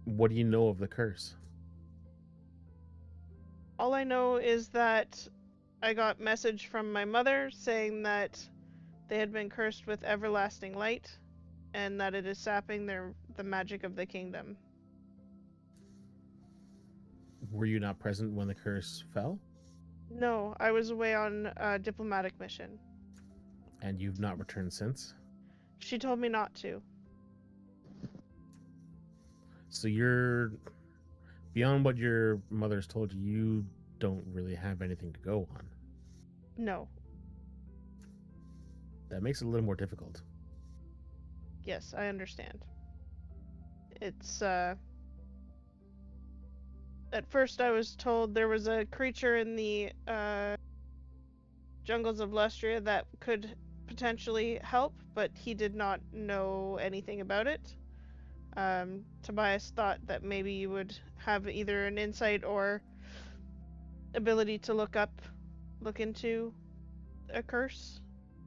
what do you know of the curse? All I know is that I got message from my mother saying that they had been cursed with everlasting light, and that it is sapping the magic of the kingdom. Were you not present when the curse fell? No, I was away on a diplomatic mission. And you've not returned since? She told me not to. So you're beyond what your mother's told you, you don't really have anything to go on. No. That makes it a little more difficult. Yes, I understand. It's, At first I was told there was a creature in the, jungles of Lustria that could potentially help, but he did not know anything about it. Tobias thought that maybe you would have either an insight or ability to look into a curse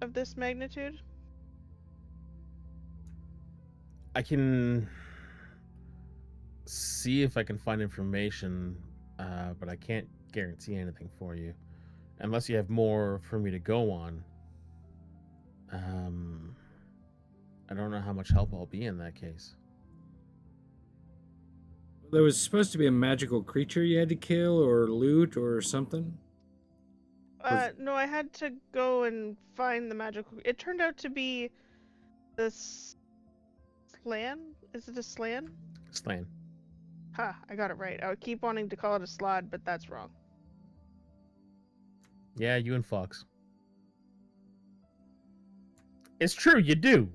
of this magnitude. I can see if I can find information, but I can't guarantee anything for you unless you have more for me to go on. I don't know how much help I'll be in that case. There was supposed to be a magical creature you had to kill or loot or something. No, I had to go and find the magical. It turned out to be the slan. Is it a slan? Slan. Ha! I got it right. I would keep wanting to call it a slod, but that's wrong. Yeah, you and Fox. It's true, you do.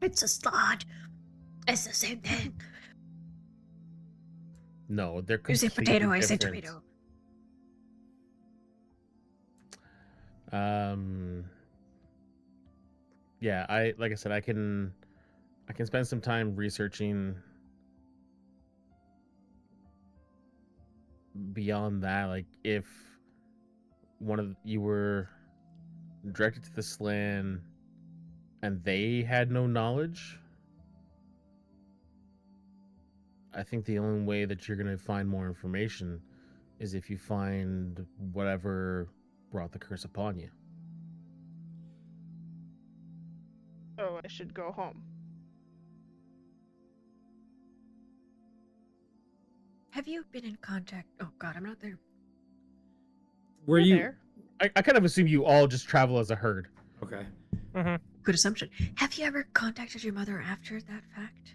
It's a slod. It's the same thing. No, they're You say completely potato, I say different. tomato. Yeah, like I said, I can spend some time researching beyond that. Like if you were directed to the slan and they had no knowledge, I think the only way that you're gonna find more information is if you find whatever brought the curse upon you. Oh, I should go home. Have you been in contact? Oh God, I'm not there. Were You're you there. I kind of assume you all just travel as a herd. okay? Good assumption. Have you ever contacted your mother after that fact?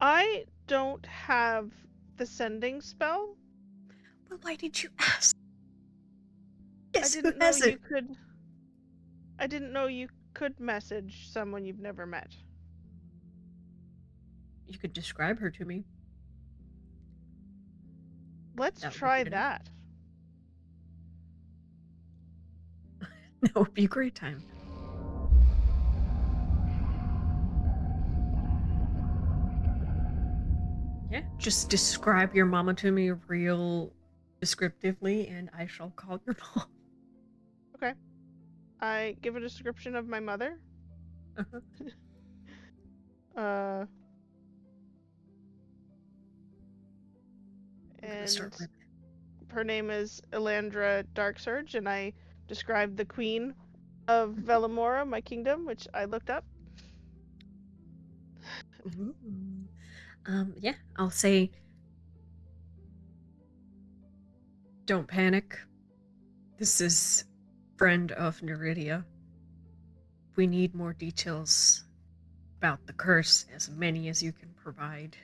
I don't have the sending spell. Well, why did you ask? I Yes, didn't who know has you it? could. I didn't know you could message someone you've never met. You could describe her to me. Let's That would try be good. that. That would be a great time. Yeah, just describe your mama to me real descriptively, and I shall call your mom. Okay. I give a description of my mother. Uh-huh. I'm gonna And start with her name is Elandra Darksurge, and I described the queen of Velamora, my kingdom, which I looked up. Ooh. Yeah, I'll say don't panic. This is friend of Neridia. We need more details about the curse, as many as you can provide.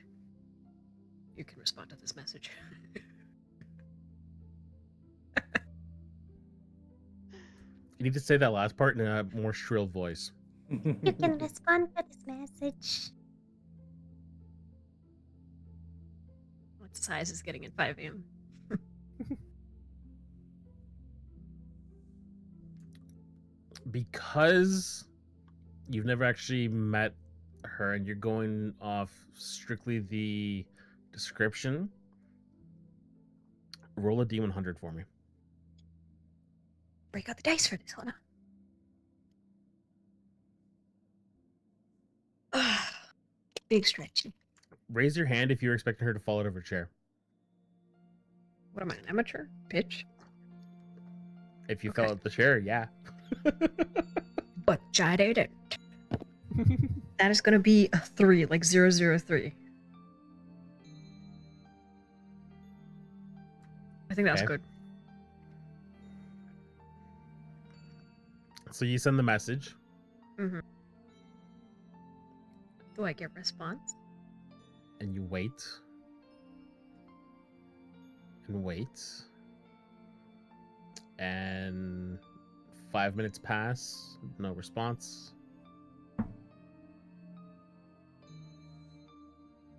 You can respond to this message. You need to say that last part in a more shrill voice. You can respond to this message. What size is getting at 5 a.m.? Because you've never actually met her and you're going off strictly the description, roll a D100 for me. Break out the dice for this, hold on. Big stretching. Raise your hand if you're expecting her to fall out of her chair. What am I, an amateur? Pitch? If you Okay. fell out the chair, yeah. But I didn't. That is going to be a 3, like 003. I think that's Okay. good. So you send the message. Mm-hmm. Do I get response? And you wait. And wait. And 5 minutes pass. No response.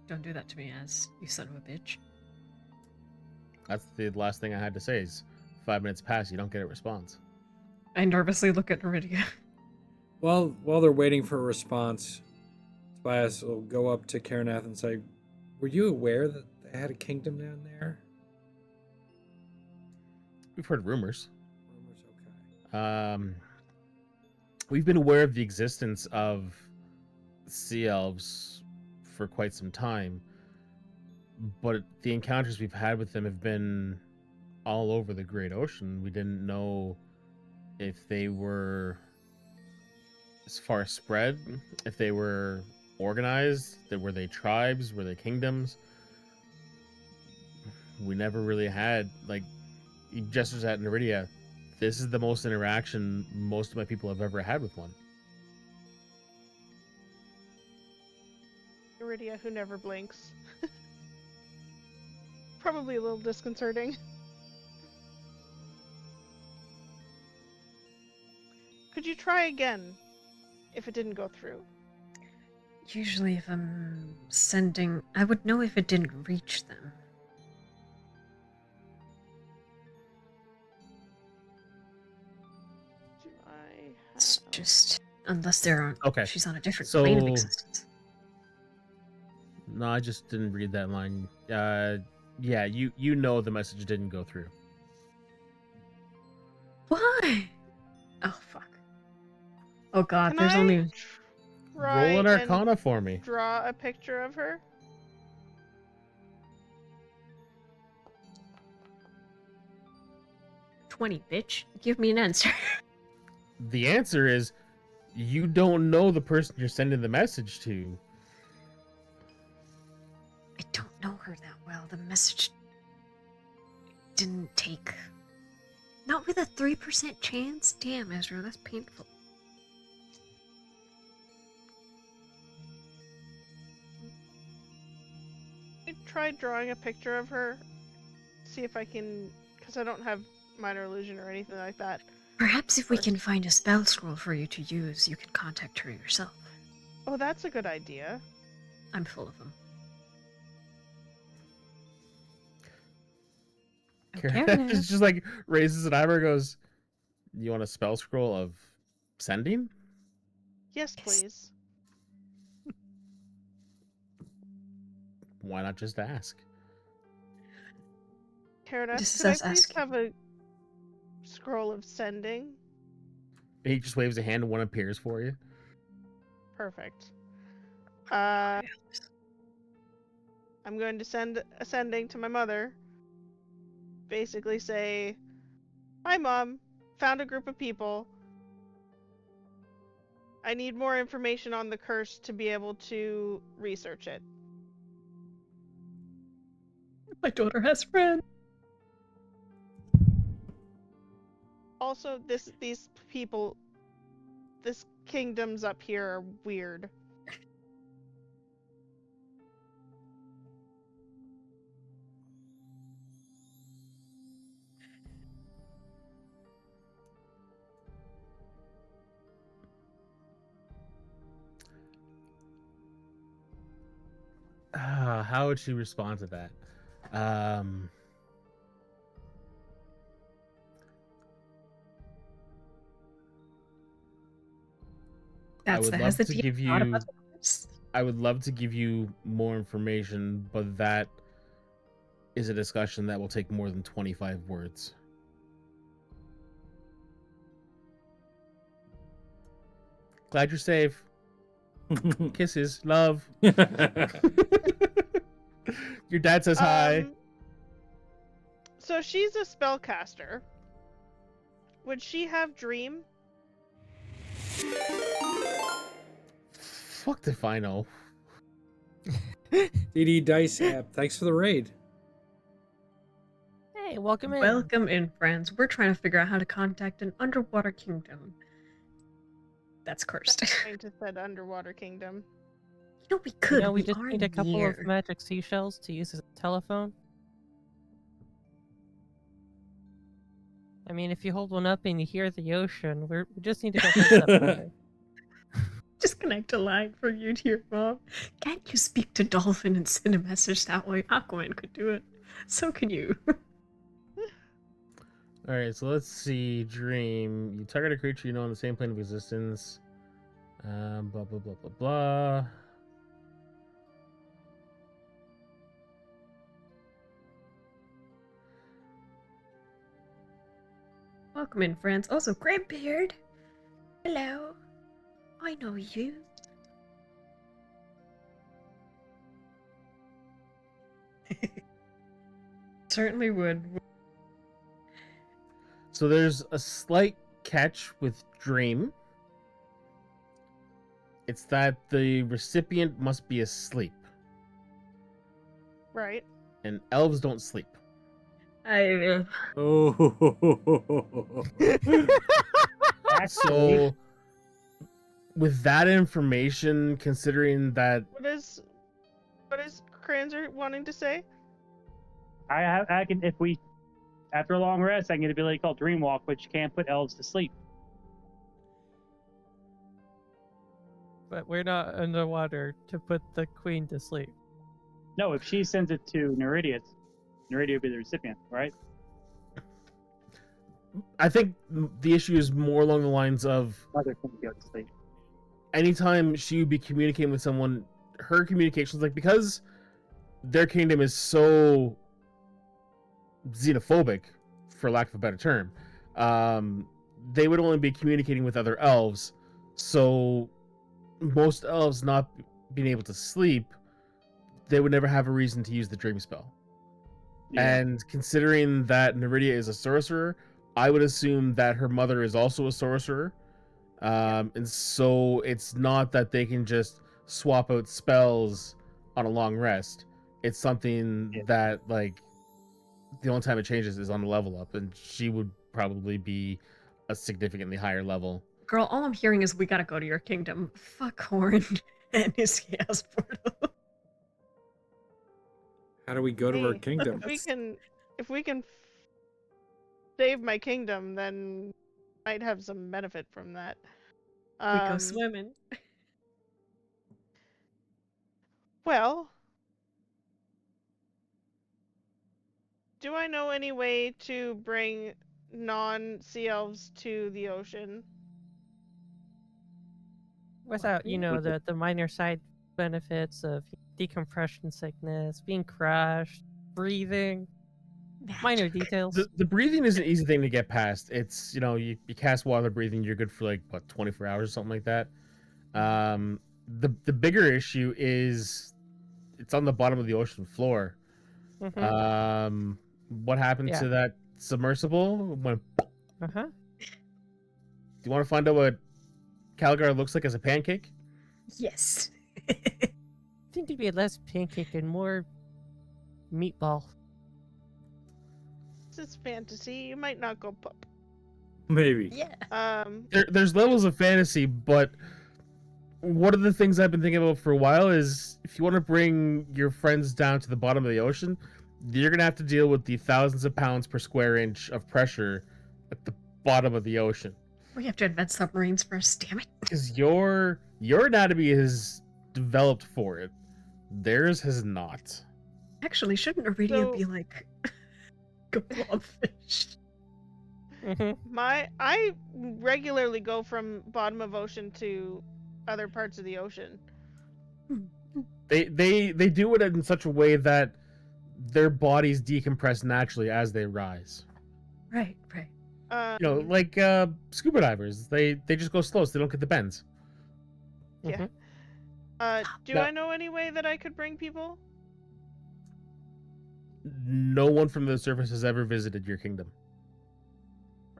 Don't do that to me, as you son of a bitch. That's the last thing I had to say is 5 minutes pass, you don't get a response. I nervously look at Neridia. While they're waiting for a response, Tobias will go up to Karanath and say, "Were you aware that they had a kingdom down there?" We've heard rumors. Rumors, okay. We've been aware of the existence of sea elves for quite some time, but the encounters we've had with them have been all over the Great Ocean. We didn't know if they were as far spread, if they were organized, were they tribes, were they kingdoms. We never really had, like, just as at Neridia, this is the most interaction most of my people have ever had with one. Iridia, who never blinks. Probably a little disconcerting. Could you try again if it didn't go through? Usually, if I'm sending, I would know if it didn't reach them. Do I It's have... just unless they're on. Okay. She's on a different So- plane of existence. No, I just didn't read that line. Yeah, you know the message didn't go through. Why? Oh fuck. Oh god, Can there's I only. try Roll an and Arcana for me. draw a picture of her? 20, bitch. Give me an answer. The answer is you don't know the person you're sending the message to. I don't know her that well. The message didn't take. Not with a 3% chance? Damn, Ezra, that's painful. I tried drawing a picture of her. See if I can, because I don't have minor illusion or anything like that. Perhaps if we First. can find a spell scroll for you to use, you can contact her yourself. Oh, that's a good idea. I'm full of them. It's just like raises an eyebrow and goes, "You want a spell scroll of sending?" Yes, Yes. please. Why not just ask? Karadeth, This is could I us please asking. have a scroll of sending? He just waves a hand and one appears for you. Perfect. I'm going to send a sending to my mother. Basically say, "Hi, Mom. Found a group of people. I need more information on the curse to be able to research it. My daughter has friends. Also, these people, this kingdoms up here are weird." How would she respond to that? That's would the love to hesitation. give Thought you- about the curse. I would love to give you more information, but that is a discussion that will take more than 25 words. Glad you're safe. Kisses. Love. Your dad says hi. So she's a spellcaster. Would she have dream? Fuck if I know. DD Dice app. Thanks for the raid. Hey, welcome in. Welcome in, friends. We're trying to figure out how to contact an underwater kingdom. That's cursed. Trying to said underwater kingdom. You know, we could. You know, we we just are need a couple near. of magic seashells to use as a telephone. I mean, if you hold one up and you hear the ocean, we just need to go fix that one. Just connect a line for you to your mom. Can't you speak to Dolphin and send a message that way? Aquaman could do it. So can you. All right, so let's see. Dream. You target a creature you know on the same plane of existence. Blah blah blah blah blah. Welcome in, friends. Also, Graybeard. Hello. I know you. Certainly would. So there's a slight catch with Dream. It's that the recipient must be asleep, Right. and elves don't sleep. Oh. Actually, So, with that information, considering that What is Kranzer wanting to say? I can, if we, after a long rest, I can get an ability called Dream Walk, which can put elves to sleep. But we're not underwater to put the queen to sleep. No, if she sends it to Neridius, Neridia would be the recipient, right? I think the issue is more along the lines of Mother can go to sleep. anytime she would be communicating with someone, her communications, like, because their kingdom is so xenophobic, for lack of a better term, they would only be communicating with other elves. So most elves not being able to sleep, they would never have a reason to use the dream spell. Yeah. And considering that Neridia is a sorcerer, I would assume that her mother is also a sorcerer. And so it's not that they can just swap out spells on a long rest. It's something Yeah. that, like, the only time it changes is on the level up, and she would probably be a significantly higher level. Girl, all I'm hearing is we gotta go to your kingdom. Fuck Horn and his chaos portal. How do we go to our Hey, kingdom? if we can save my kingdom, then might have some benefit from that. We go swimming. Well, do I know any way to bring non-sea elves to the ocean? Without, With the minor side benefits of decompression sickness, being crushed, breathing, minor details. The breathing is an easy thing to get past. It's, you cast water breathing, you're good for like, what, 24 hours or something like that. The bigger issue is it's on the bottom of the ocean floor. Mhm. What happened Yeah. to that submersible? Do Uh-huh. you want to find out what Calgar looks like as a pancake? Yes. I think it'd be less pancake and more meatball. This is fantasy. You might not go pup. Maybe. Yeah. There's levels of fantasy, but one of the things I've been thinking about for a while is if you want to bring your friends down to the bottom of the ocean, you're gonna have to deal with the thousands of pounds per square inch of pressure at the bottom of the ocean. We have to invent submarines first, damn it. Because your anatomy is developed for it. Theirs has not. Actually, shouldn't Iridia So- be like a blobfish? Mm-hmm. I regularly go from bottom of ocean to other parts of the ocean. They do it in such a way that their bodies decompress naturally as they rise. Right, right. Like scuba divers, they just go slow so they don't get the bends. Yeah. Do No. I know any way that I could bring people? No one from the surface has ever visited your kingdom.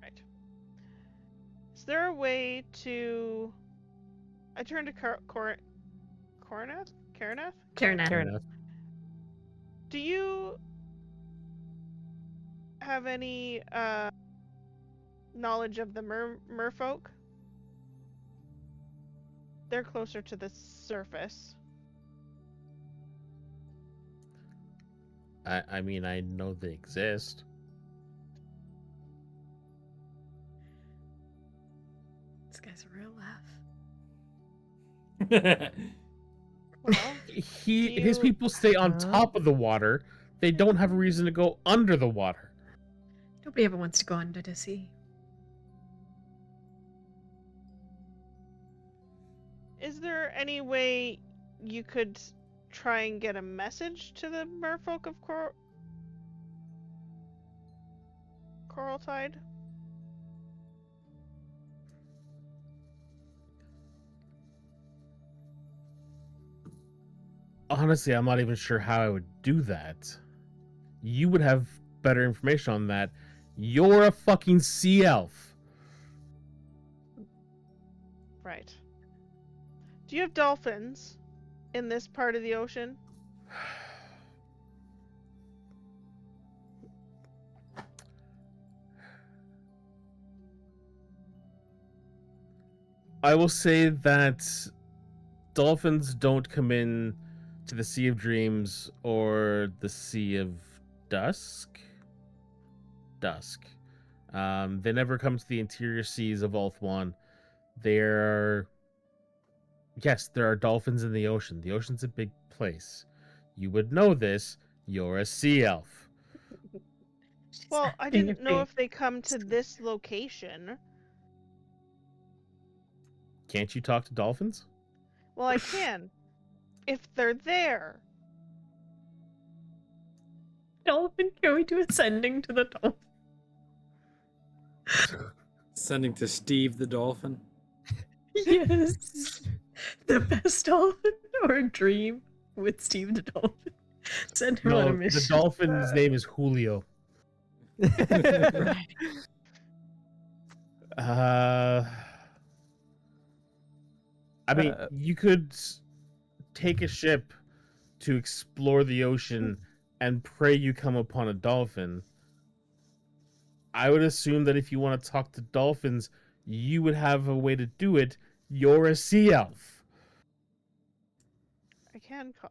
Right. Is there a way to? I turn to Karanath. Karanath? Fair enough. Do you have any knowledge of the merfolk? They're closer to the surface. I mean, I know they exist. This guy's a real laugh. Well, His you- people stay on Huh? top of the water. They don't have a reason to go under the water. Nobody ever wants to go under the sea. is there any way you could try and get a message to the merfolk of Coraltide? Honestly, I'm not even sure how I would do that. You would have better information on that. You're a fucking sea elf. Right. Do you have dolphins in this part of the ocean? I will say that dolphins don't come in to the Sea of Dreams or the Sea of Dusk. They never come to the interior seas of Ulthuan. Yes, there are dolphins in the ocean. The ocean's a big place. You would know this. You're a sea elf. She's Well, I acting didn't know a if they come to this location. Can't you talk to dolphins? Well, I can. If they're there. dolphin. Can we do ascending to the dolphin? Sending to Steve the dolphin. Yes. The best dolphin or a dream with Steve the dolphin. Send him on a No, mission. the dolphin's name is Julio. I mean, you could take a ship to explore the ocean and pray you come upon a dolphin. I would assume that if you want to talk to dolphins, you would have a way to do it. You're a sea elf.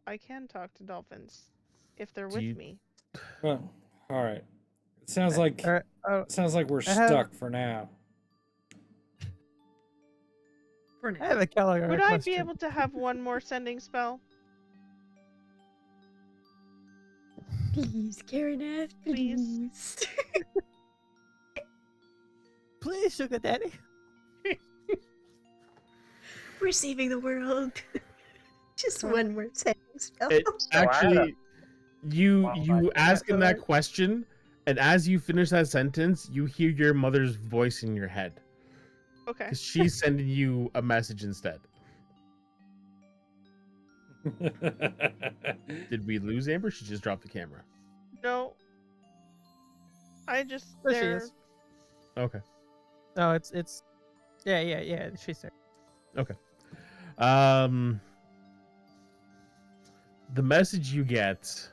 I can talk to dolphins if they're Do with you- me. Well, all right. It sounds like we're I have- stuck for now. For now. I have a Gallagher Would I question. be able to have one more sending spell? Please, Karenath, please. Please, sugar daddy. We're saving the world. Just one more sending spell. Actually, you Well, ask him that question, and as you finish that sentence, you hear your mother's voice in your head. Okay. Because she's sending you a message instead. Did we lose Amber? She just dropped the camera. No. I just There she there. is. Okay. No, it's yeah. She's there. Okay. The message you get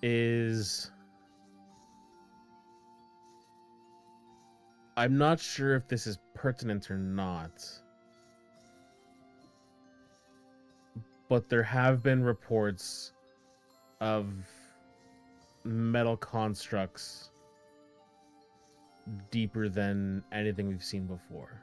is, I'm not sure if this is pertinent or not, but there have been reports of metal constructs deeper than anything we've seen before.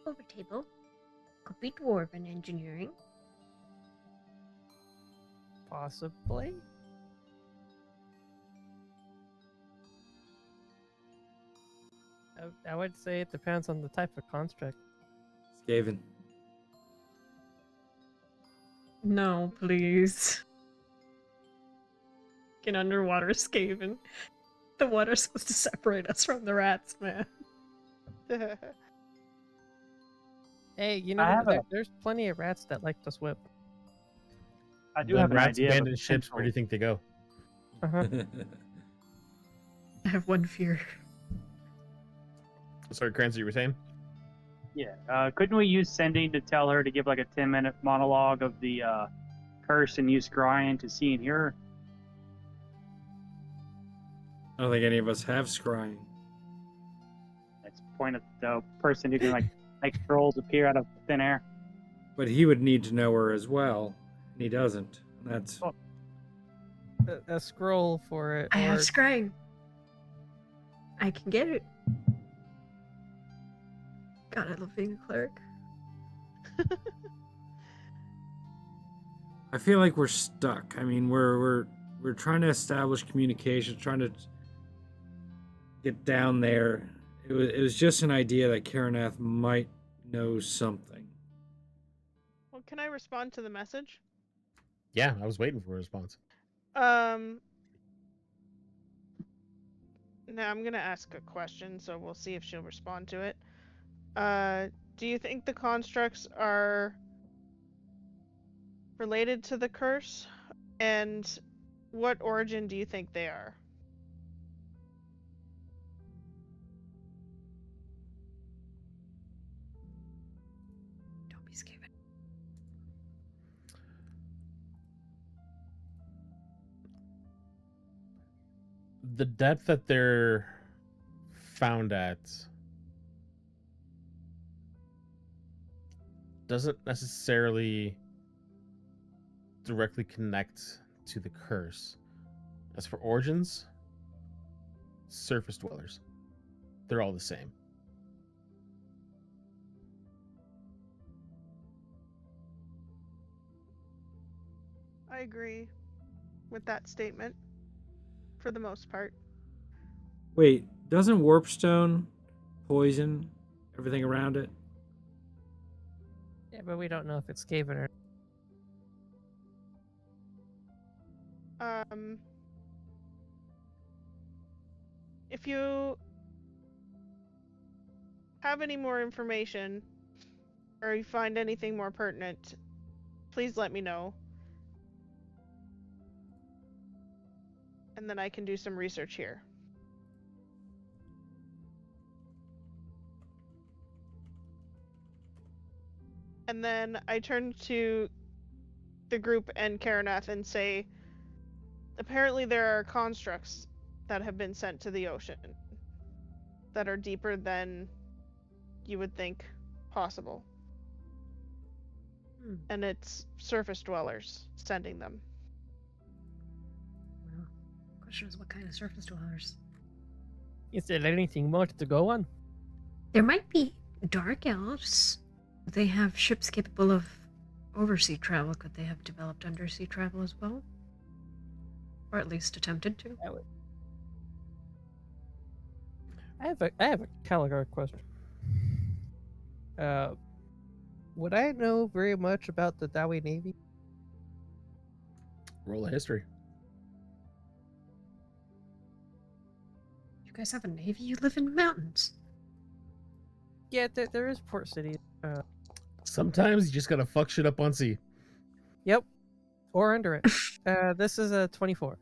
Over table. Could be Dwarven engineering. Possibly. I would say it depends on the type of construct. Skaven. No, please. Get underwater Skaven. The water's supposed to separate us from the rats, man. Hey, you I know, have a- there's plenty of rats that like to swim. I do When have an rats idea. of a abandon ships, where do you potential- think they go? Uh-huh. I have one fear. Sorry, Cranston, you were saying? Yeah. Couldn't we use sending to tell her to give like a 10-minute monologue of the curse and use scrying to see and hear her? I don't think any of us have scrying. Let's point at the person who can like make trolls appear out of thin air. But he would need to know her as well, and he doesn't. And that's A scroll for it. I have or- scrying. I can get it. God, I love being a cleric. I feel like we're stuck. I mean, we're trying to establish communication, trying to get down there. It was just an idea that Karenath might know something. Well, can I respond to the message? Yeah, I was waiting for a response. Now I'm gonna ask a question, so we'll see if she'll respond to it. Do you think the constructs are related to the curse? And what origin do you think they are? Don't be scared. The depth that they're found at doesn't necessarily directly connect to the curse. As for origins, surface dwellers. They're all the same. I agree with that statement for the most part. Wait, doesn't warpstone poison everything around it? Yeah, but we don't know if it's Skaven or. If you have any more information or you find anything more pertinent, please let me know. And then I can do some research here. And then I turn to the group and Karanath and say, apparently there are constructs that have been sent to the ocean that are deeper than you would think possible. And it's surface dwellers sending them. Well, question is what kind of surface dwellers? Is there anything more to go on? There might be dark elves. They have ships capable of oversea travel. Could they have developed undersea travel as well? Or at least attempted to? I have a Caligar question. Would I know very much about the Dawi Navy? Roll of history. You guys have a navy? You live in mountains. Yeah, there is port cities. Sometimes you just gotta fuck shit up on sea. Yep, or under it. This is a 24.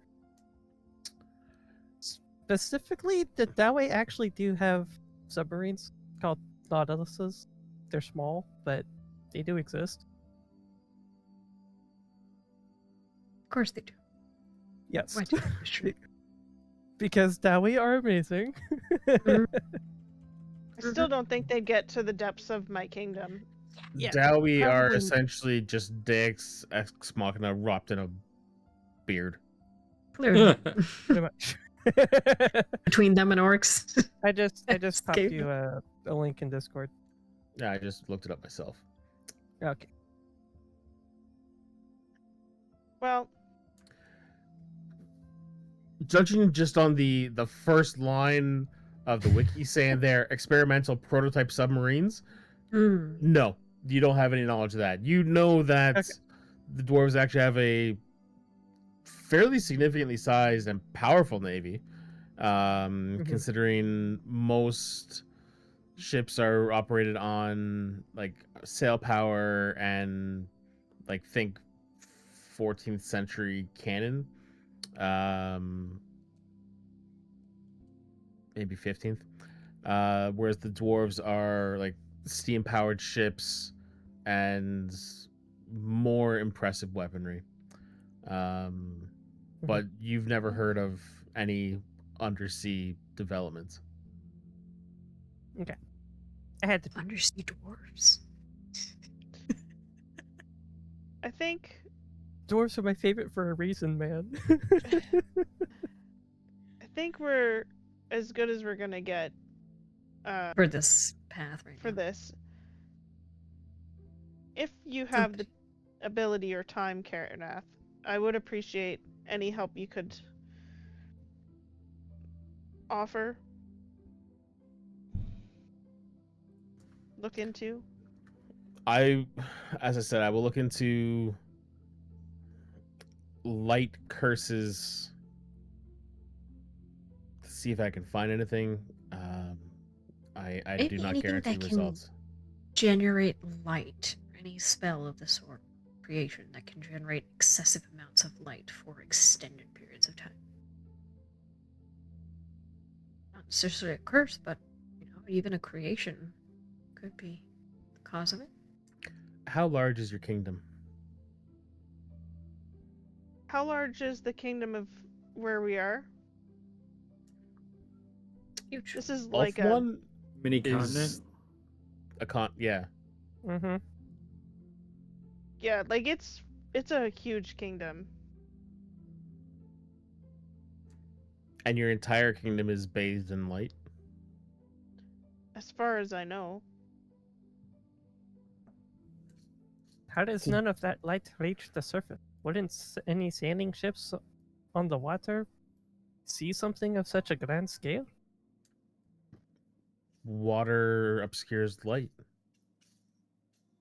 Specifically, the Dawi actually do have submarines called Nautiluses. They're small, but they do exist. Of course they do. Yes. Why do you question? Because Dawi are amazing. I still don't think they'd get to the depths of my kingdom. Yeah, Dowie are probably- essentially just dicks ex machina wrapped in a beard. Clearly. Pretty much. Between them and orcs. I just popped Escape. you a link in Discord. Yeah, I just looked it up myself. Okay. Well, Judging just on the first line of the wiki saying they're experimental prototype submarines, no, you don't have any knowledge of that. You know that Okay. the dwarves actually have a fairly significantly sized and powerful navy, considering most ships are operated on like sail power and like think 14th century cannon, maybe 15th, whereas the dwarves are like steam powered ships and more impressive weaponry. But you've never heard of any undersea developments. Okay. I had to. Undersea dwarves. I think Dwarves are my favorite for a reason, man. I think we're as good as we're gonna get For this path right for now. this. If you have the ability or time, Karanath, I would appreciate any help you could offer. Look into. As I said, I will look into light curses. To see if I can find anything. I do Maybe not anything guarantee that can results. generate light, any spell of the sort, creation that can generate excessive amounts of light for extended periods of time. Not necessarily a curse, but even a creation could be the cause of it. How large is your kingdom? How large is the kingdom of where we are? Huge. This is like a Ulthuan Mini is continent. yeah. Mm-hmm. yeah, like it's a huge kingdom. And your entire kingdom is bathed in light. As far as I know. How does none of that light reach the surface? Wouldn't any sailing ships on the water see something of such a grand scale? Water obscures light.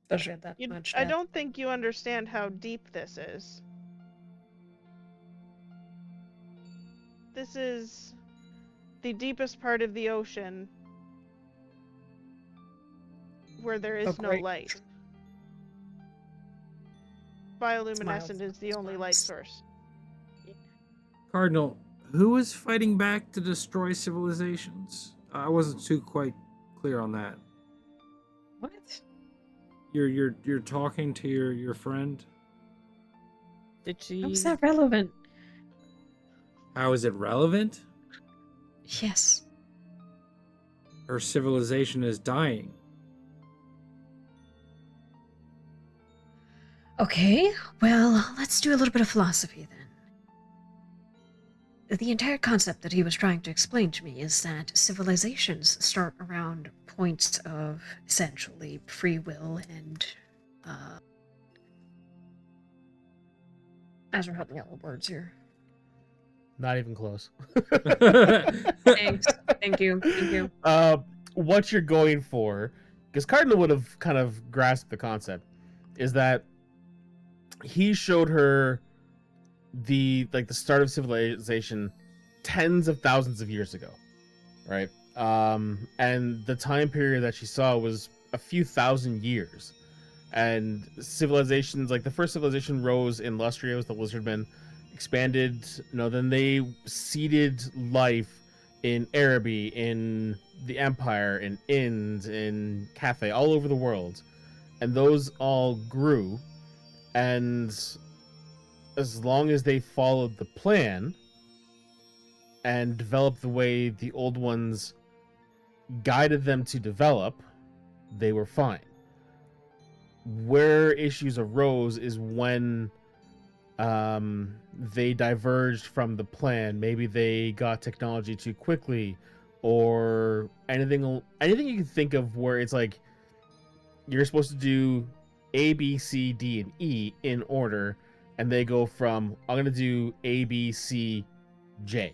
Especially at that much I depth. don't think you understand how deep this is. This is the deepest part of the ocean where there is no great. light. Smiles Bioluminescent is the on only his light face. source. Cardinal, who was fighting back to destroy civilizations? I wasn't too quite clear on that. What? You're talking to your friend. Did she? How's that relevant? How is it relevant? Yes. Her civilization is dying. Okay, well, let's do a little bit of philosophy then. The entire concept that he was trying to explain to me is that civilizations start around points of essentially free will and Azure, help me out with words here. Not even close. Thanks. Thank you. What you're going for, because Cardinal would have kind of grasped the concept, is that he showed her the start of civilization tens of thousands of years ago, right? And the time period that she saw was a few thousand years. And civilizations, like the first civilization rose in Lustrios, the Lizardmen, expanded, then they seeded life in Araby, in the Empire, in Ind, in Cathay, all over the world. And those all grew. And as long as they followed the plan and developed the way the old ones guided them to develop, they were fine. Where issues arose is when they diverged from the plan. Maybe they got technology too quickly, or anything you can think of where it's like you're supposed to do A, B, C, D, and E in order, and they go from I'm gonna do A, B, C, J.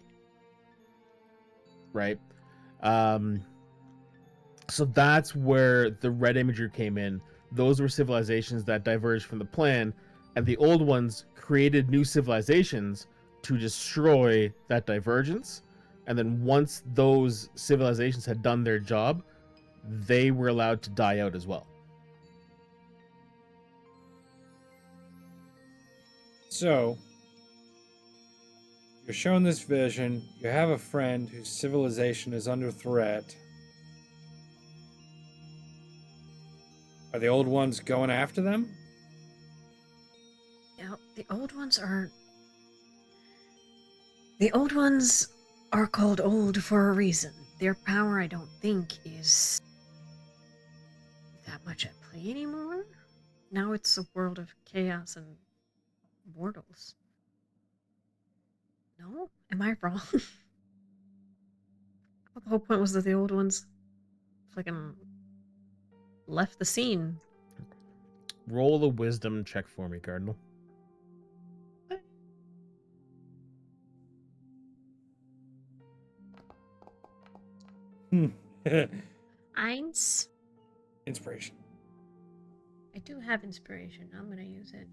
Right? So that's where the red imager came in. Those were civilizations that diverged from the plan, and the old ones created new civilizations to destroy that divergence. And then once those civilizations had done their job, they were allowed to die out as well. So, you're shown this vision. You have a friend whose civilization is under threat. Are the old ones going after them? Yeah, the old ones are. The old ones are called old for a reason. Their power, I don't think, is that much at play anymore. Now it's a world of chaos and mortals. No? Am I wrong? The whole point was that the old ones fucking left the scene. Roll a wisdom check for me, Cardinal. Eins. Inspiration. I do have inspiration. I'm gonna use it.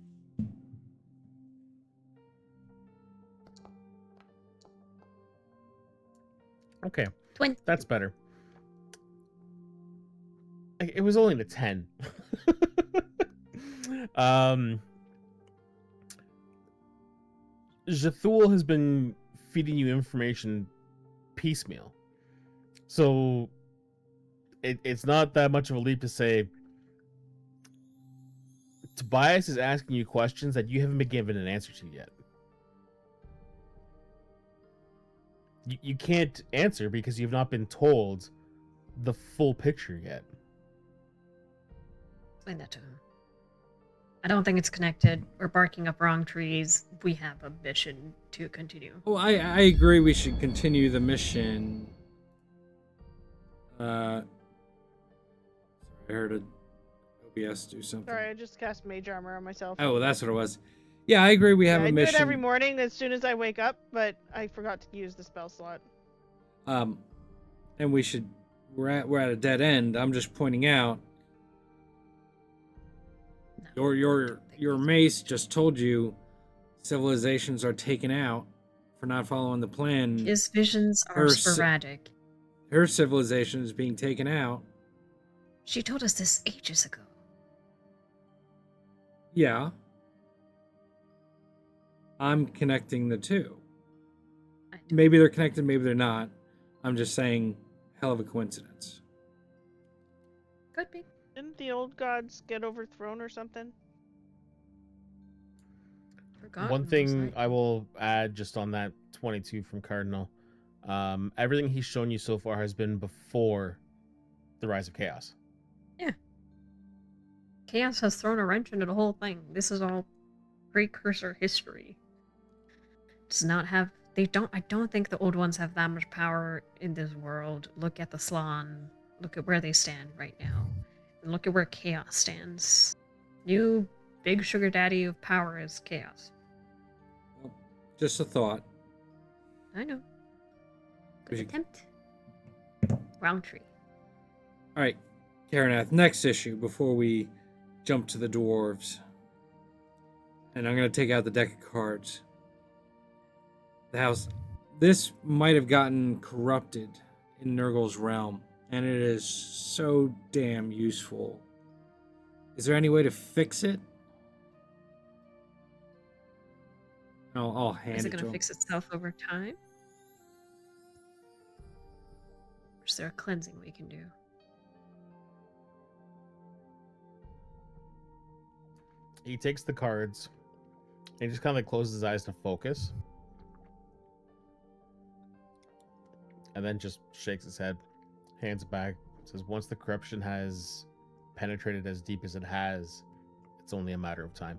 Okay, 20. that's better. It was only a 10. Jathul has been feeding you information piecemeal. So it's not that much of a leap to say Tobias is asking you questions that you haven't been given an answer to yet. You can't answer because you've not been told the full picture yet. Explain that to him. I don't think it's connected. We're barking up wrong trees. We have a mission to continue. Oh, I agree. We should continue the mission. Sorry, I heard a OBS do something. Sorry, I just cast mage armor on myself. Oh, that's what it was. Yeah, I agree. We have I a do mission. it every morning as soon as I wake up, but I forgot to use the spell slot. And we should. We're at a dead end. I'm just pointing out. No, Your mace just told you civilizations are taken out for not following the plan. his visions are Her sporadic. Her civilization is being taken out. She told us this ages ago. Yeah. I'm connecting the two. I don't- Maybe they're connected, maybe they're not. I'm just saying, hell of a coincidence. Could be. Didn't the old gods get overthrown or something? Forgotten, One most thing likely. I will add just on that 22 from Cardinal, everything he's shown you so far has been before the Rise of Chaos. Chaos has thrown a wrench into the whole thing. This is all precursor history. Does not have. They don't. I don't think the old ones have that much power in this world. Look at the Slan. Look at where they stand right now, and look at where Chaos stands. New big sugar daddy of power is Chaos. Just a thought. I know. We Good should- attempt. Roundtree. All right, Karanath, next issue before we jump to the dwarves. And I'm going to take out the deck of cards. The house. This might have gotten corrupted in Nurgle's realm, and it is so damn useful. Is there any way to fix it? I'll hand Is it it to going to him. fix itself over time? Or is there a cleansing we can do? He takes the cards and he just kind of like closes his eyes to focus. And then just shakes his head, hands it back, says once the corruption has penetrated as deep as it has, it's only a matter of time.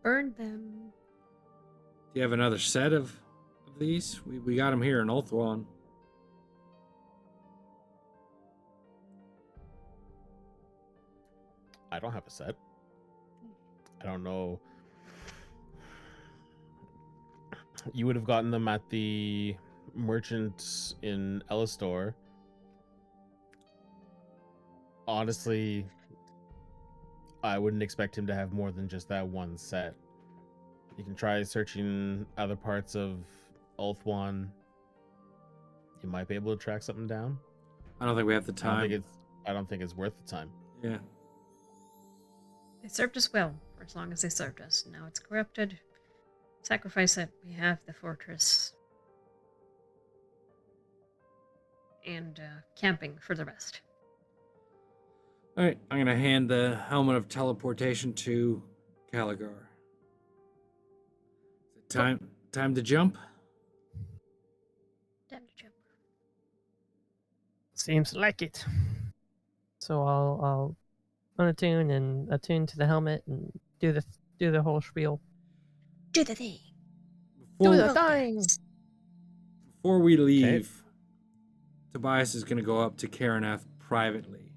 Burn them. Do you have another set of these? We got them here in Ulthuan. I don't have a set. I don't know. You would have gotten them at the merchant in Ellistor. Honestly, I wouldn't expect him to have more than just that one set. You can try searching other parts of Ulthuan. You might be able to track something down. I don't think we have the I don't time. think it's worth the time. Yeah. They served us well for as long as they served us. Now it's corrupted. Sacrifice it. We have the fortress. And camping for the rest. All right, I'm gonna hand the helmet of teleportation to Caligar. Is it time to jump? Time to jump. Seems like it. So I'll unattune and attune to the helmet and do the whole spiel. Do the thing. Before, Do the thing. before we leave, Tobias is gonna go up to Karanath privately.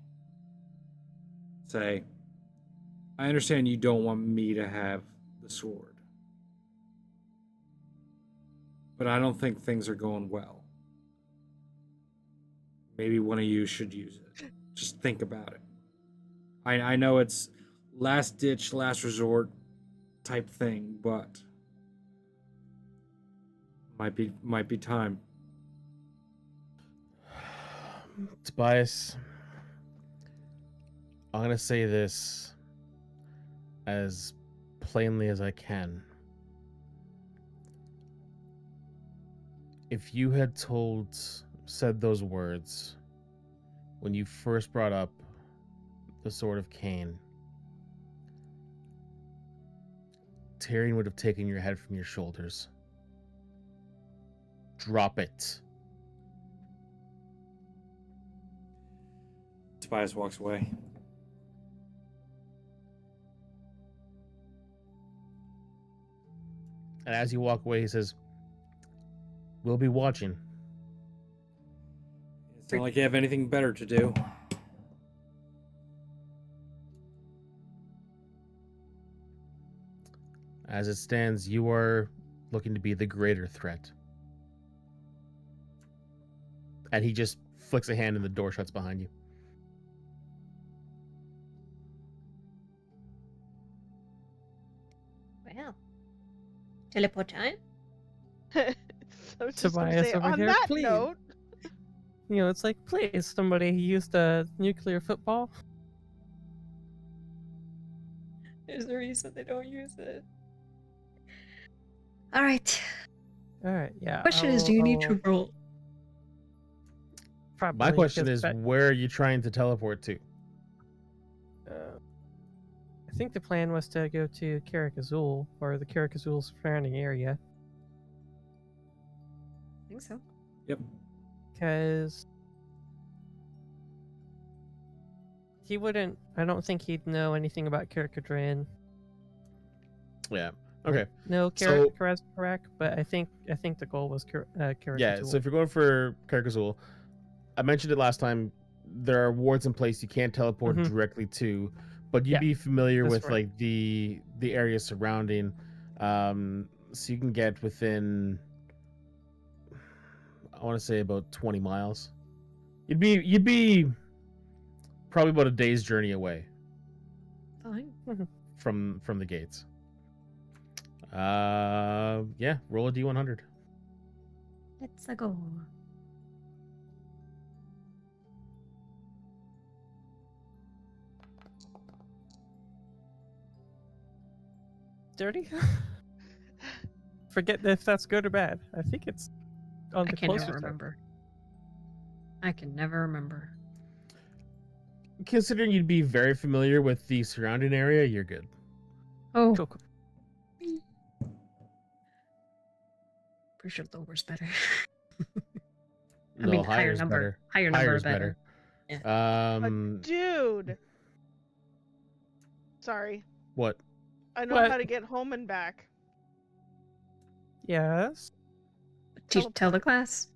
Say, I understand you don't want me to have the sword, but I don't think things are going well. Maybe one of you should use it. Just think about it. I know it's last ditch, last resort type thing, but might be time. Tobias, I'm gonna say this as plainly as I can. If you had said those words when you first brought up the Sword of Cain, Tyrion would have taken your head from your shoulders. Drop it. Tobias walks away. And as you walk away, he says, "We'll be watching." It's not like you have anything better to do. As it stands, you are looking to be the greater threat. And he just flicks a hand and the door shuts behind you. Well, teleport time. I was just gonna Tobias say, over on here, that please. note, You know, it's like, please, somebody used a nuclear football. There's a reason they don't use it. All right. All right, yeah. Question is, do you need to roll? Probably, My question because is, where are you trying to teleport to? I think the plan was to go to Carrick-Azul, or the Carrick-Azul surrounding area, I think so. Yep. because he wouldn't. I don't think he'd know anything about Carrick-Adrian. Yeah. Okay. No, So- Carrick, but I think the goal was Carrick-Azul. Yeah, so if you're going for Carcassonne, I mentioned it last time, there are wards in place you can't teleport Mhm. directly to, but you'd Yeah, be familiar that's with right. like the area surrounding, so you can get within, I want to say about 20 miles. You'd be probably about a day's journey away Fine. from the gates. Yeah, roll a d100. Let's go. Dirty. Forget if that's good or bad. I think it's on I the can closer never side. remember. I can never remember. Considering you'd be very familiar with the surrounding area, you're good. Oh, Cool. pretty sure lower's better. No, mean, higher higher is number. better. Higher number Higher is better. dude. Sorry, What? I know What? how to get home and back. Yes. Tell the class.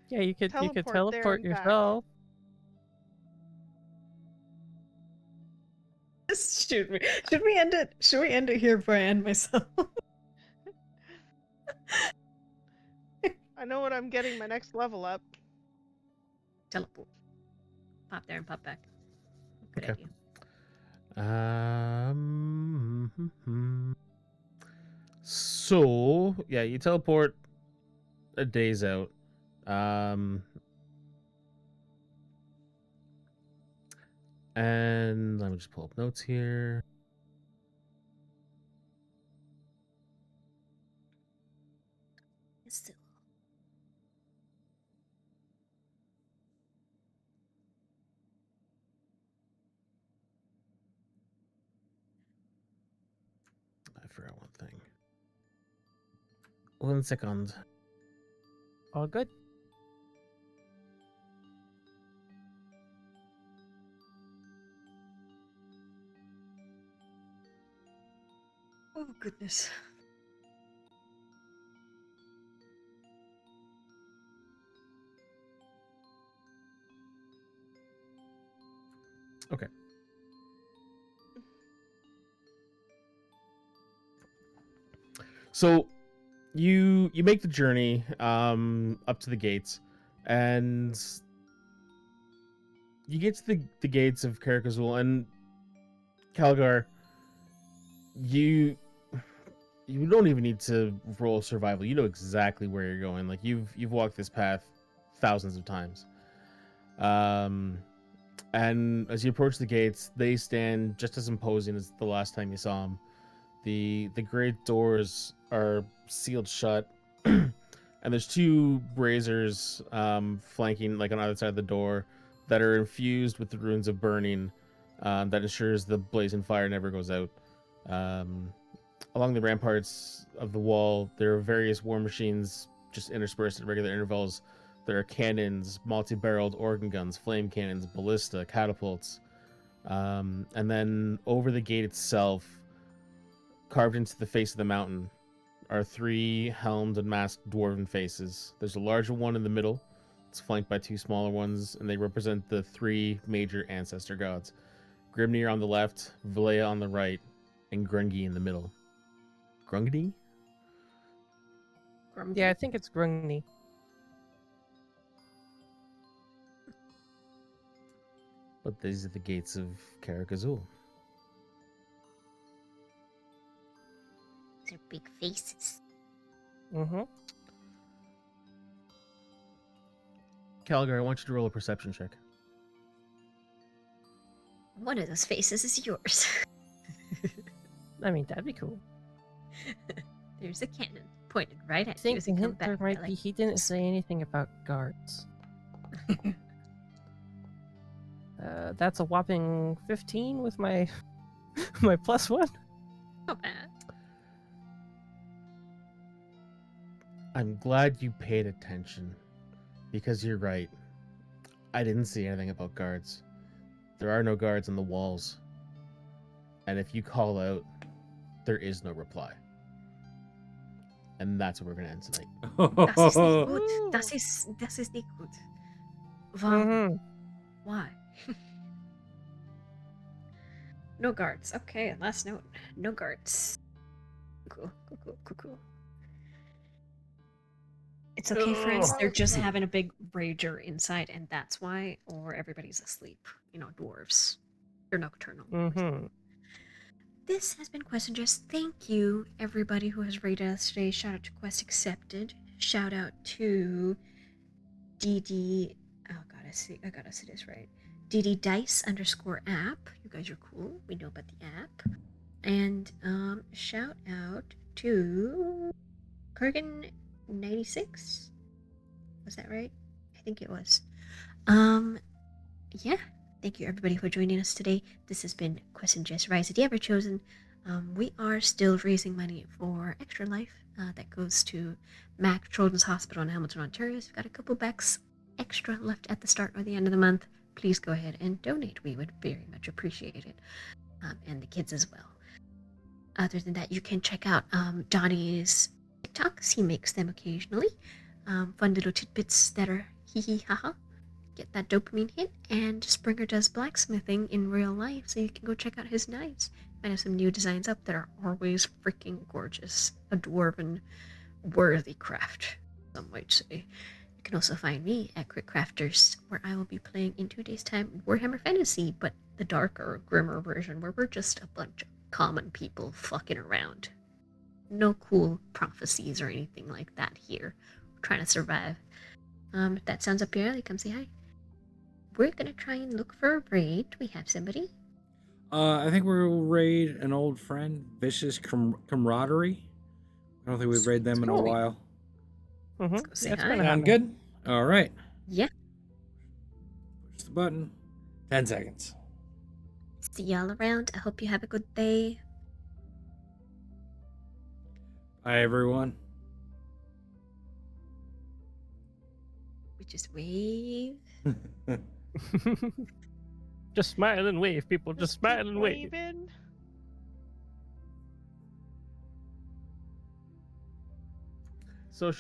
Yeah, you could Teleport there teleport and back. yourself. Should we end it? Should we end it here before I end myself? I know what I'm getting my next level up. Teleport. Pop there and pop back. Good Okay. idea. So yeah, you teleport a day's out. And let me just pull up notes here. Still. I forgot one thing. 1 second. All good. Oh goodness. Okay. So you make the journey up to the gates, and you get to the gates of Carrick-Azul, and Calgar, you don't even need to roll survival. You know exactly where you're going. Like you've walked this path thousands of times. And as you approach the gates, they stand just as imposing as the last time you saw them. The great doors are sealed shut, and there's two braziers flanking like on either side of the door that are infused with the runes of burning that ensures the blazing fire never goes out. Along the ramparts of the wall, there are various war machines just interspersed at regular intervals. There are cannons, multi-barreled organ guns, flame cannons, ballista, catapults. And then over the gate itself, carved into the face of the mountain, are three helmed and masked dwarven faces. There's a larger one in the middle. It's flanked by two smaller ones, and they represent the three major ancestor gods. Grimnir on the left, Valea on the right, and Grungi in the middle. Grungi? Yeah, I think it's Grungni. But these are the gates of Karak Azul. They're big faces. Mm-hmm. Calgar, I want you to roll a perception check. One of those faces is yours. I mean, that'd be cool. There's a cannon pointed right I at you think as the you come hint there back. might be he didn't say anything about guards. That's a whopping 15 with my my +1. Not bad. I'm glad you paid attention, because you're right. I didn't see anything about guards. There are no guards on the walls. And if you call out, there is no reply. And that's where we're going to end tonight. Das ist nicht gut. Das ist nicht gut. Warum? Mm-hmm. Why? No guards. Okay, last note. No guards. Cool. It's okay, friends. They're just having a big rager inside, and that's why, or everybody's asleep. You know, dwarves. They're nocturnal. Mm-hmm. This has been Quest and Just. Thank you, everybody who has rated us today. Shout out to Quest Accepted. Shout out to DD. Oh god, I gotta see this right. DD Dice _app. You guys are cool. We know about the app. And shout out to Kurgan96. Was that right? I think it was. Yeah. Thank you, everybody, for joining us today. This has been Quest and Jess Rise of the Everchosen. We are still raising money for Extra Life that goes to Mac Children's Hospital in Hamilton, Ontario. So we've got a couple bucks extra left at the start or the end of the month. Please go ahead and donate. We would very much appreciate it. And the kids as well. Other than that, you can check out Donnie's TikToks. He makes them occasionally. Fun little tidbits that are hee haha. Get that dopamine hit, and Springer does blacksmithing in real life, so you can go check out his knives. Might have some new designs up that are always freaking gorgeous. A dwarven worthy craft, some might say. You can also find me at Quick Crafters, where I will be playing in 2 days' time Warhammer Fantasy, but the darker, grimmer version, where we're just a bunch of common people fucking around. No cool prophecies or anything like that here. We're trying to survive. If that sounds up your alley, come say hi. We're gonna try and look for a raid. Do we have somebody? I think we'll raid an old friend, Vicious Camaraderie. I don't think we've raided them in a Cool. while. Mm-hmm. Let's go say That's hi. gonna Sound happen. good? All right. Yeah. Push the button. 10 seconds. See y'all around. I hope you have a good day. Bye, everyone. We just wave. Just smile and wave, people. Just smile and wave. waving. So